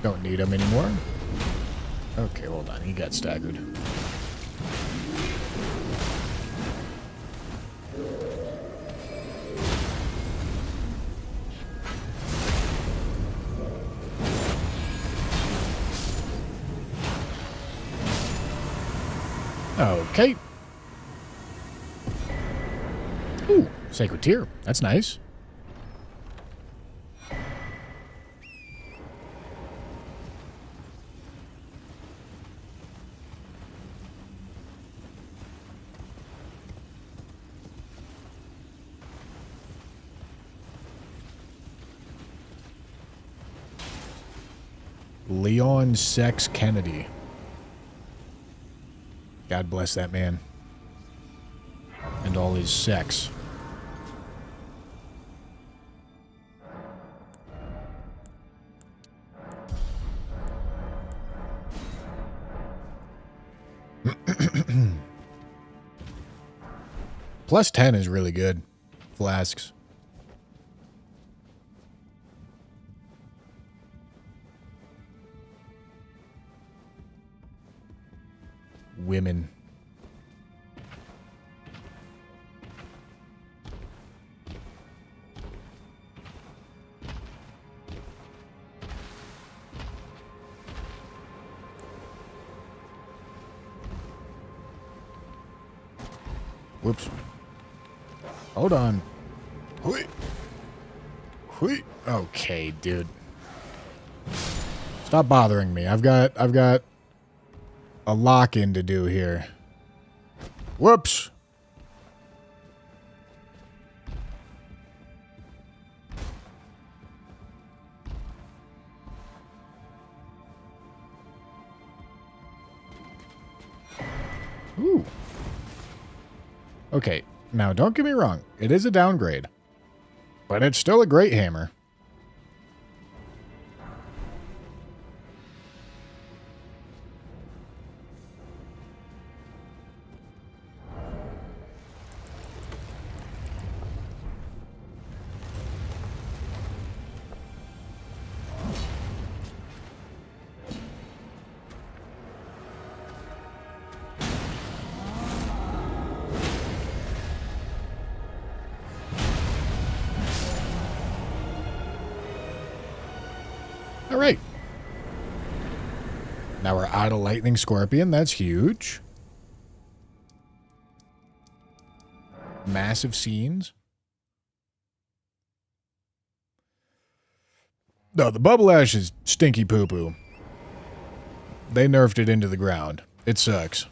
Don't need them anymore. Okay, hold on. He got staggered. Okay. Ooh, sacred tear. That's nice. Leon Sex Kennedy. God bless that man. And all his sex. Plus 10 is really good. Flasks. Women. Whoops. Hold on. Hui. Hui. Okay, dude. Stop bothering me. I've got a lock-in to do here. Whoops. Ooh. Okay, now don't get me wrong. It is a downgrade. But it's still a great hammer. All right. Now we're out of Lightning Scorpion. That's huge. Massive scenes. No, the Bubble Ash is stinky poo-poo. They nerfed it into the ground. It sucks.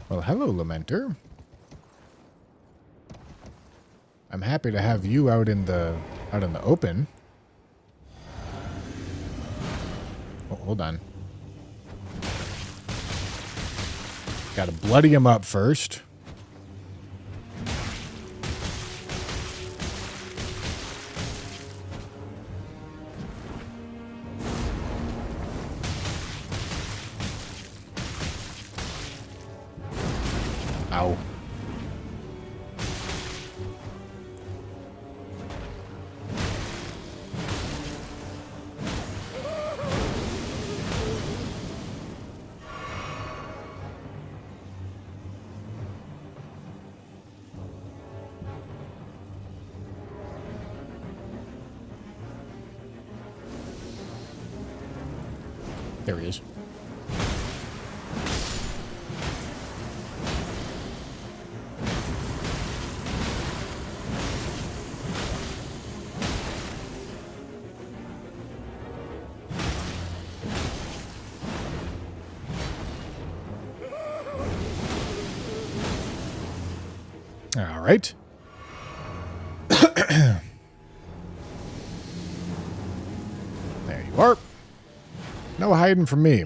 Well, hello, Lamenter. I'm happy to have you out in the open. Oh, hold on. Gotta bloody him up first. Ow. There he is. All right. There you are. No hiding from me.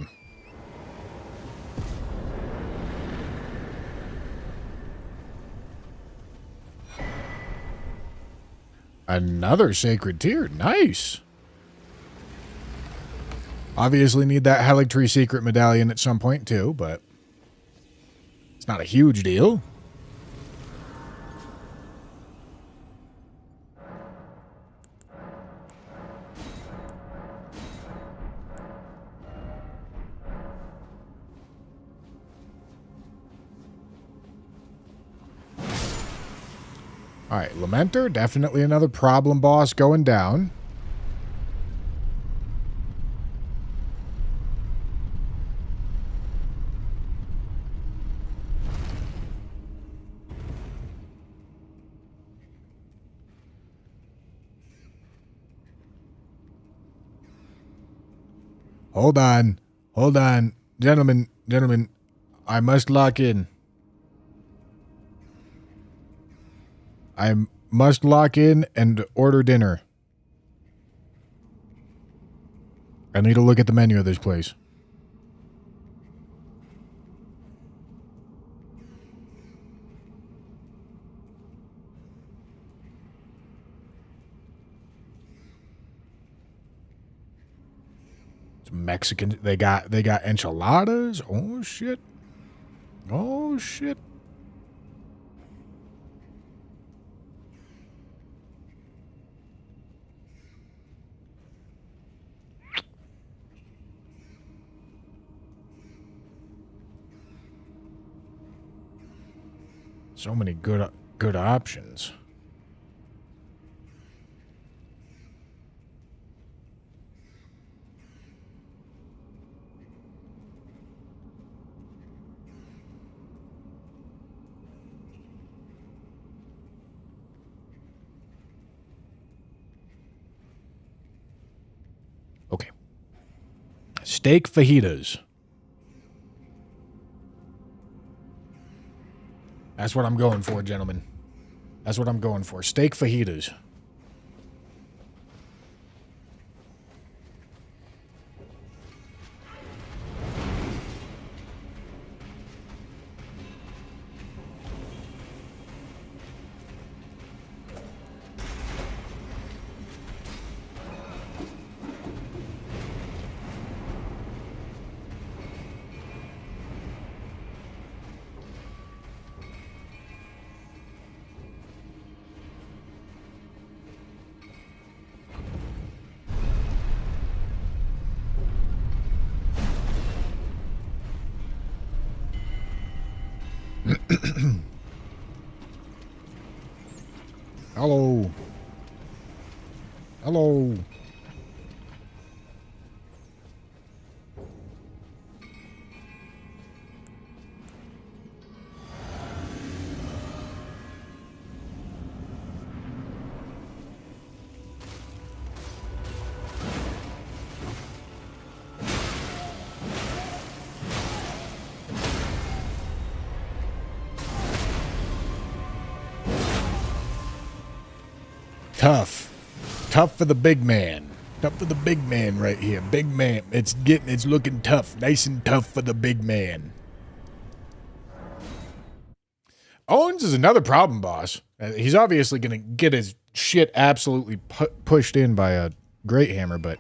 Another sacred tear. Nice. Obviously need that Haligtree secret medallion at some point too, but it's not a huge deal. All right, Lamenter, definitely another problem boss going down. Hold on. Hold on. Gentlemen, I must lock in. I must lock in and order dinner. I need to look at the menu of this place. It's Mexican. They got enchiladas. Oh shit. Oh shit. So many good options. Okay. Steak fajitas. That's what I'm going for, gentlemen. That's what I'm going for. Steak fajitas. Hello. Hello. Tough. Tough for the big man. Tough for the big man right here. Big man. It's looking tough. Nice and tough for the big man. Owens is another problem boss. He's obviously going to get his shit absolutely pushed in by a Great Hammer, but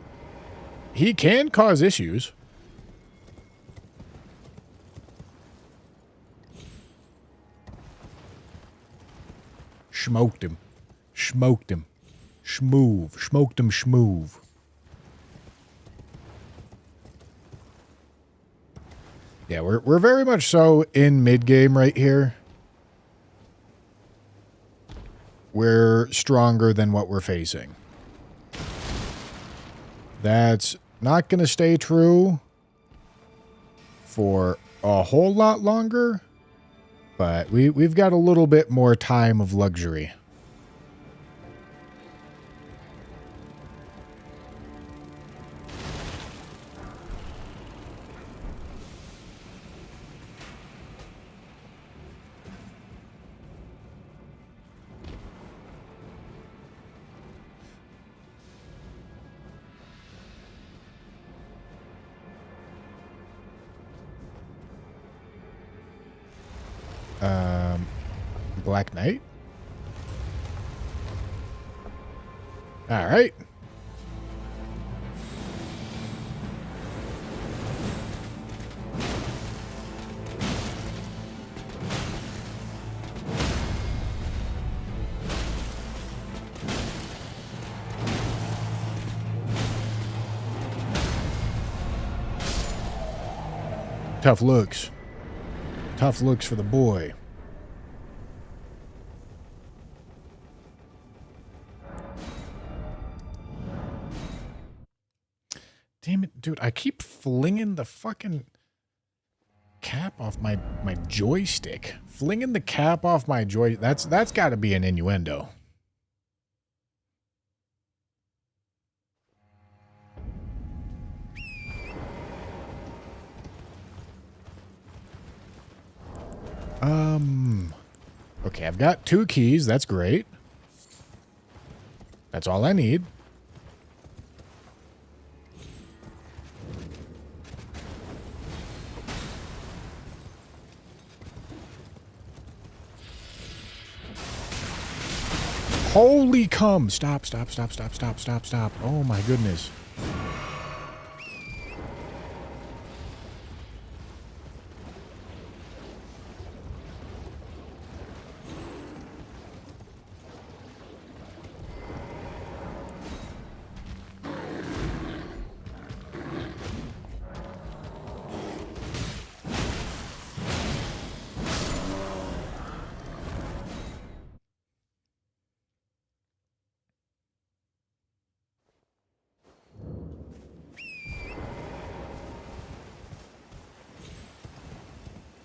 he can cause issues. Smoked him. Smoked him. Schmoove. Smoked him schmoove. Yeah, we're very much so in mid-game right here. We're stronger than what we're facing. That's not going to stay true for a whole lot longer, but we've got a little bit more time of luxury. Black Knight? All right. Tough looks. Tough looks for the boy. Dude, I keep flinging the fucking cap off my joystick. Flinging the cap off my joy. That's got to be an innuendo. Okay, I've got 2 keys. That's great. That's all I need. Holy cum. Stop. Oh my goodness.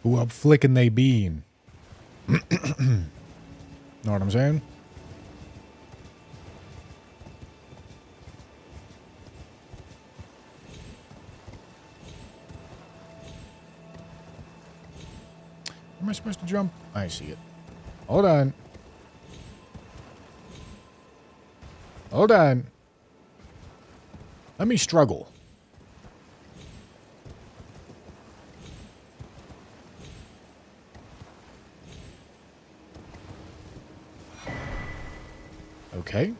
Who up flicking they been? Know what I'm saying? Where am I supposed to jump? I see it. Hold on. Hold on. Let me struggle. Okay.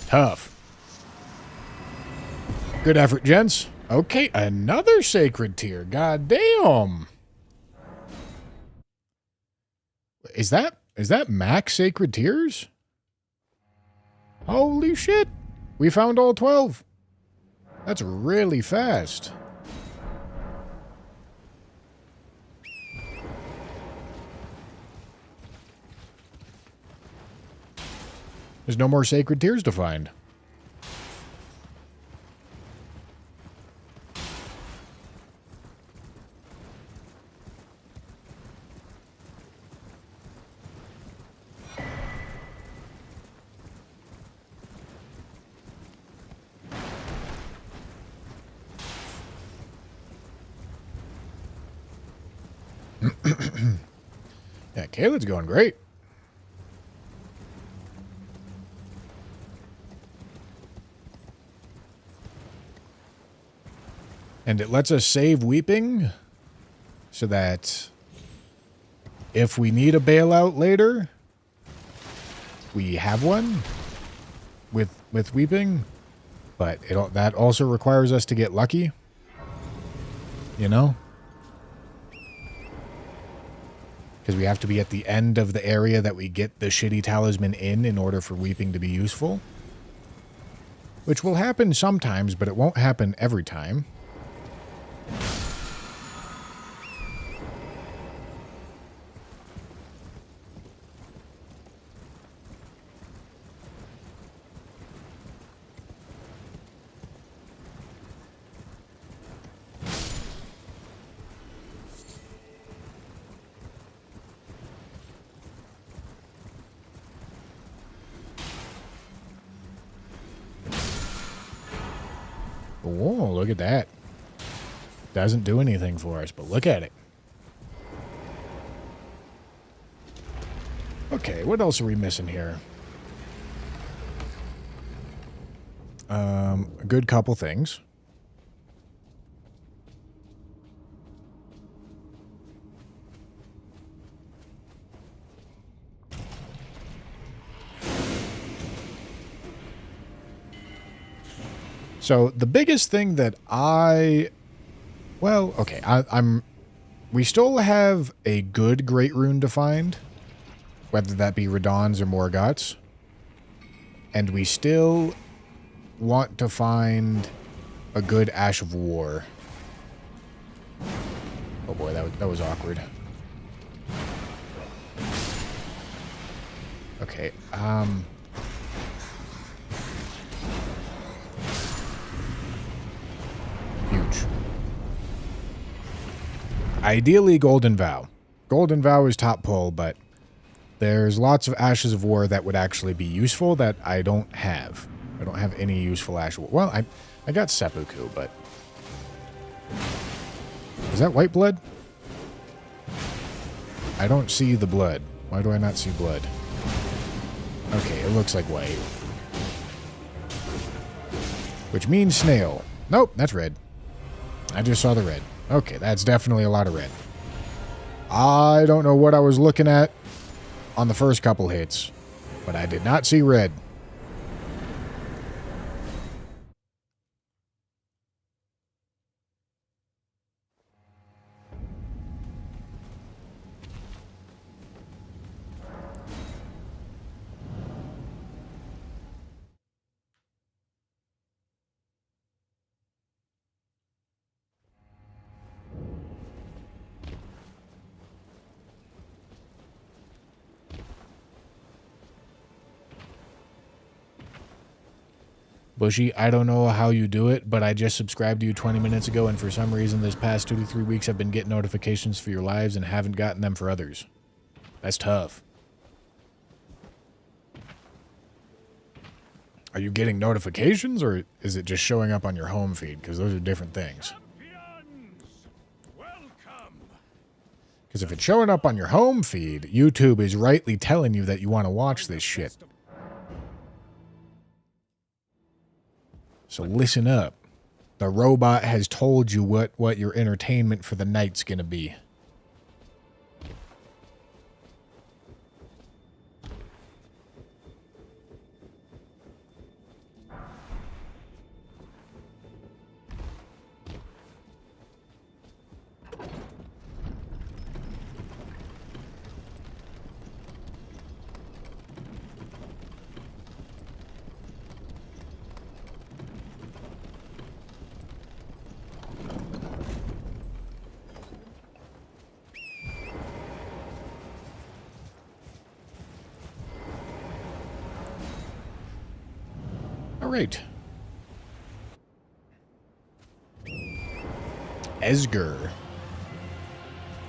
Tough. Good effort, gents. Okay, another sacred tier. God damn. Is that max sacred tiers? Holy shit. We found all 12. That's really fast. There's no more sacred tiers to find. Yeah, Caleb's going great. And it lets us save weeping so that if we need a bailout later, we have one with weeping. But that also requires us to get lucky. You know? Because we have to be at the end of the area that we get the shitty talisman in order for weeping to be useful. Which will happen sometimes, but it won't happen every time. Whoa, look at that. Doesn't do anything for us, but look at it. Okay, what else are we missing here? A good couple things. So the biggest thing that we still have a good Great Rune to find, whether that be Radon's or Morgott's, and we still want to find a good Ash of War. Oh boy, that was awkward. Okay, huge. Ideally, Golden Vow. Golden Vow is top pull, but there's lots of Ashes of War that would actually be useful that I don't have. I don't have any useful Ash of War. Well, I got Seppuku, but... Is that white blood? I don't see the blood. Why do I not see blood? Okay, it looks like white. Which means snail. Nope, that's red. I just saw the red. Okay, that's definitely a lot of red. I don't know what I was looking at on the first couple hits, but I did not see red. Bushy, I don't know how you do it, but I just subscribed to you 20 minutes ago, and for some reason this past 2 to 3 weeks I've been getting notifications for your lives and haven't gotten them for others. That's tough. Are you getting notifications, or is it just showing up on your home feed? Because those are different things. Because if it's showing up on your home feed, YouTube is rightly telling you that you want to watch this shit. So listen up. The robot has told you what your entertainment for the night's gonna be. All right. Esger.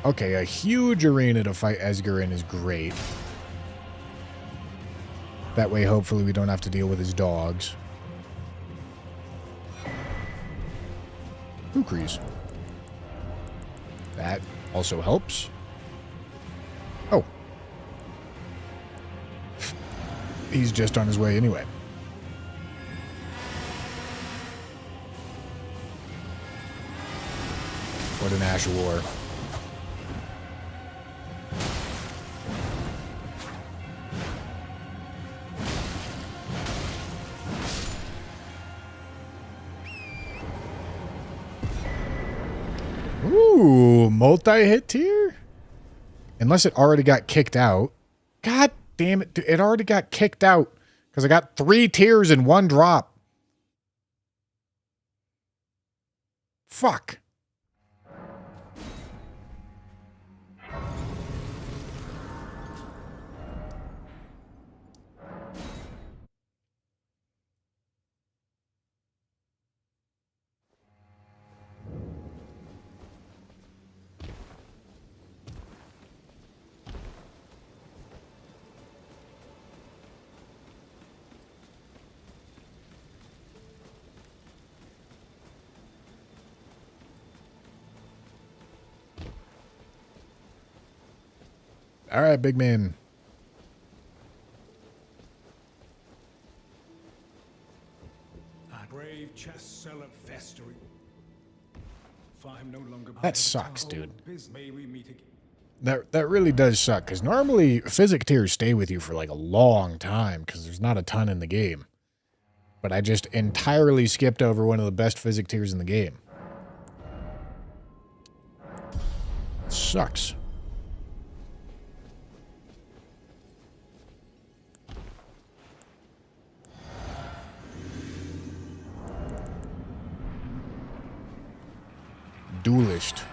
Okay, a huge arena to fight Esger in is great. That way, hopefully, we don't have to deal with his dogs. Kukris. That also helps. Oh. He's just on his way anyway. What an Ash of War. Ooh, multi-hit tier? Unless it already got kicked out. God damn it, dude, it already got kicked out because I got 3 tiers in 1 drop. Fuck. All right, big man. Brave chest seller festering. If I'm no longer That sucks, dude. May we meet again. That really does suck, because normally physic tiers stay with you for like a long time, because there's not a ton in the game. But I just entirely skipped over one of the best physic tiers in the game. Sucks. duelist.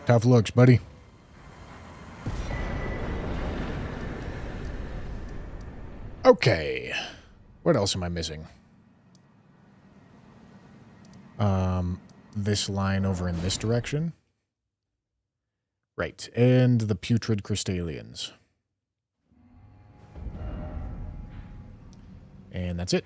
Tough looks, buddy. Okay. What else am I missing? This line over in this direction. Right. And the putrid crystallians. And that's it.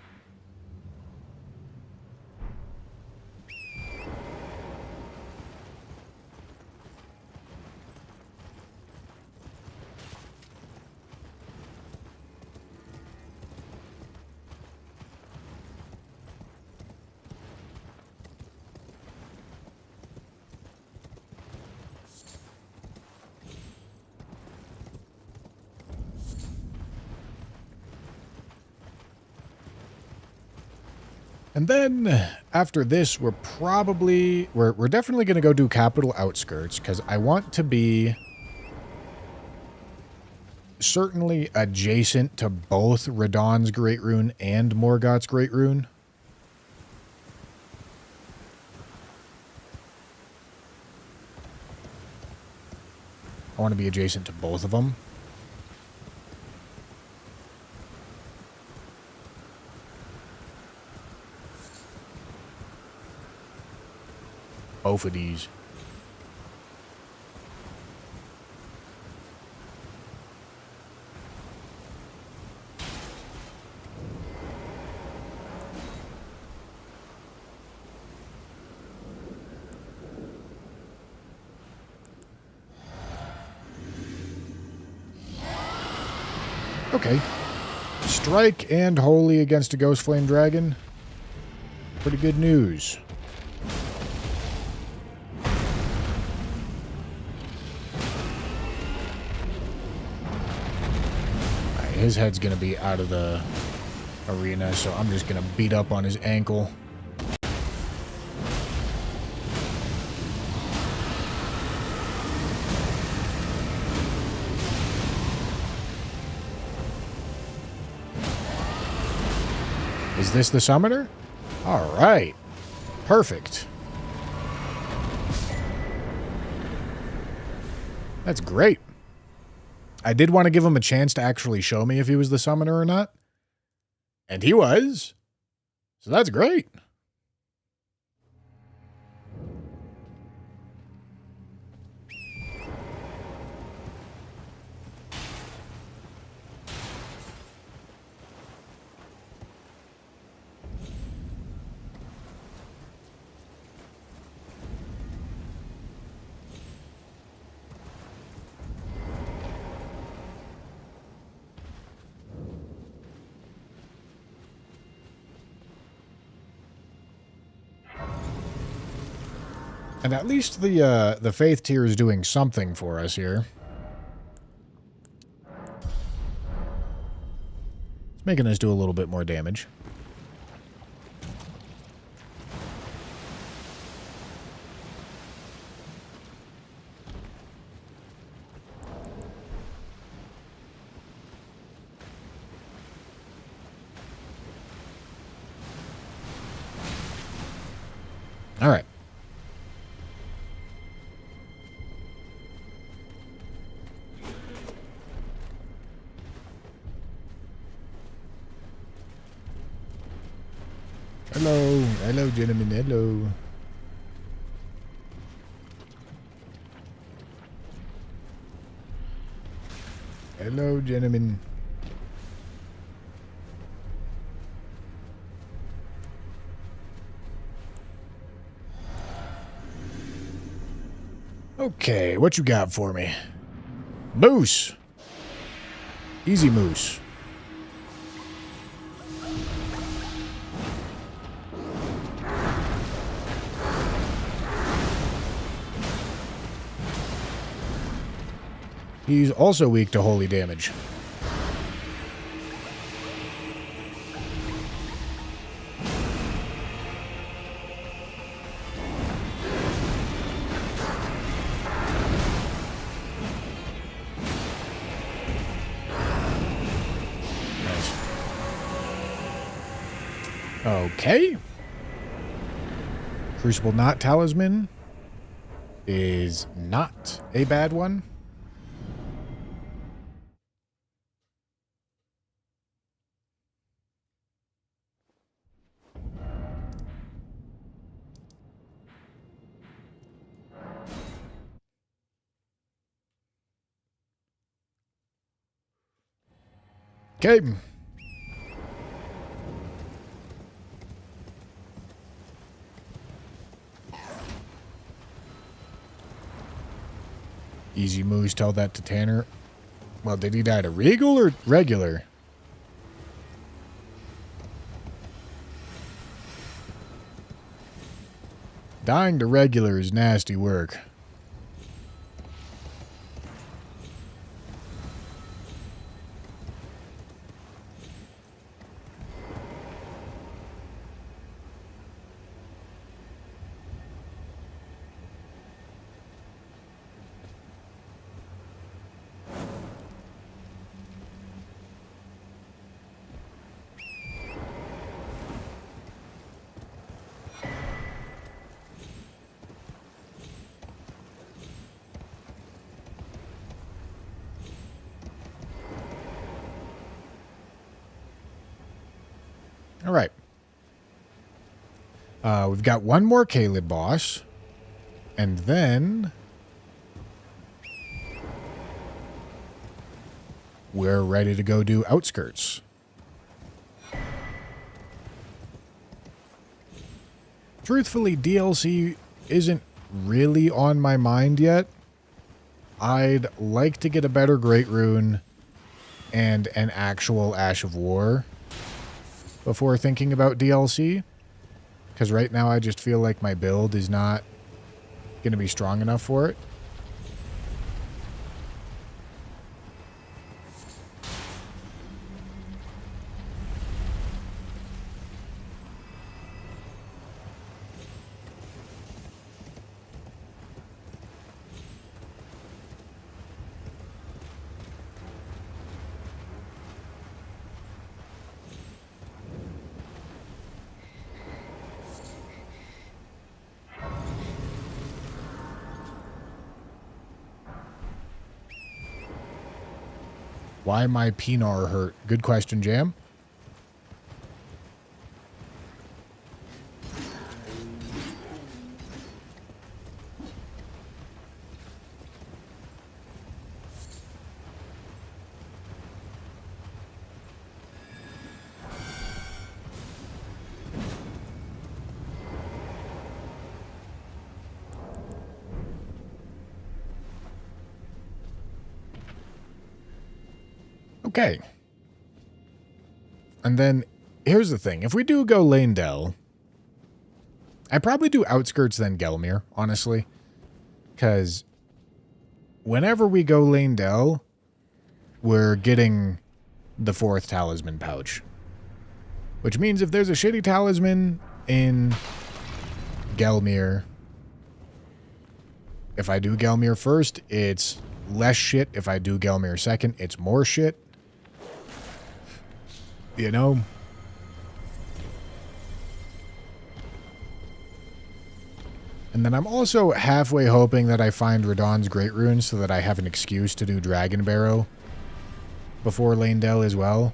And then after this, we're definitely going to go do Capital Outskirts because I want to be certainly adjacent to both Radahn's Great Rune and Morgoth's Great Rune. I want to be adjacent to both of them. Both of these. Okay. Strike and Holy against a Ghost Flame Dragon. Pretty good news. His head's going to be out of the arena, so I'm just going to beat up on his ankle. Is this the summoner? All right. Perfect. That's great. I did want to give him a chance to actually show me if he was the summoner or not. And he was. So that's great. And at least the faith tier is doing something for us here. It's making us do a little bit more damage. All right. Hello. Hello, gentlemen. Hello. Hello, gentlemen. Okay, what you got for me? Moose. Easy moose. He's also weak to holy damage. Okay. Crucible Knot Talisman is not a bad one. Okay. Easy moves, tell that to Tanner. Well, did he die to Regal or regular? Dying to regular is nasty work. All right. We've got one more Kaled boss. And then we're ready to go do Outskirts. Truthfully, DLC isn't really on my mind yet. I'd like to get a better Great Rune and an actual Ash of War before thinking about DLC. Because right now I just feel like my build is not going to be strong enough for it. Why my Pinar hurt? Good question, Jam. Okay. And then, here's the thing. If we do go Leyndell, I'd probably do Outskirts then Gelmir, honestly. Because whenever we go Leyndell, we're getting the 4th talisman pouch. Which means if there's a shitty talisman in Gelmir, if I do Gelmir first, it's less shit. If I do Gelmir second, it's more shit. You know? And then I'm also halfway hoping that I find Radahn's Great Rune so that I have an excuse to do Dragon Barrow before Leyndell as well.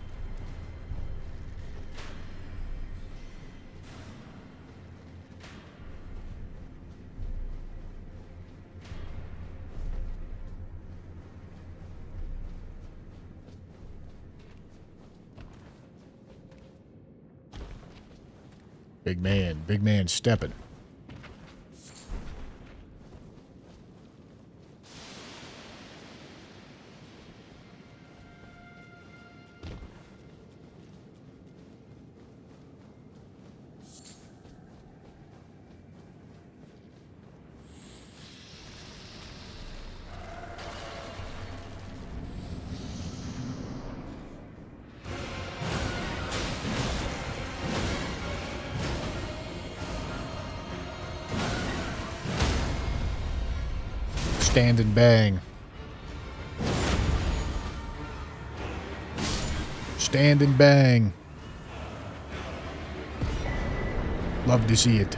Big man stepping. Stand and bang. Stand and bang. Love to see it.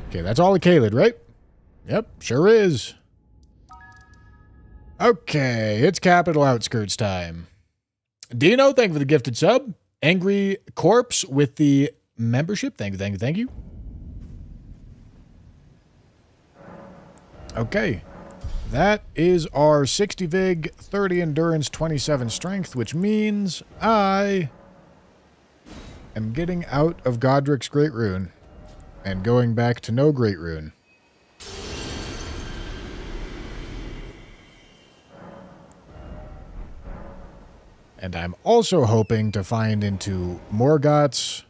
Okay, that's all of Caelid, right? Yep, sure is. Okay, it's Capital Outskirts time. Dino, thank you for the gifted sub. Angry Corpse with the membership. Thank you. Okay. That is our 60 Vig, 30 Endurance, 27 Strength, which means I am getting out of Godric's Great Rune and going back to no Great Rune. And I'm also hoping to find into Morgoth's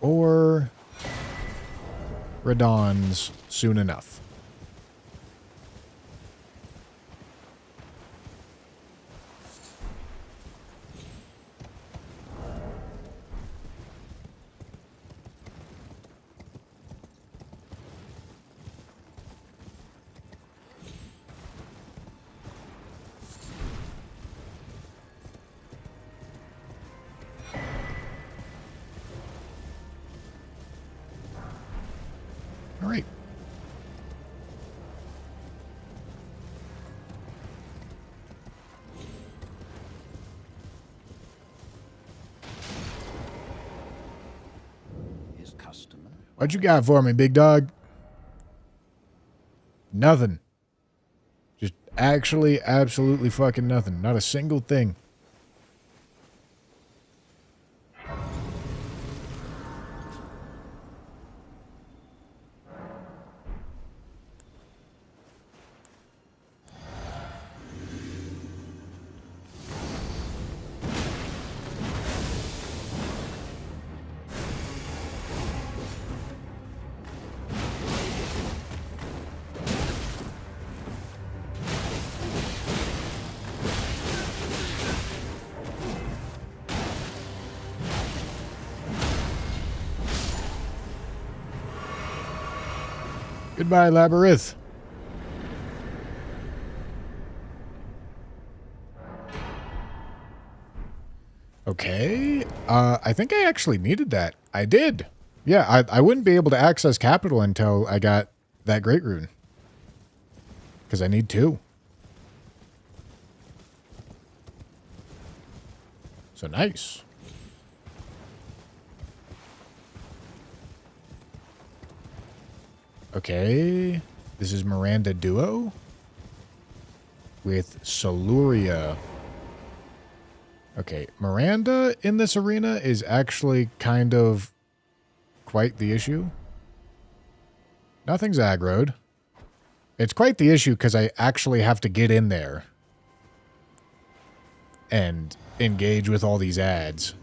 or Radon's soon enough. All right. His customer. What you got for me, big dog? Nothing. Just actually absolutely fucking nothing. Not a single thing. Goodbye, Labyrinth. Okay. I think I actually needed that. I did. Yeah, I wouldn't be able to access Capital until I got that Great Rune. Because I need 2. So nice. Okay, this is Miranda Duo with Soluria. Okay, Miranda in this arena is actually kind of quite the issue. Nothing's aggroed. It's quite the issue because I actually have to get in there and engage with all these ads.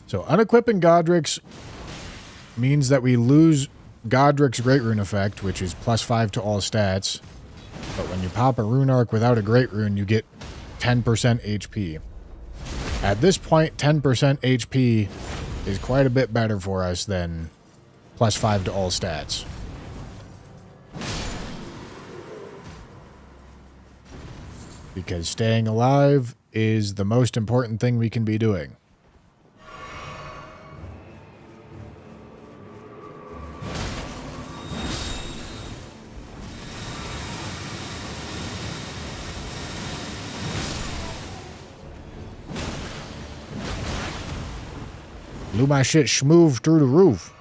So unequipping Godric's means that we lose Godric's Great Rune effect, which is +5 to all stats. But when you pop a Rune Arc without a Great Rune, you get 10% HP. At this point, 10% HP is quite a bit better for us than +5 to all stats. Because staying alive is the most important thing we can be doing. Blew my shit schmoove through the roof.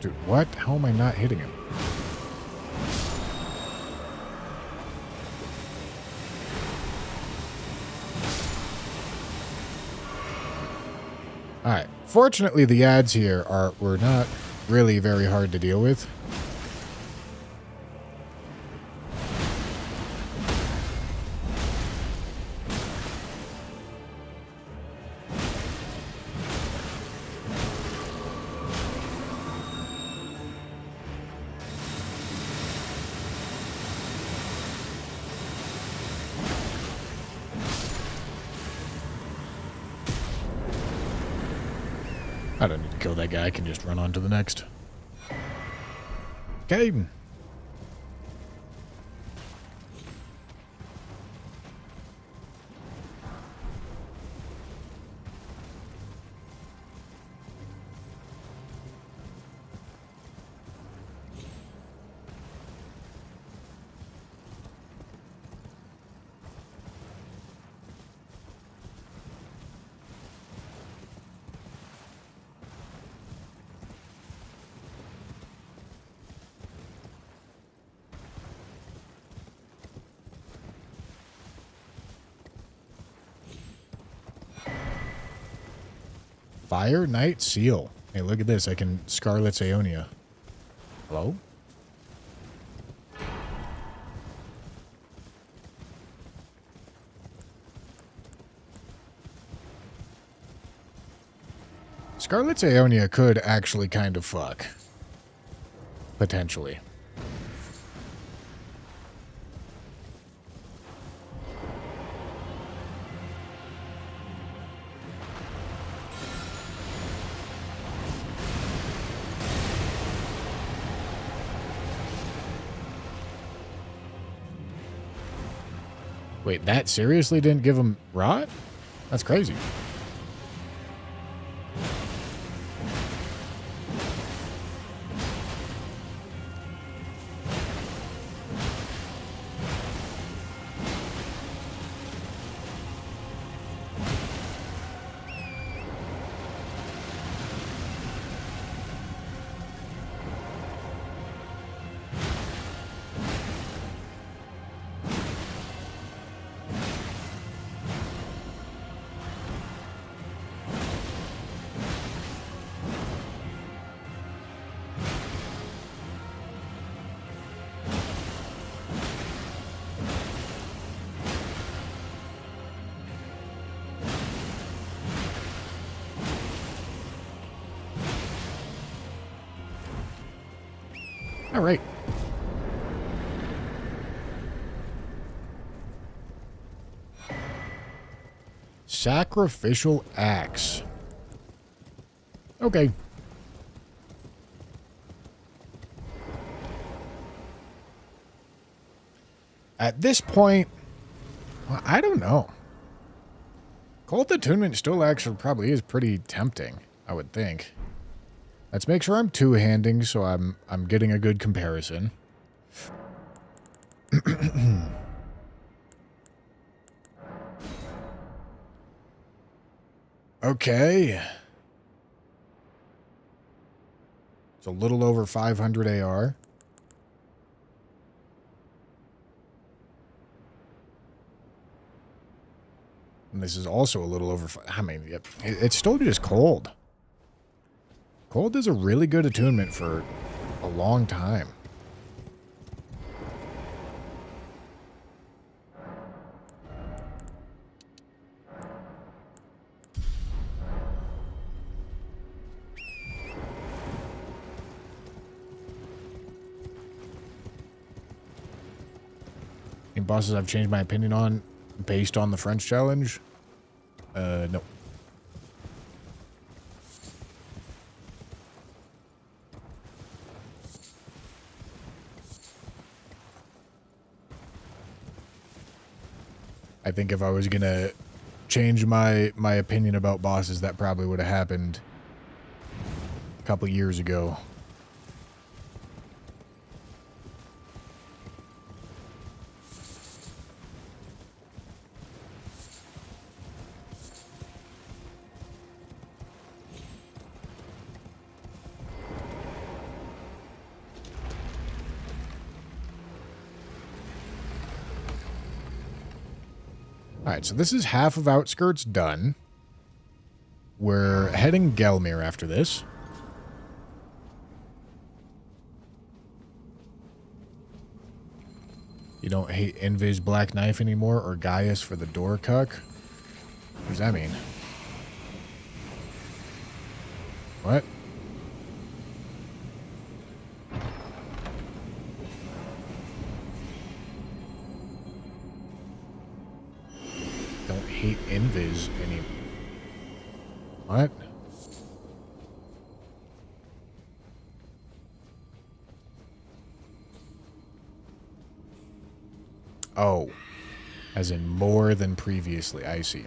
Dude, what? How am I not hitting him? Fortunately, the ads here were not really very hard to deal with. I don't need to kill that guy. I can just run on to the next. Okay. Fire Knight Seal. Hey, look at this. I can Scarlet's Aeonia. Hello? Scarlet's Aeonia could actually kind of fuck. Potentially. Wait, that seriously didn't give him rot? That's crazy. All right. Sacrificial axe. Okay. At this point, well, I don't know. Cold Attunement still actually probably is pretty tempting, I would think. Let's make sure I'm two-handing so I'm getting a good comparison. Okay. It's a little over 500 AR. And this is also a little over... I mean, it's still just cold. Cold is a really good attunement for a long time. Any bosses I've changed my opinion on based on the French challenge? No. I think if I was gonna change my opinion about bosses, that probably would have happened a couple years ago. Alright, so this is half of Outskirts done. we're heading Gelmir after this. You don't hate Invis Black Knife anymore or Gaius for the door cuck? What does that mean? What? Don't hate Invis anymore. What? Oh. As in more than previously. I see.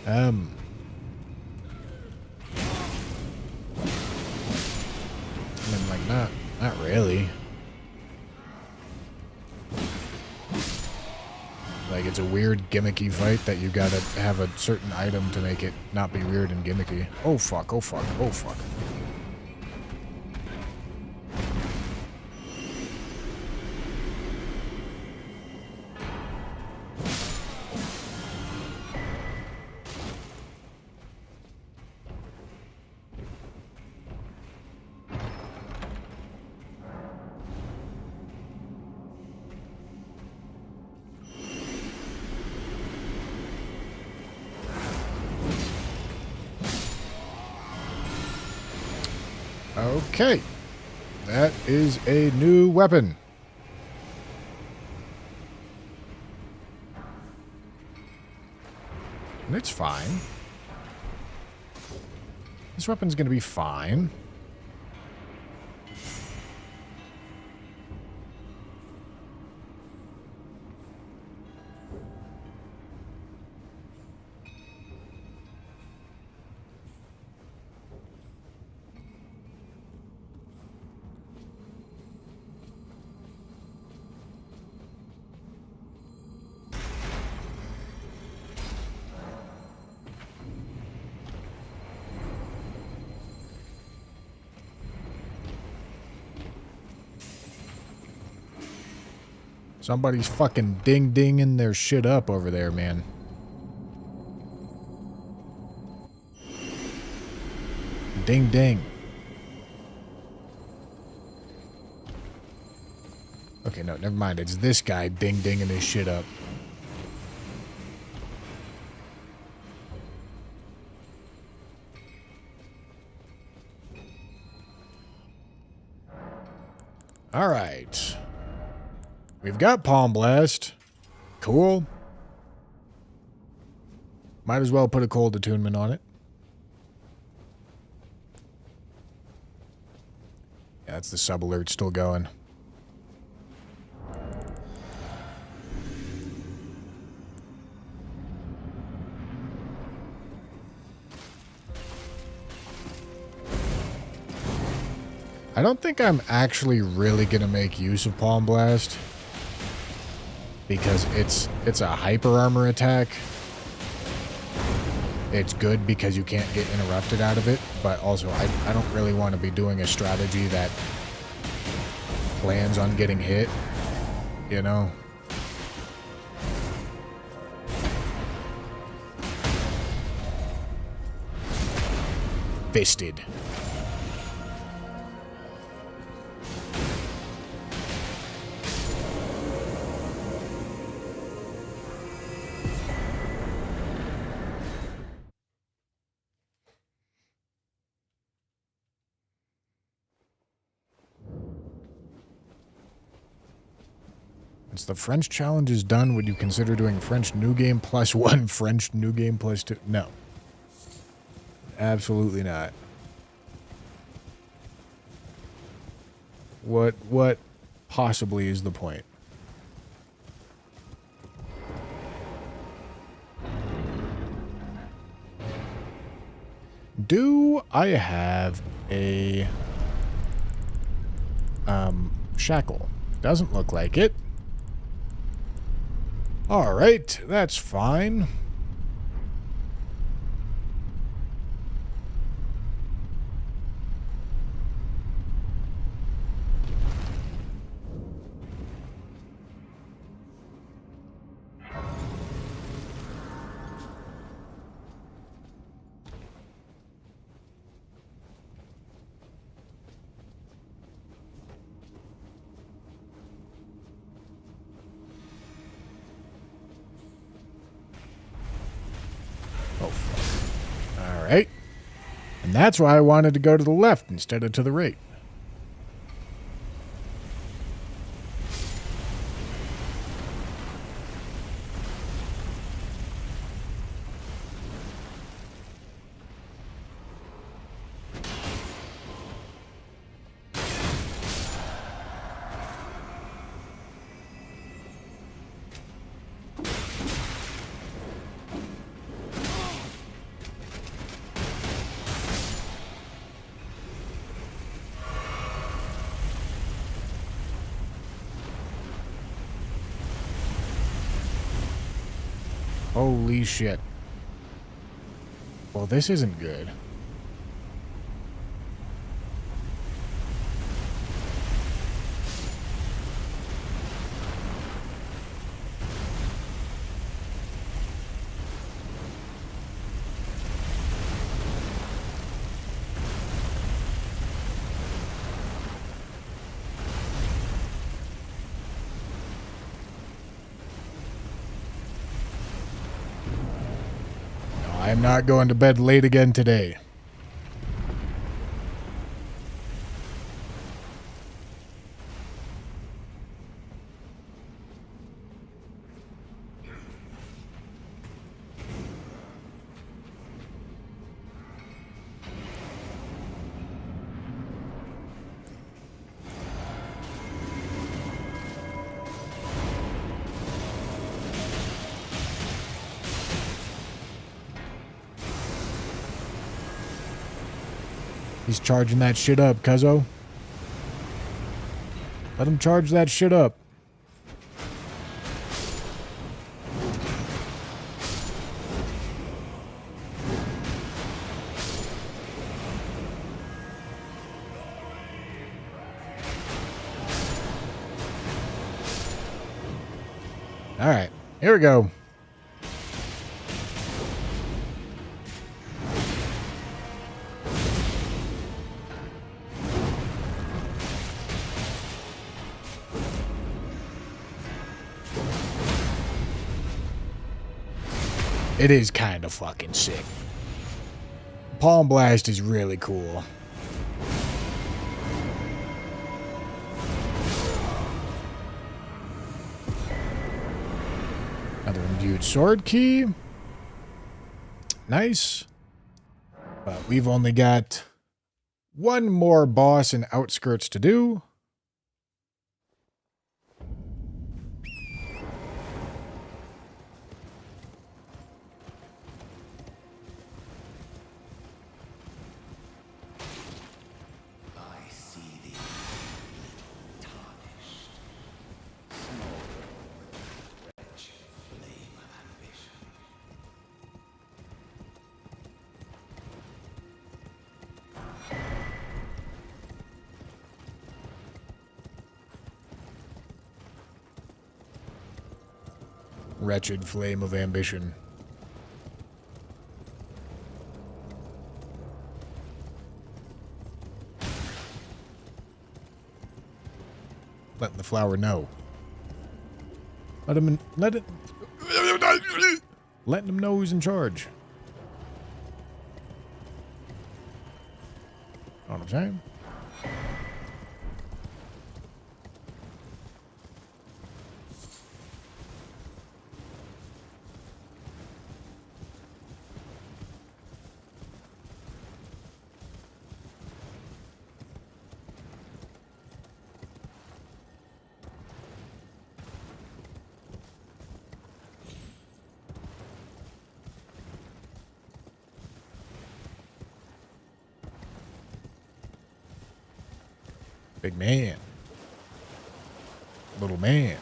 I mean, like, not really. Like, it's a weird gimmicky fight that you gotta have a certain item to make it not be weird and gimmicky. Oh fuck, oh fuck, oh fuck. Okay. That is a new weapon. And it's fine. This weapon's going to be fine. Somebody's fucking ding-dinging their shit up over there, man. Ding-ding. Okay, no, never mind. It's this guy ding-dinging his shit up. All right. We've got Palm Blast. Cool. Might as well put a cold attunement on it. Yeah, that's the sub-alert still going. I don't think I'm actually really going to make use of Palm Blast. Because it's a hyper armor attack. It's good because you can't get interrupted out of it, but also I don't really want to be doing a strategy that plans on getting hit, you know? Fisted. Once the French challenge is done, would you consider doing French New Game +1, French New Game +2? No. Absolutely not. What possibly is the point? Do I have a shackle? Doesn't look like it. All right, that's fine. Oh, fuck. All right. And that's why I wanted to go to the left instead of to the right. Holy shit. Well, this isn't good. I'm not going to bed late again today. He's charging that shit up, cuzzo. Let him charge that shit up. All right, here we go. It is kind of fucking sick. Palm Blast is really cool. Another imbued sword key. Nice. But we've only got one more boss in Outskirts to do. Wretched flame of ambition. Letting the flower know. Letting him know who's in charge. Know what I'm saying? Big man. Little man.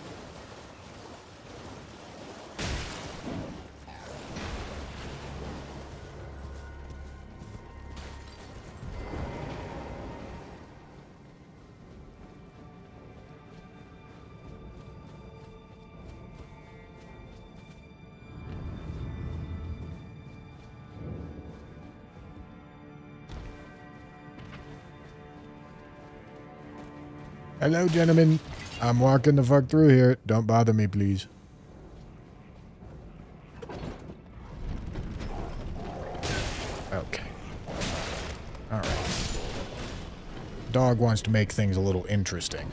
Hello, gentlemen. I'm walking the fuck through here. Don't bother me, please. Okay. Alright. Dog wants to make things a little interesting.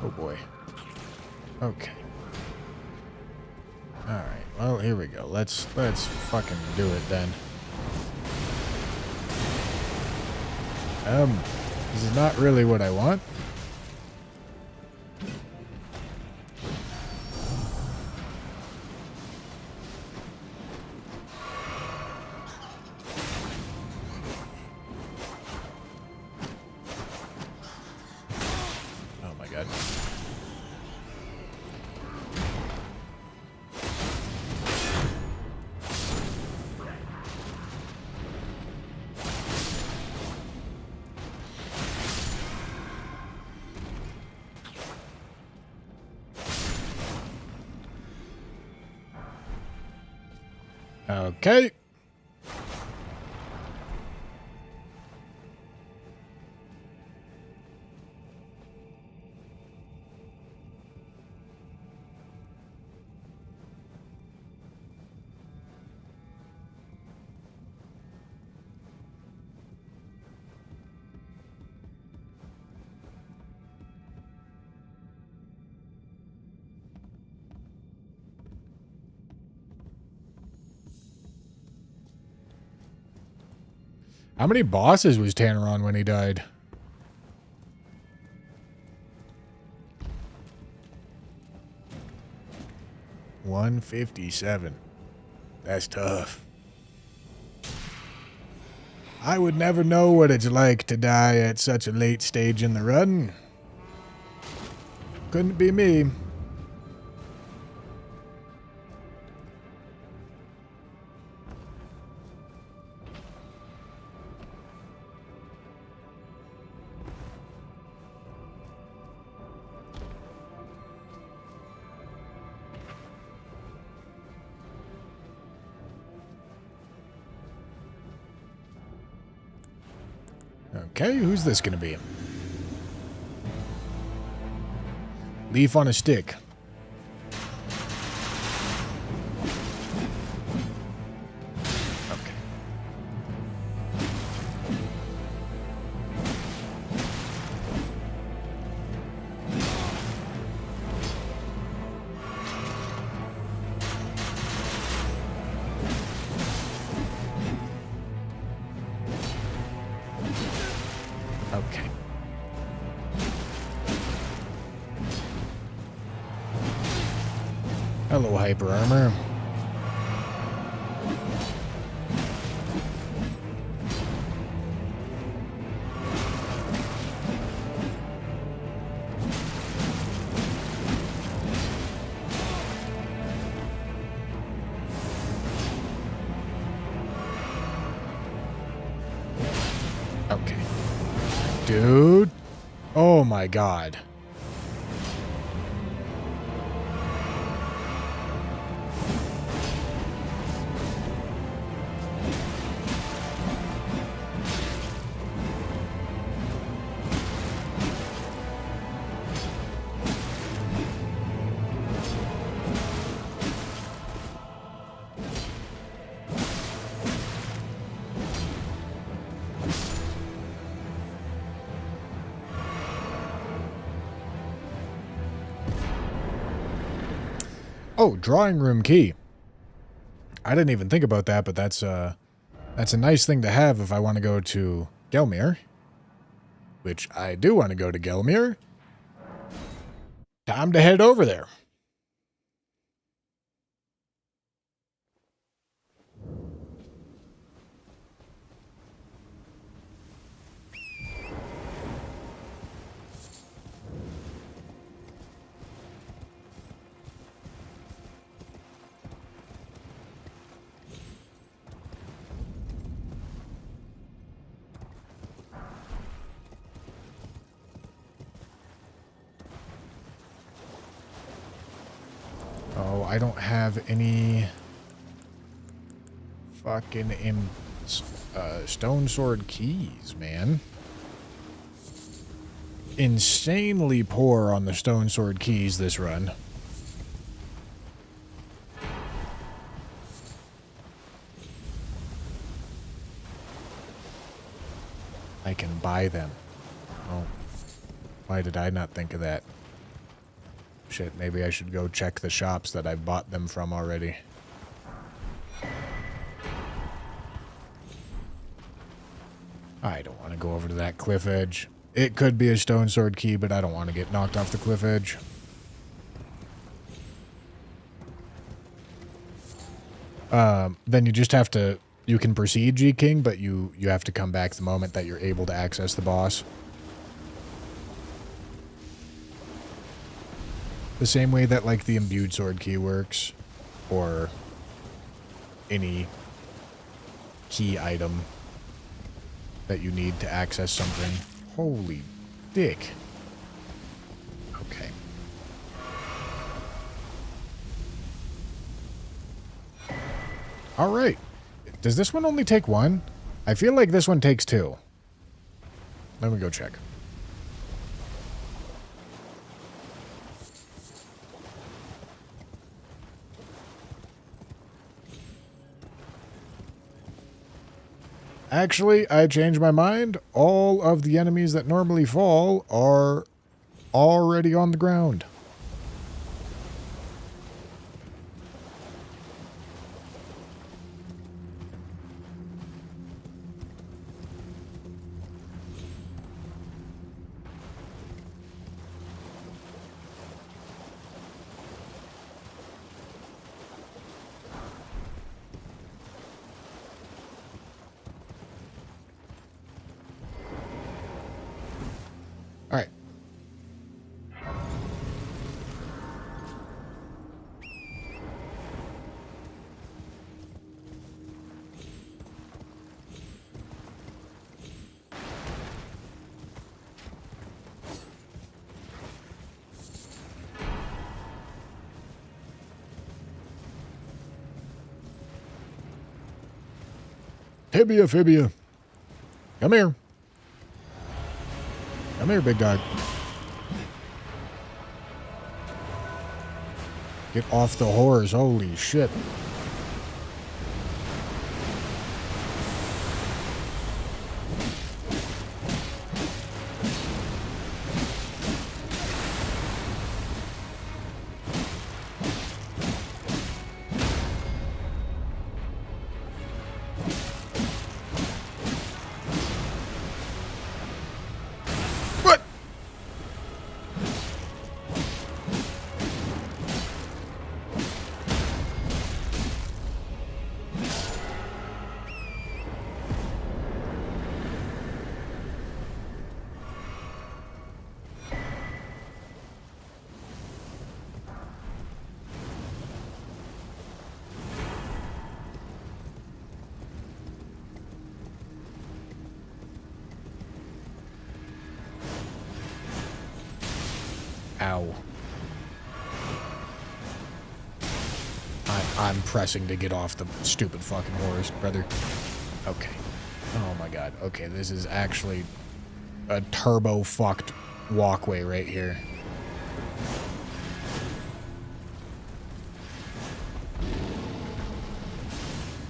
Oh boy. Okay. Alright, well, here we go. Let's fucking do it then. This is not really what I want. Oh my god. Okay. How many bosses was Tanner on when he died? $157. That's tough. I would never know what it's like to die at such a late stage in the run. Couldn't be me. Okay, who's this gonna be? Leaf on a stick. Okay. Okay. Hello, hyper armor. Okay. Dude. Oh my god. Oh, drawing room key. I didn't even think about that, but that's a nice thing to have if I want to go to Gelmir. Which I do want to go to Gelmir. Time to head over there. Oh, I don't have any Fucking stone sword keys, man. Insanely poor on the stone sword keys this run. I can buy them. Oh. Why did I not think of that? Shit, maybe I should go check the shops that I've bought them from already. I don't want to go over to that cliff edge. It could be a stone sword key, but I don't want to get knocked off the cliff edge. Then you just have to... You can proceed, G-King, but you have to come back the moment that you're able to access the boss. The same way that, like, the imbued sword key works. Or any key item that you need to access something. Holy dick. Okay. Alright. Does this one only take one? I feel like this one takes two. Let me go check. Actually, I changed my mind. All of the enemies that normally fall are already on the ground. Alright. Fibia. Come here. Come here, big dog. Get off the horse. Holy shit. What? Ow. I'm pressing to get off the stupid fucking horse, brother. Okay. Oh my god. Okay, this is actually a turbo-fucked walkway right here.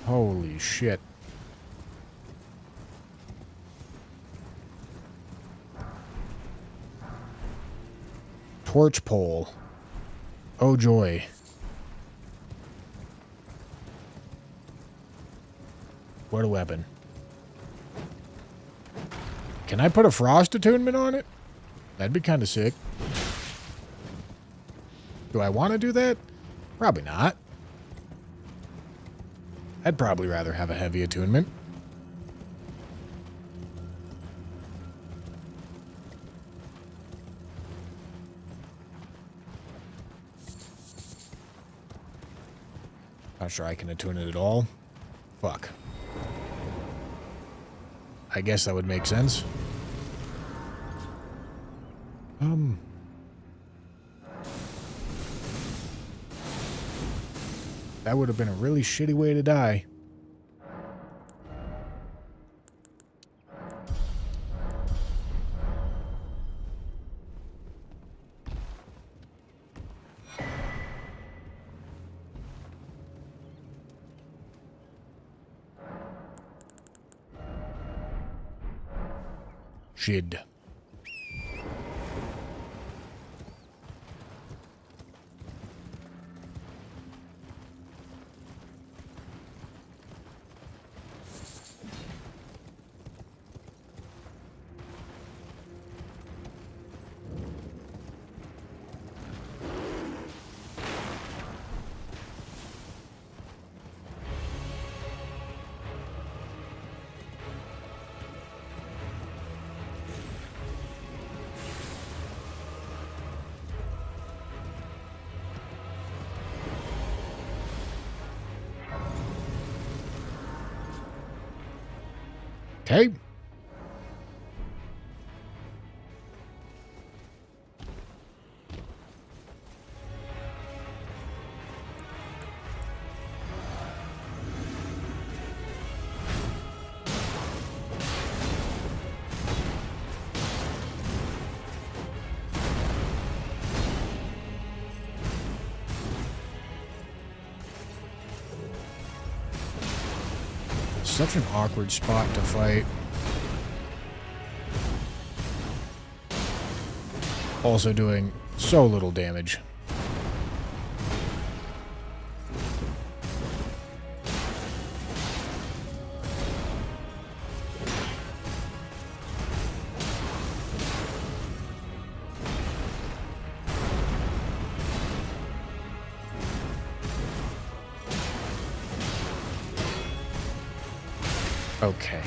Holy shit. Torch pole. Oh joy. What a weapon. Can I put a frost attunement on it? That'd be kind of sick. Do I want to do that? Probably not. I'd probably rather have a heavy attunement. Not sure I can attune it at all. Fuck. I guess that would make sense. That would have been a really shitty way to die. Shid. Okay. Such an awkward spot to fight. Also doing so little damage. Okay.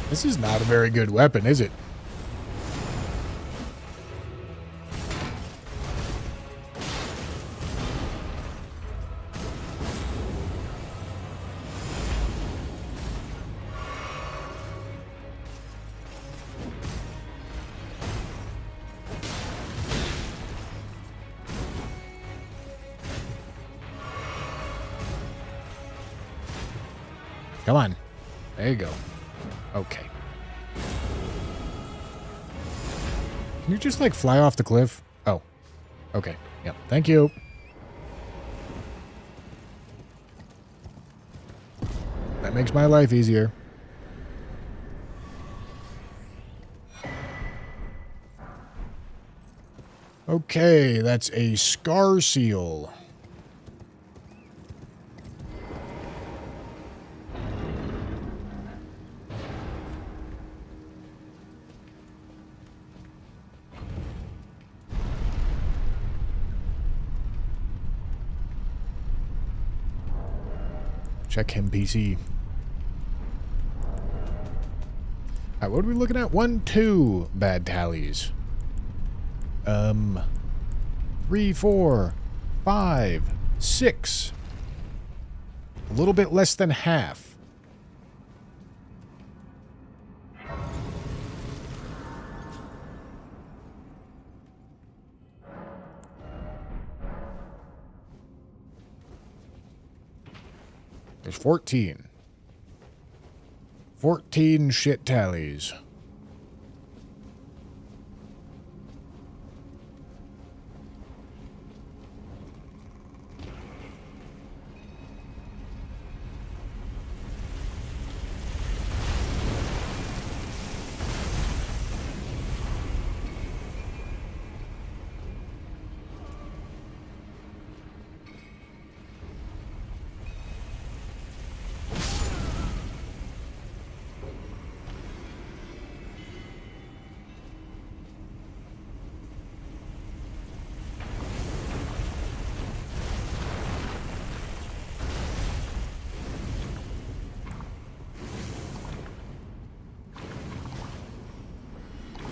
This is not a very good weapon, is it? Come on. There you go. Okay. Can you just, like, fly off the cliff? Oh. Okay. Yep. Thank you. That makes my life easier. Okay, that's a scar seal. Check him, PC. Alright, what are we looking at? 1, 2 bad tallies. 3, 4, 5, 6. A little bit less than half. There's 14. 14 shit tallies.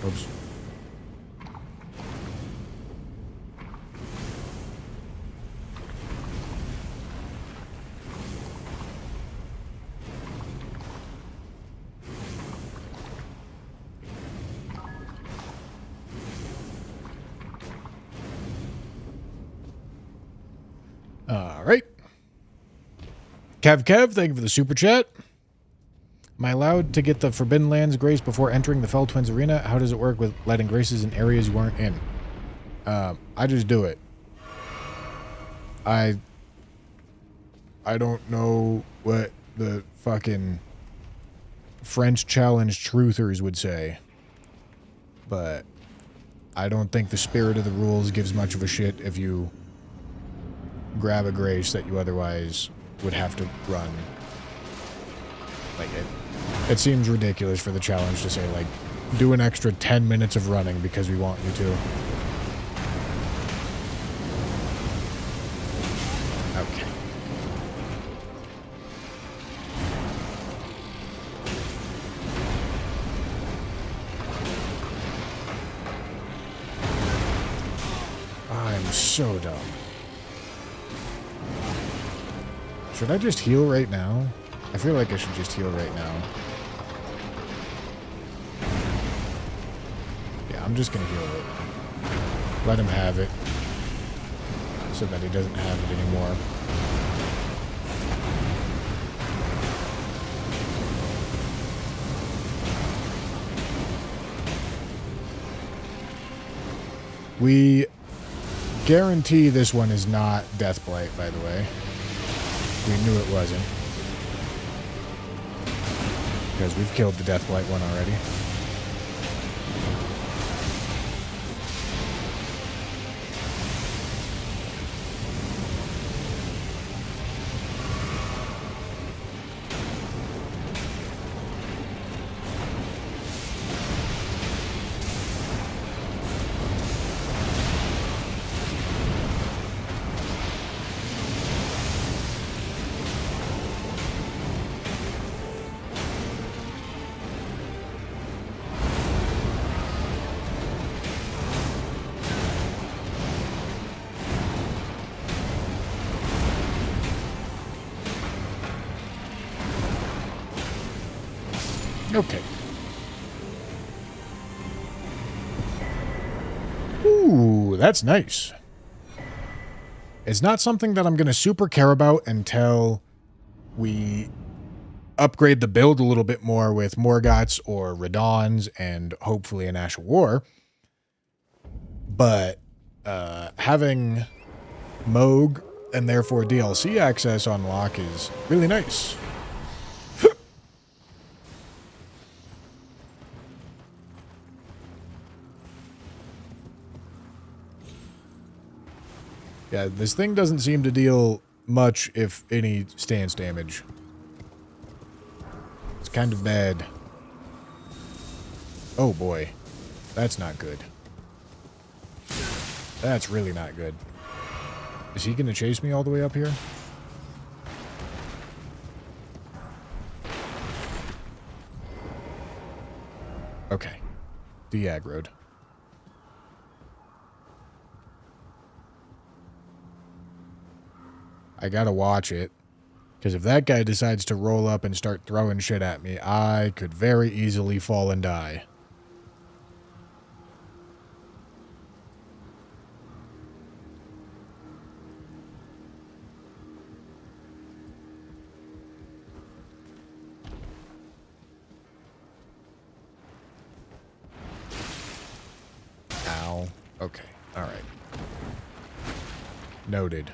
Oops. All Kev, thank you for the super chat. Am I allowed to get the Forbidden Lands Grace before entering the Fell Twins Arena? How does it work with letting graces in areas you weren't in? I just do it. I don't know what the fucking French challenge truthers would say, but I don't think the spirit of the rules gives much of a shit if you grab a grace that you otherwise would have to run. Like, it seems ridiculous for the challenge to say, like, do an extra 10 minutes of running because we want you to. Okay. I'm so dumb. Should I just heal right now? I feel like I should just heal right now. Yeah, I'm just gonna heal it. Let him have it. So that he doesn't have it anymore. We guarantee this one is not Deathblight, by the way. We knew it wasn't. Because we've killed the Deathblight one already. Okay. Ooh, that's nice. It's not something that I'm going to super care about until we upgrade the build a little bit more with Morgoths or Radons and hopefully an Ash of War. But having Moog and therefore DLC access on lock is really nice. Yeah, this thing doesn't seem to deal much, if any, stance damage. It's kind of bad. Oh boy. That's not good. That's really not good. Is he going to chase me all the way up here? Okay. De-aggroed. I gotta watch it. Because if that guy decides to roll up and start throwing shit at me, I could very easily fall and die. Ow. Okay. Alright. Noted.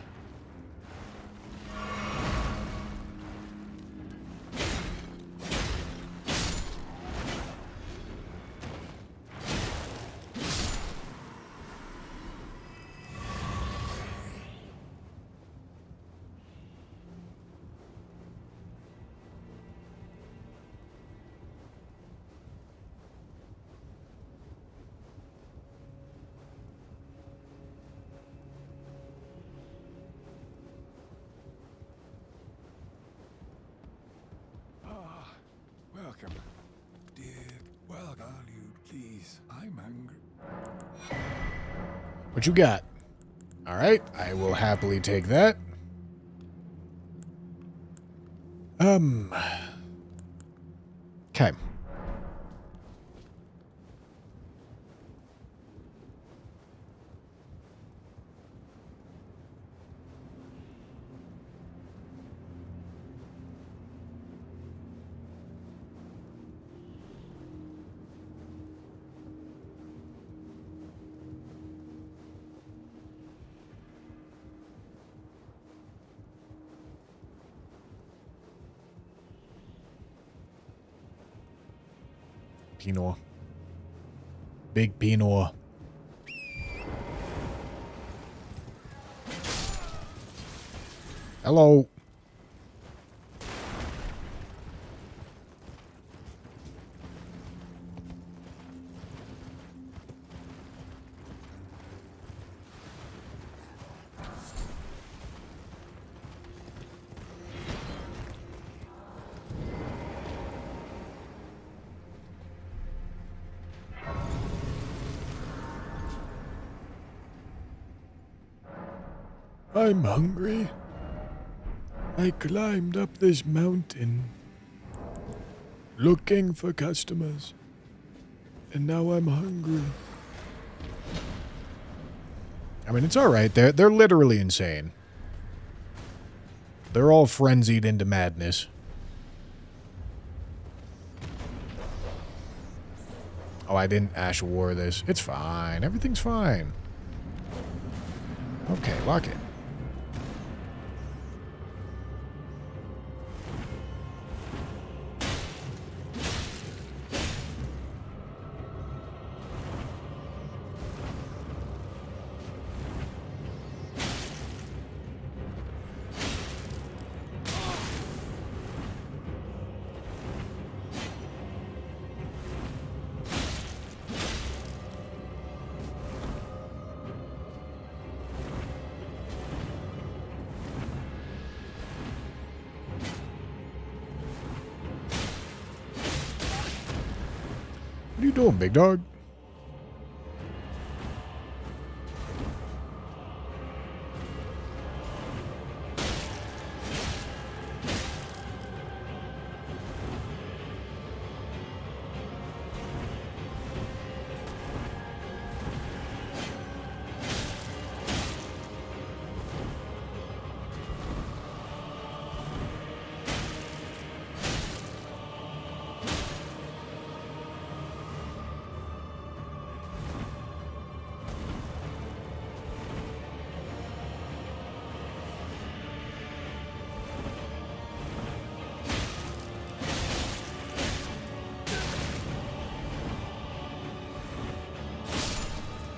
Welcome. Dear, well, valued, please. I'm hungry. What you got? Alright, I will happily take that. Okay. Pinot. Big Pinot. Hello. I'm hungry. I climbed up this mountain looking for customers, and now I'm hungry. I mean, it's all right. They're literally insane. They're all frenzied into madness. Oh, I didn't Ash War this. It's fine. Everything's fine. Okay, lock it. What are you doing, big dog?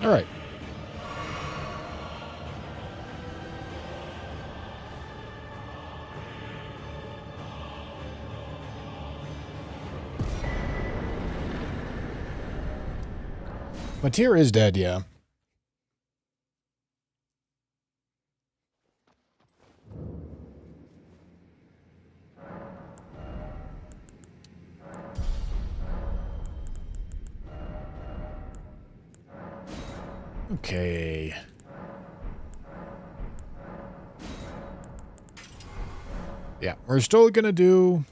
All right. Matir is dead, yeah. Okay. Yeah, we're still gonna do...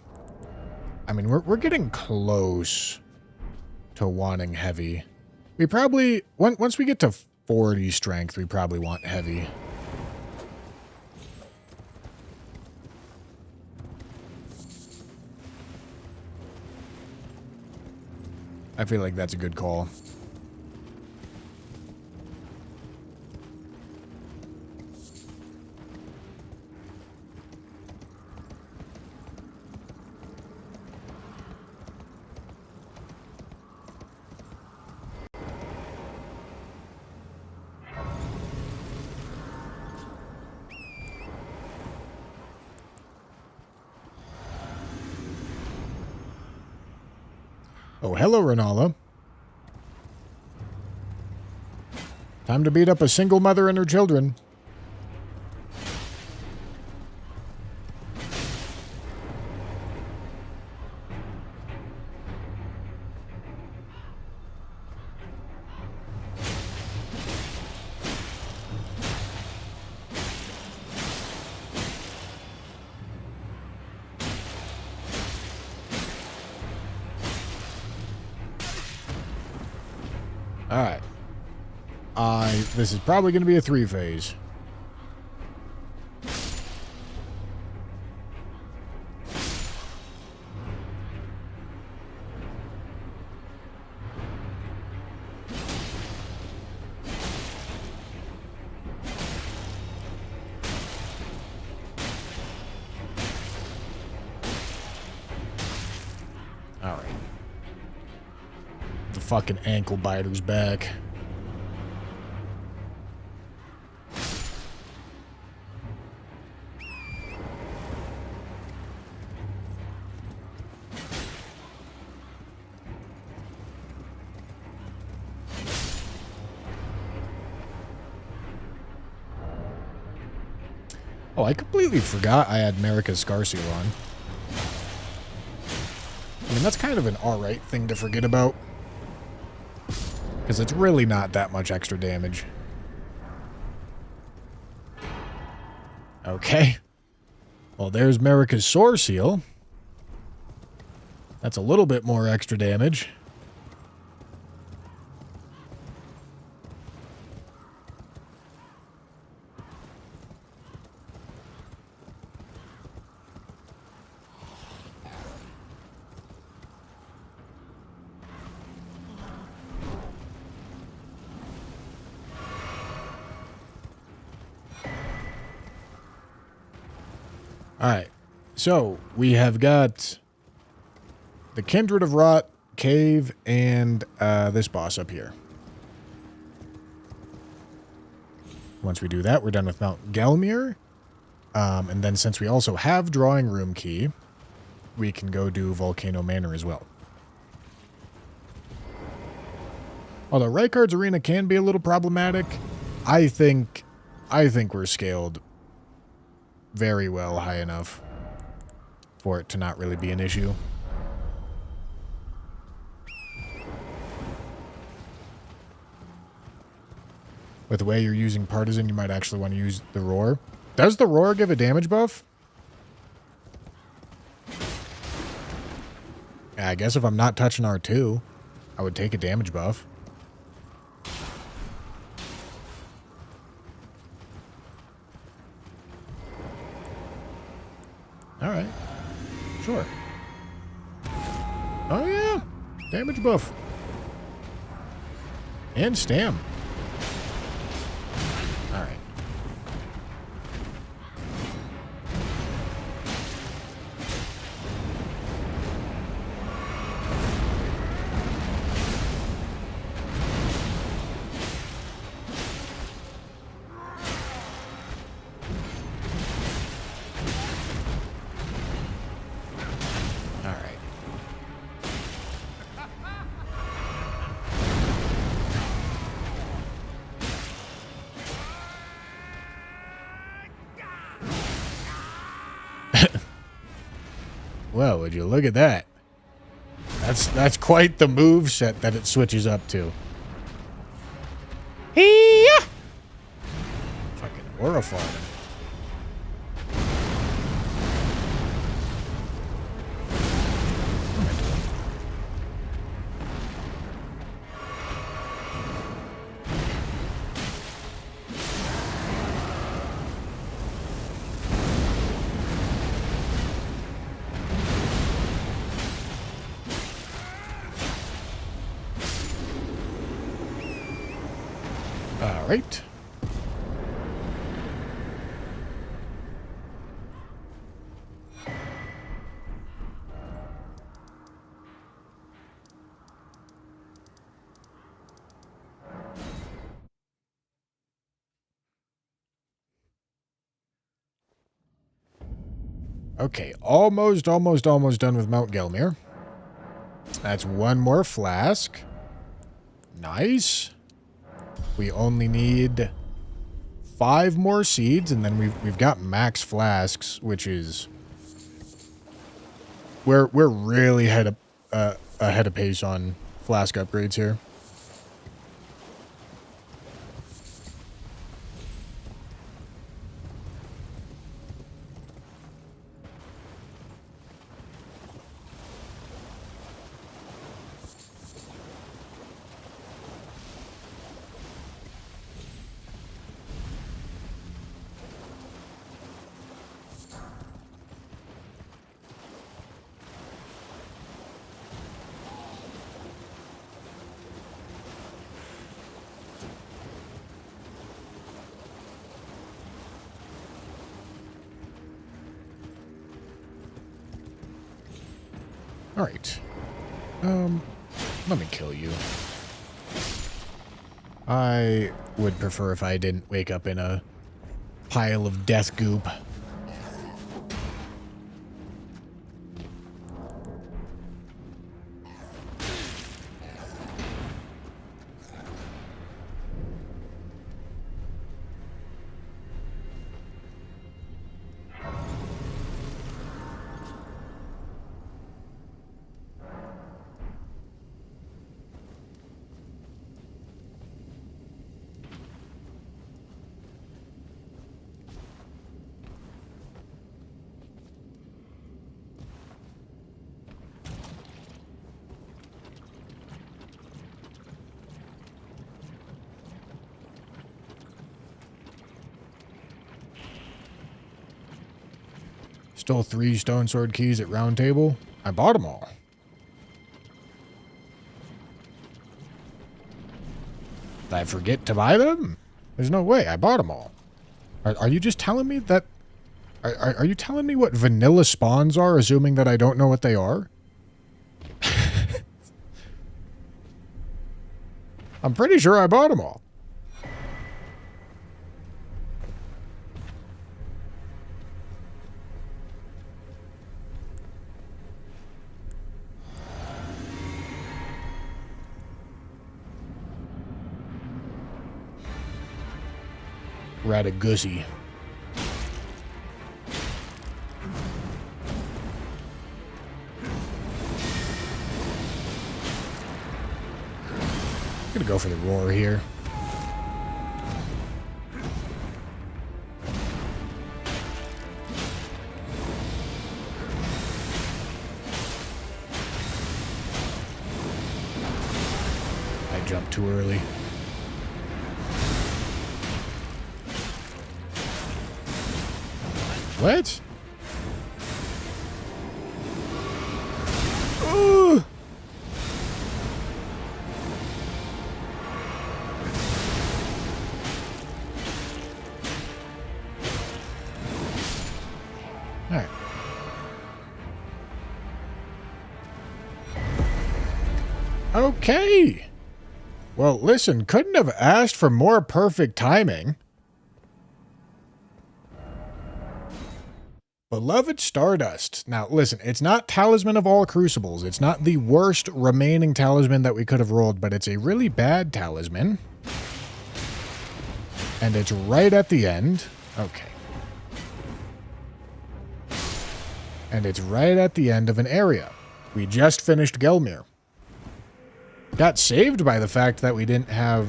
I mean, we're getting close to wanting heavy. We probably... Once we get to 40 strength, we probably want heavy. I feel like that's a good call. Oh, hello, Renala. Time to beat up a single mother and her children. Alright. This is probably going to be a 3-phase. Alright. fucking ankle biters back. Oh, I completely forgot I had America's Scar Seal on. I mean, that's kind of an alright thing to forget about. Because it's really not that much extra damage. Okay. Well, there's America's Sword Seal. That's a little bit more extra damage. Alright, so we have got the Kindred of Rot cave and this boss up here. Once we do that, we're done with Mount Gelmir. And then since we also have Drawing Room Key, we can go do Volcano Manor as well. Although Rykard's Arena can be a little problematic, I think we're scaled very well high enough for it to not really be an issue. With the way you're using Partisan, you might actually want to use the Roar. Does the Roar give a damage buff? Yeah, I guess if I'm not touching R2, I would take a damage buff. Alright. Sure. Oh yeah! Damage buff. And stam. Alright. Well, would you look at that? That's quite the move set that it switches up to. Hee-yah! Fucking horrifying. All right. Okay, almost done with Mount Gelmir. That's one more flask. Nice. We only need 5 more seeds, and then we've got max flasks, which is we're really ahead of pace on flask upgrades here. All right. Let me kill you. I would prefer if I didn't wake up in a pile of death goop. Stole 3 stone sword keys at Round Table. I bought them all. Did I forget to buy them? There's no way. I bought them all. Are you just telling me that... Are you telling me what vanilla spawns are, assuming that I don't know what they are? I'm pretty sure I bought them all. Radagussi. I'm gonna go for the roar here. I jumped too early. What? Ooh. All right. Okay. Well, listen, couldn't have asked for more perfect timing. Beloved Stardust. Now, listen, it's not Talisman of all Crucibles. It's not the worst remaining talisman that we could have rolled, but it's a really bad talisman. And it's right at the end. Okay. And it's right at the end of an area. We just finished Gelmir. Got saved by the fact that we didn't have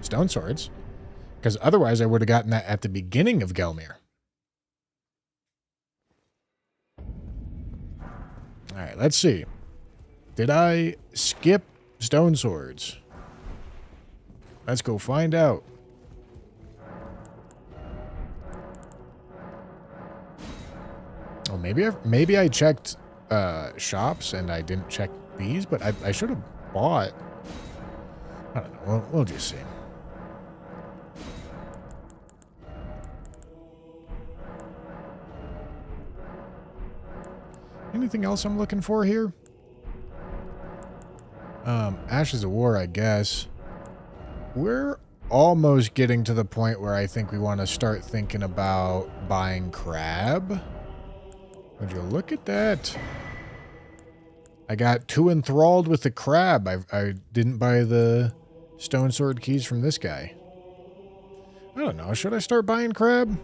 stone swords. Because otherwise I would have gotten that at the beginning of Gelmir. Alright, let's see. Did I skip stone swords? Let's go find out. Oh, maybe I checked shops and I didn't check these, but I should have bought. I don't know. We'll just see. Anything else I'm looking for here? Ashes of War, I guess. We're almost getting to the point where I think we want to start thinking about buying crab. Would you look at that? I got too enthralled with the crab. I didn't buy the stone sword keys from this guy. I don't know. Should I start buying crab?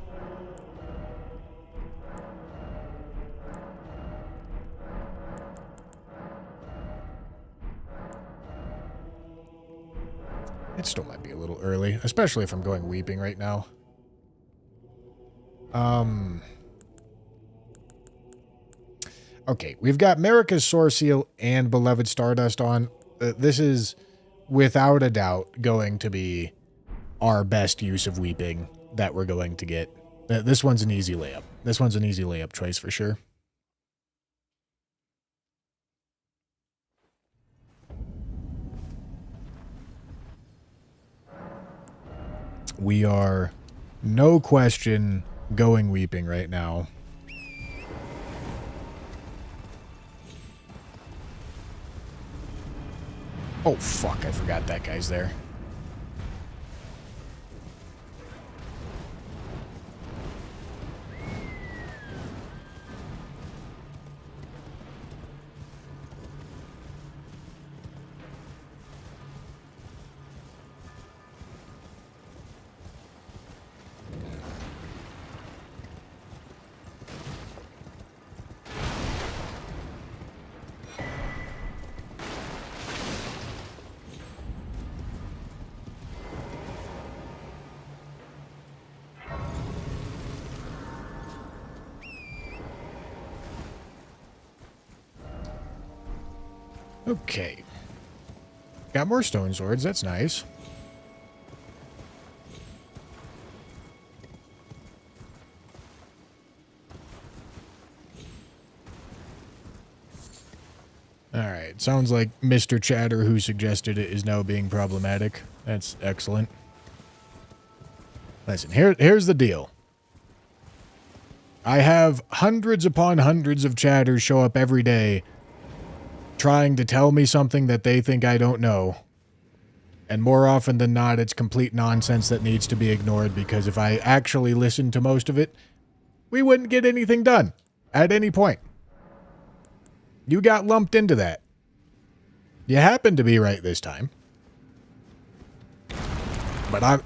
It still might be a little early, especially if I'm going weeping right now. Okay, we've got Marika's Soar Seal and Beloved Stardust on. This is, without a doubt, going to be our best use of weeping that we're going to get. This one's an easy layup. This one's an easy layup choice for sure. We are, no question, going weeping right now. Oh, fuck, I forgot that guy's there. Okay. Got more stone swords. That's nice. Alright. Sounds like Mr. Chatter, who suggested it, is now being problematic. That's excellent. Listen, here's the deal. I have hundreds upon hundreds of chatters show up every day trying to tell me something that they think I don't know. And more often than not, it's complete nonsense that needs to be ignored, because if I actually listened to most of it, we wouldn't get anything done at any point. You got lumped into that. You happen to be right this time. But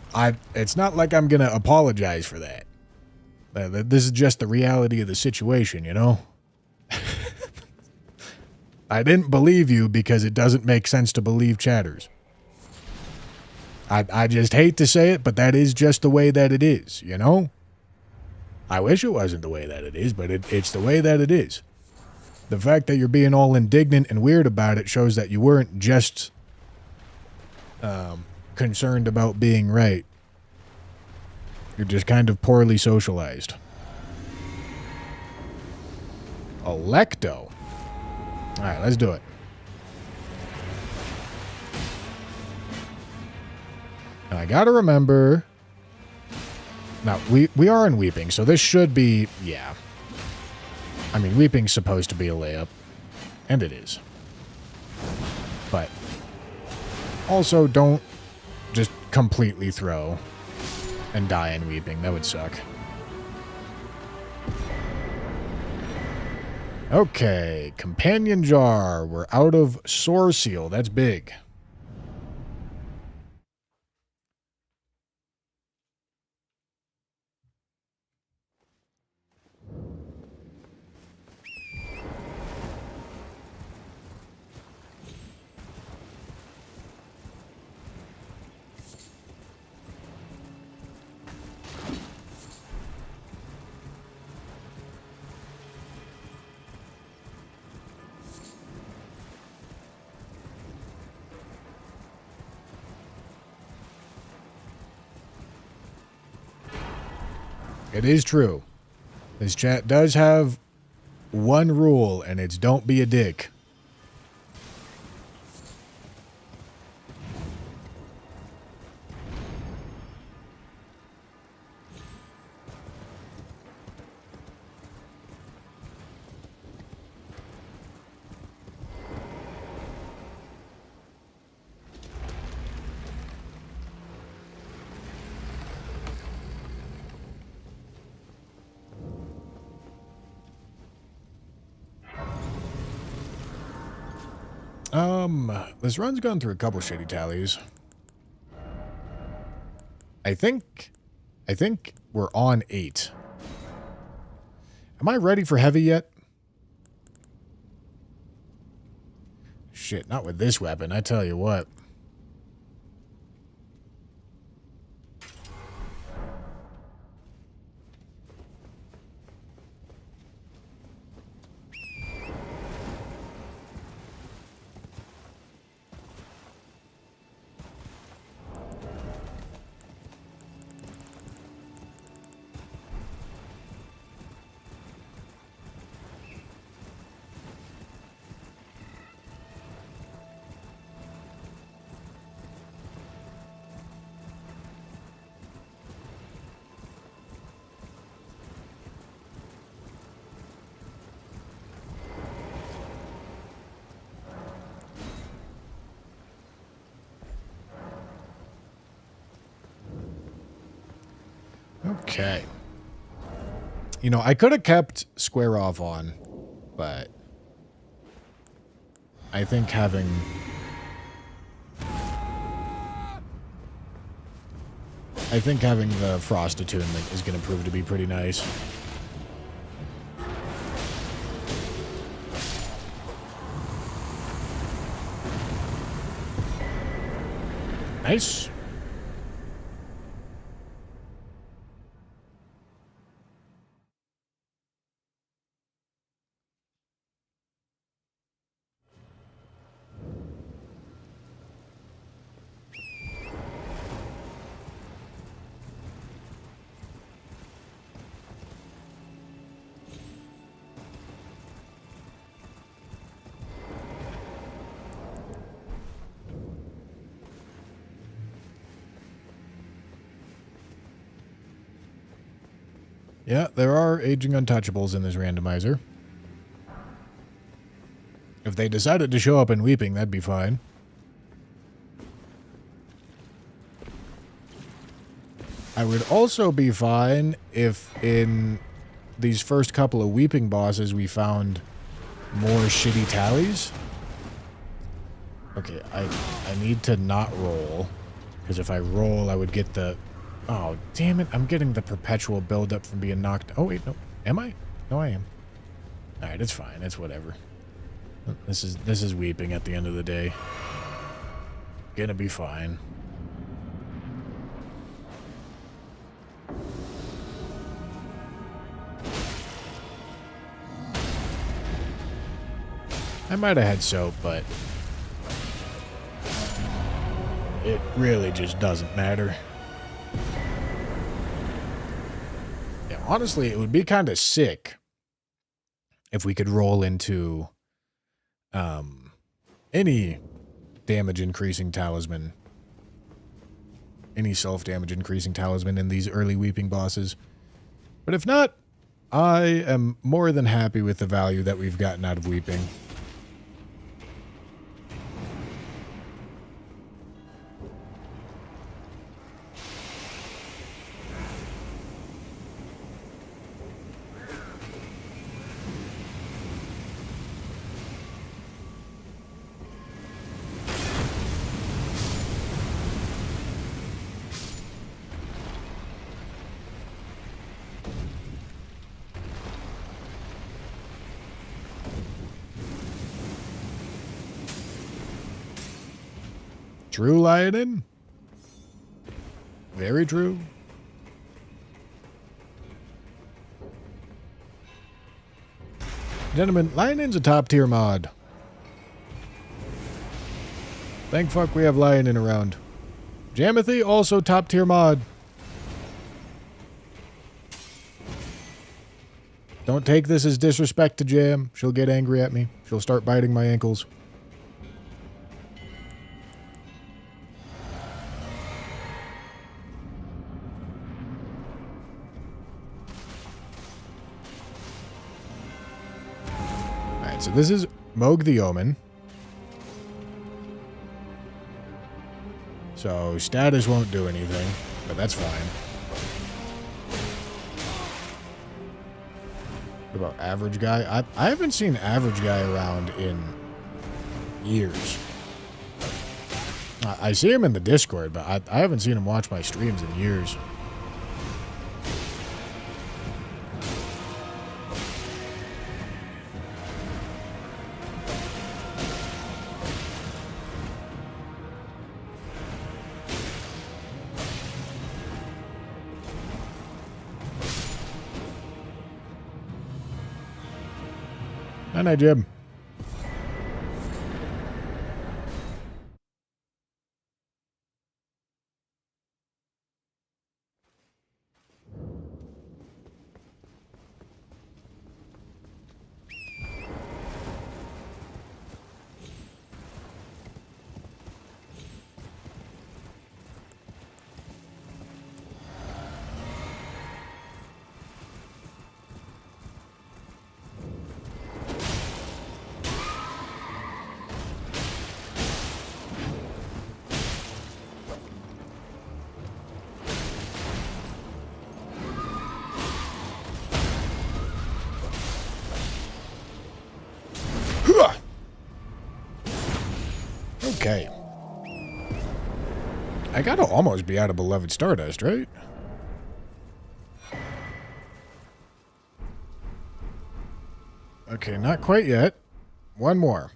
it's not like I'm going to apologize for that. This is just the reality of the situation, you know? I didn't believe you because it doesn't make sense to believe chatters. I just hate to say it, but that is just the way that it is, you know? I wish it wasn't the way that it is, but it's the way that it is. The fact that you're being all indignant and weird about it shows that you weren't just concerned about being right. You're just kind of poorly socialized. Electo. Alright, let's do it. Now, I gotta remember... Now, we are in Weeping, so this should be... Yeah. I mean, Weeping's supposed to be a layup. And it is. But... Also, don't just completely throw and die in Weeping. That would suck. Okay, Companion Jar. We're out of Sore Seal. That's big. It is true. This chat does have one rule, and it's don't be a dick. This run's gone through a couple shitty tallies. I think we're on 8. Am I ready for heavy yet? Shit, not with this weapon, I tell you what. Okay. You know, I could have kept square off on, but I think having the frost attunement is going to prove to be pretty nice. Nice. Yeah, there are aging untouchables in this randomizer. If they decided to show up in Weeping, that'd be fine. I would also be fine if in these first couple of Weeping bosses we found more shitty tallies. Okay, I need to not roll, because if I roll, I would get the... Oh, damn it, I'm getting the perpetual buildup from being knocked... Oh, wait, no. Am I? No, I am. Alright, it's fine. It's whatever. This is Weeping at the end of the day. Gonna be fine. I might have had soap, but it really just doesn't matter. Yeah, honestly, it would be kind of sick if we could roll into any damage increasing talisman, any self-damage increasing talisman in these early Weeping bosses. But if not, I am more than happy with the value that we've gotten out of Weeping. True, Lionin? Very true. Gentlemen, Lionin's a top-tier mod. Thank fuck we have Lionin around. Jamothy, also top-tier mod. Don't take this as disrespect to Jam. She'll get angry at me. She'll start biting my ankles. So this is Moog the Omen. So status won't do anything, but that's fine. What about Average Guy? I haven't seen Average Guy around in years. I see him in the Discord, but I haven't seen him watch my streams in years. Night, Jim. I gotta almost be out of Beloved Stardust, right? Okay, not quite yet. One more.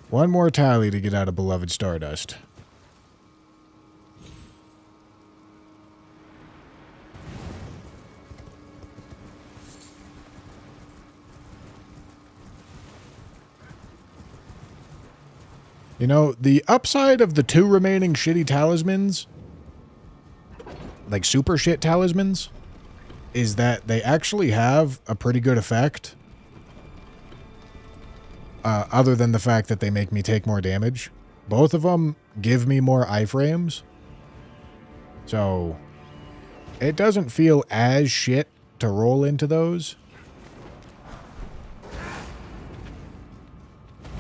One more tally to get out of Beloved Stardust. You know, the upside of the 2 remaining shitty talismans, like super shit talismans, is that they actually have a pretty good effect. Other than the fact that they make me take more damage. Both of them give me more iframes. So, it doesn't feel as shit to roll into those.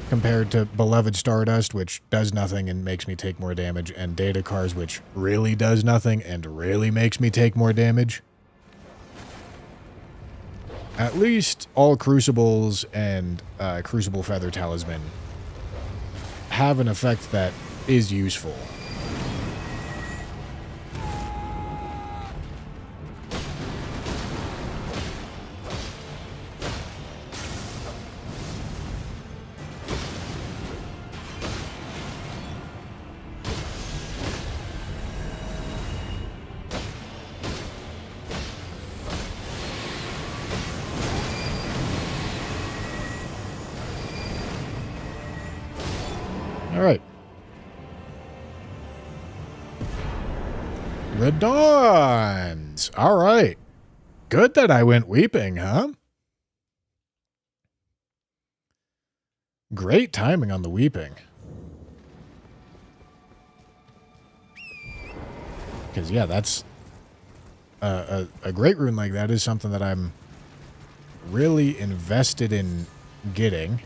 Compared to Beloved Stardust, which does nothing and makes me take more damage, and Data Cars, which really does nothing and really makes me take more damage. At least all Crucibles and Crucible Feather Talisman have an effect that is useful. All right. The Dawns. All right. Good that I went weeping, huh? Great timing on the weeping. Because, yeah, that's... a great rune like that is something that I'm really invested in getting.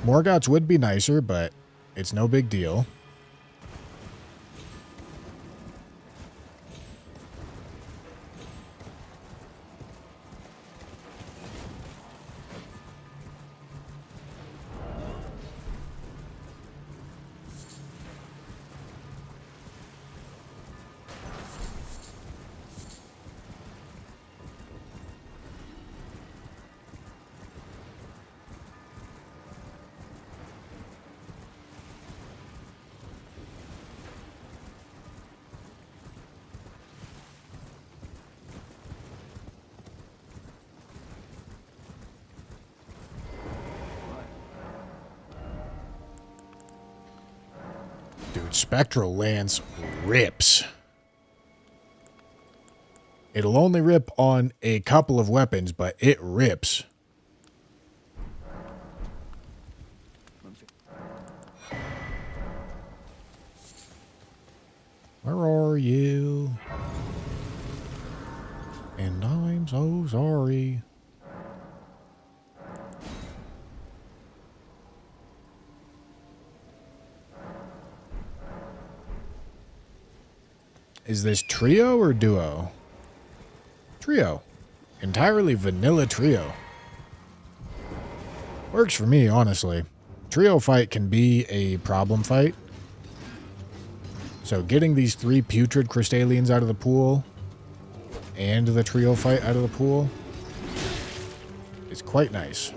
Morgoth's would be nicer, but it's no big deal. Dude, Spectral Lance rips. It'll only rip on a couple of weapons, but it rips. Where are you? And I'm so sorry. Is this trio or duo? Trio. Entirely vanilla trio. Works for me, honestly. Trio fight can be a problem fight. So getting these 3 putrid Crystallians out of the pool and the trio fight out of the pool is quite nice.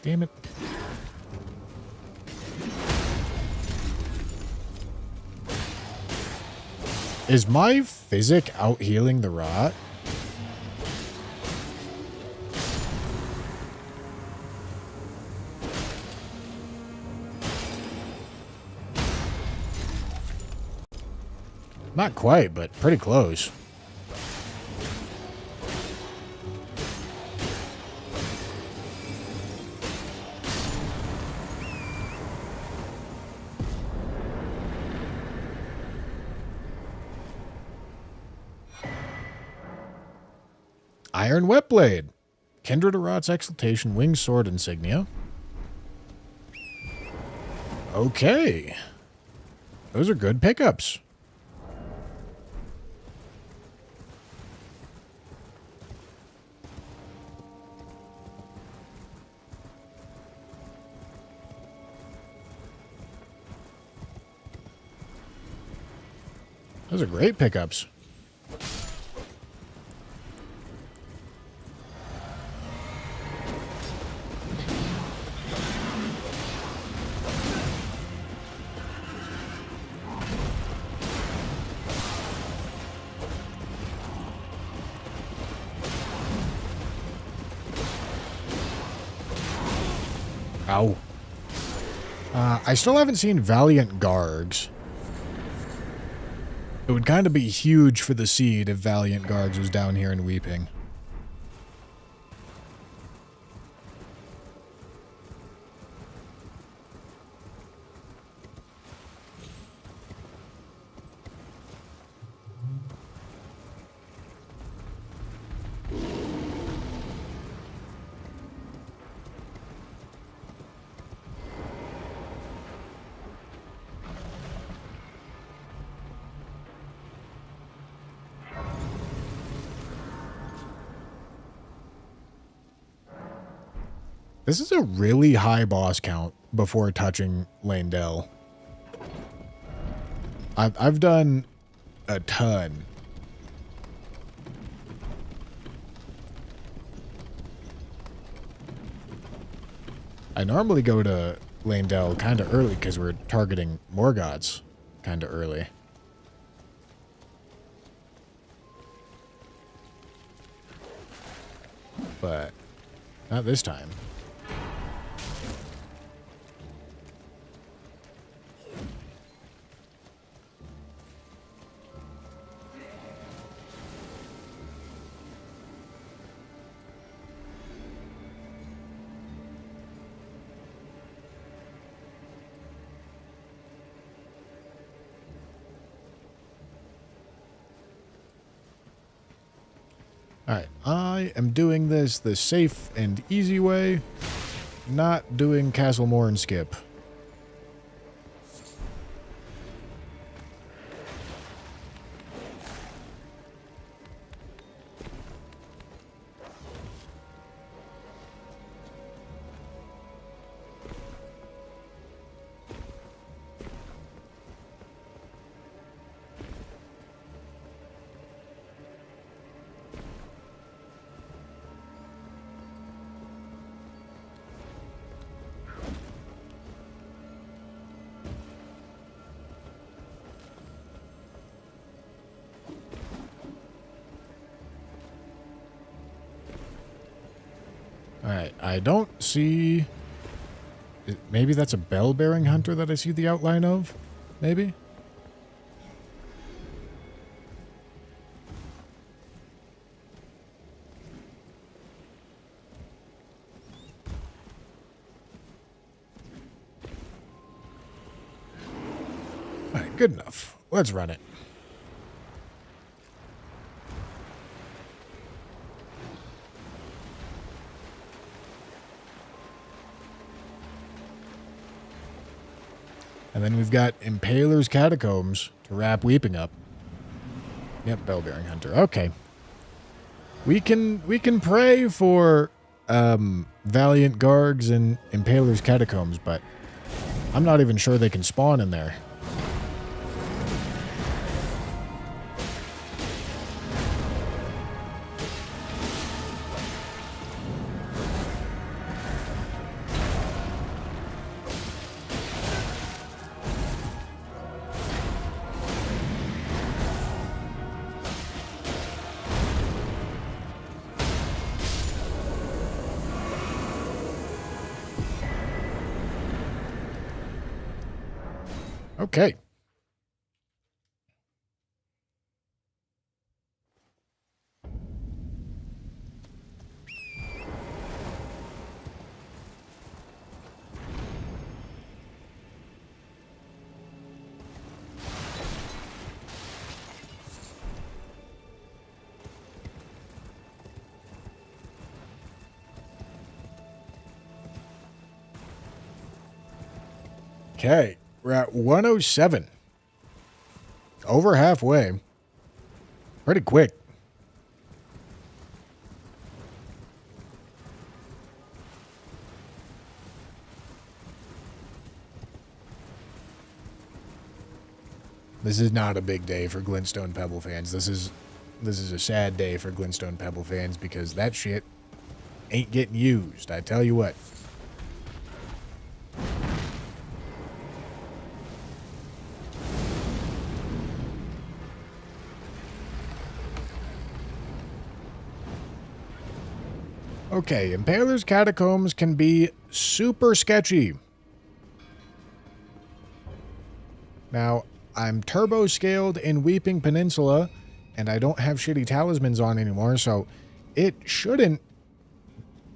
Damn it. Is my physic out healing the rot? Not quite, but pretty close. Iron Wet Blade. Kindred Arot's Exaltation, Winged Sword Insignia. Okay. Those are good pickups. Those are great pickups. Ow. I still haven't seen Valiant Gargs. It would kind of be huge for the seed if Valiant Gargs was down here in Weeping. This is a really high boss count before touching Landell. I've done a ton. I normally go to Landell kind of early because we're targeting Morgoths kind of early. But not this time. Alright, I am doing this the safe and easy way, not doing Castle Morn skip. Alright, I don't see... Maybe that's a bell-bearing hunter that I see the outline of? Maybe? Alright, good enough. Let's run it. And then we've got Impaler's Catacombs to wrap Weeping up. Yep, Bell-bearing Hunter. Okay. We can pray for Valiant Gargs and Impaler's Catacombs, but I'm not even sure they can spawn in there. Okay. Okay, we're at 107. Over halfway. Pretty quick. This is not a big day for Glintstone Pebble fans. This is a sad day for Glintstone Pebble fans because that shit ain't getting used. I tell you what. Okay, Impaler's Catacombs can be super sketchy. Now, I'm turbo scaled in Weeping Peninsula, and I don't have shitty talismans on anymore, so it shouldn't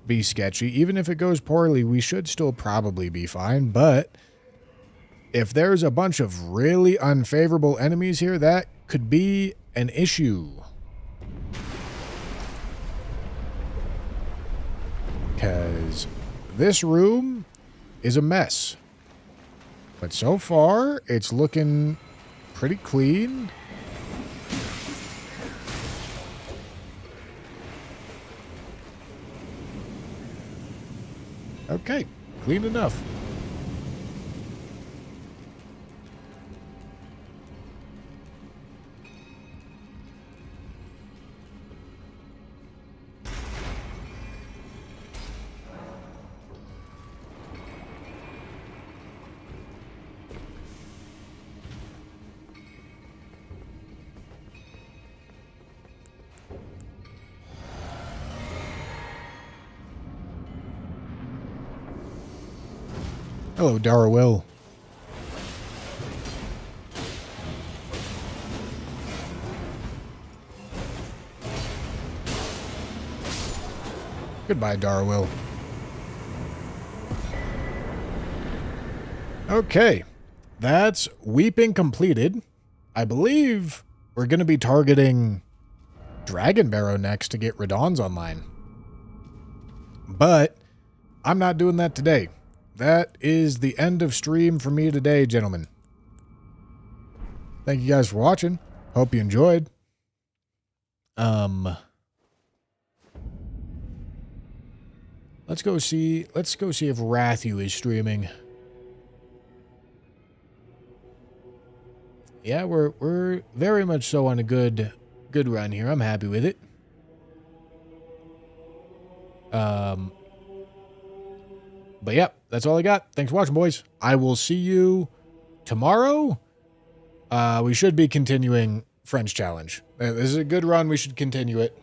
be sketchy. Even if it goes poorly, we should still probably be fine, but if there's a bunch of really unfavorable enemies here, that could be an issue. Because this room is a mess. But so far, it's looking pretty clean. Okay, clean enough. Hello, Darwill. Goodbye, Darwill. Okay, that's Weeping completed. I believe we're going to be targeting Dragon Barrow next to get Radon's online. But I'm not doing that today. That is the end of stream for me today, gentlemen. Thank you guys for watching. Hope you enjoyed. Let's go see if Rathu is streaming. Yeah, we're very much so on a good run here. I'm happy with it. But yeah, that's all I got. Thanks for watching, boys. I will see you tomorrow. We should be continuing French Challenge. This is a good run. We should continue it.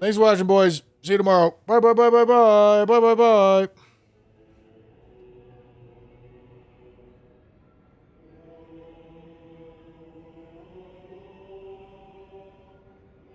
Thanks for watching, boys. See you tomorrow. Bye, bye, bye, bye, bye. Bye, bye, bye.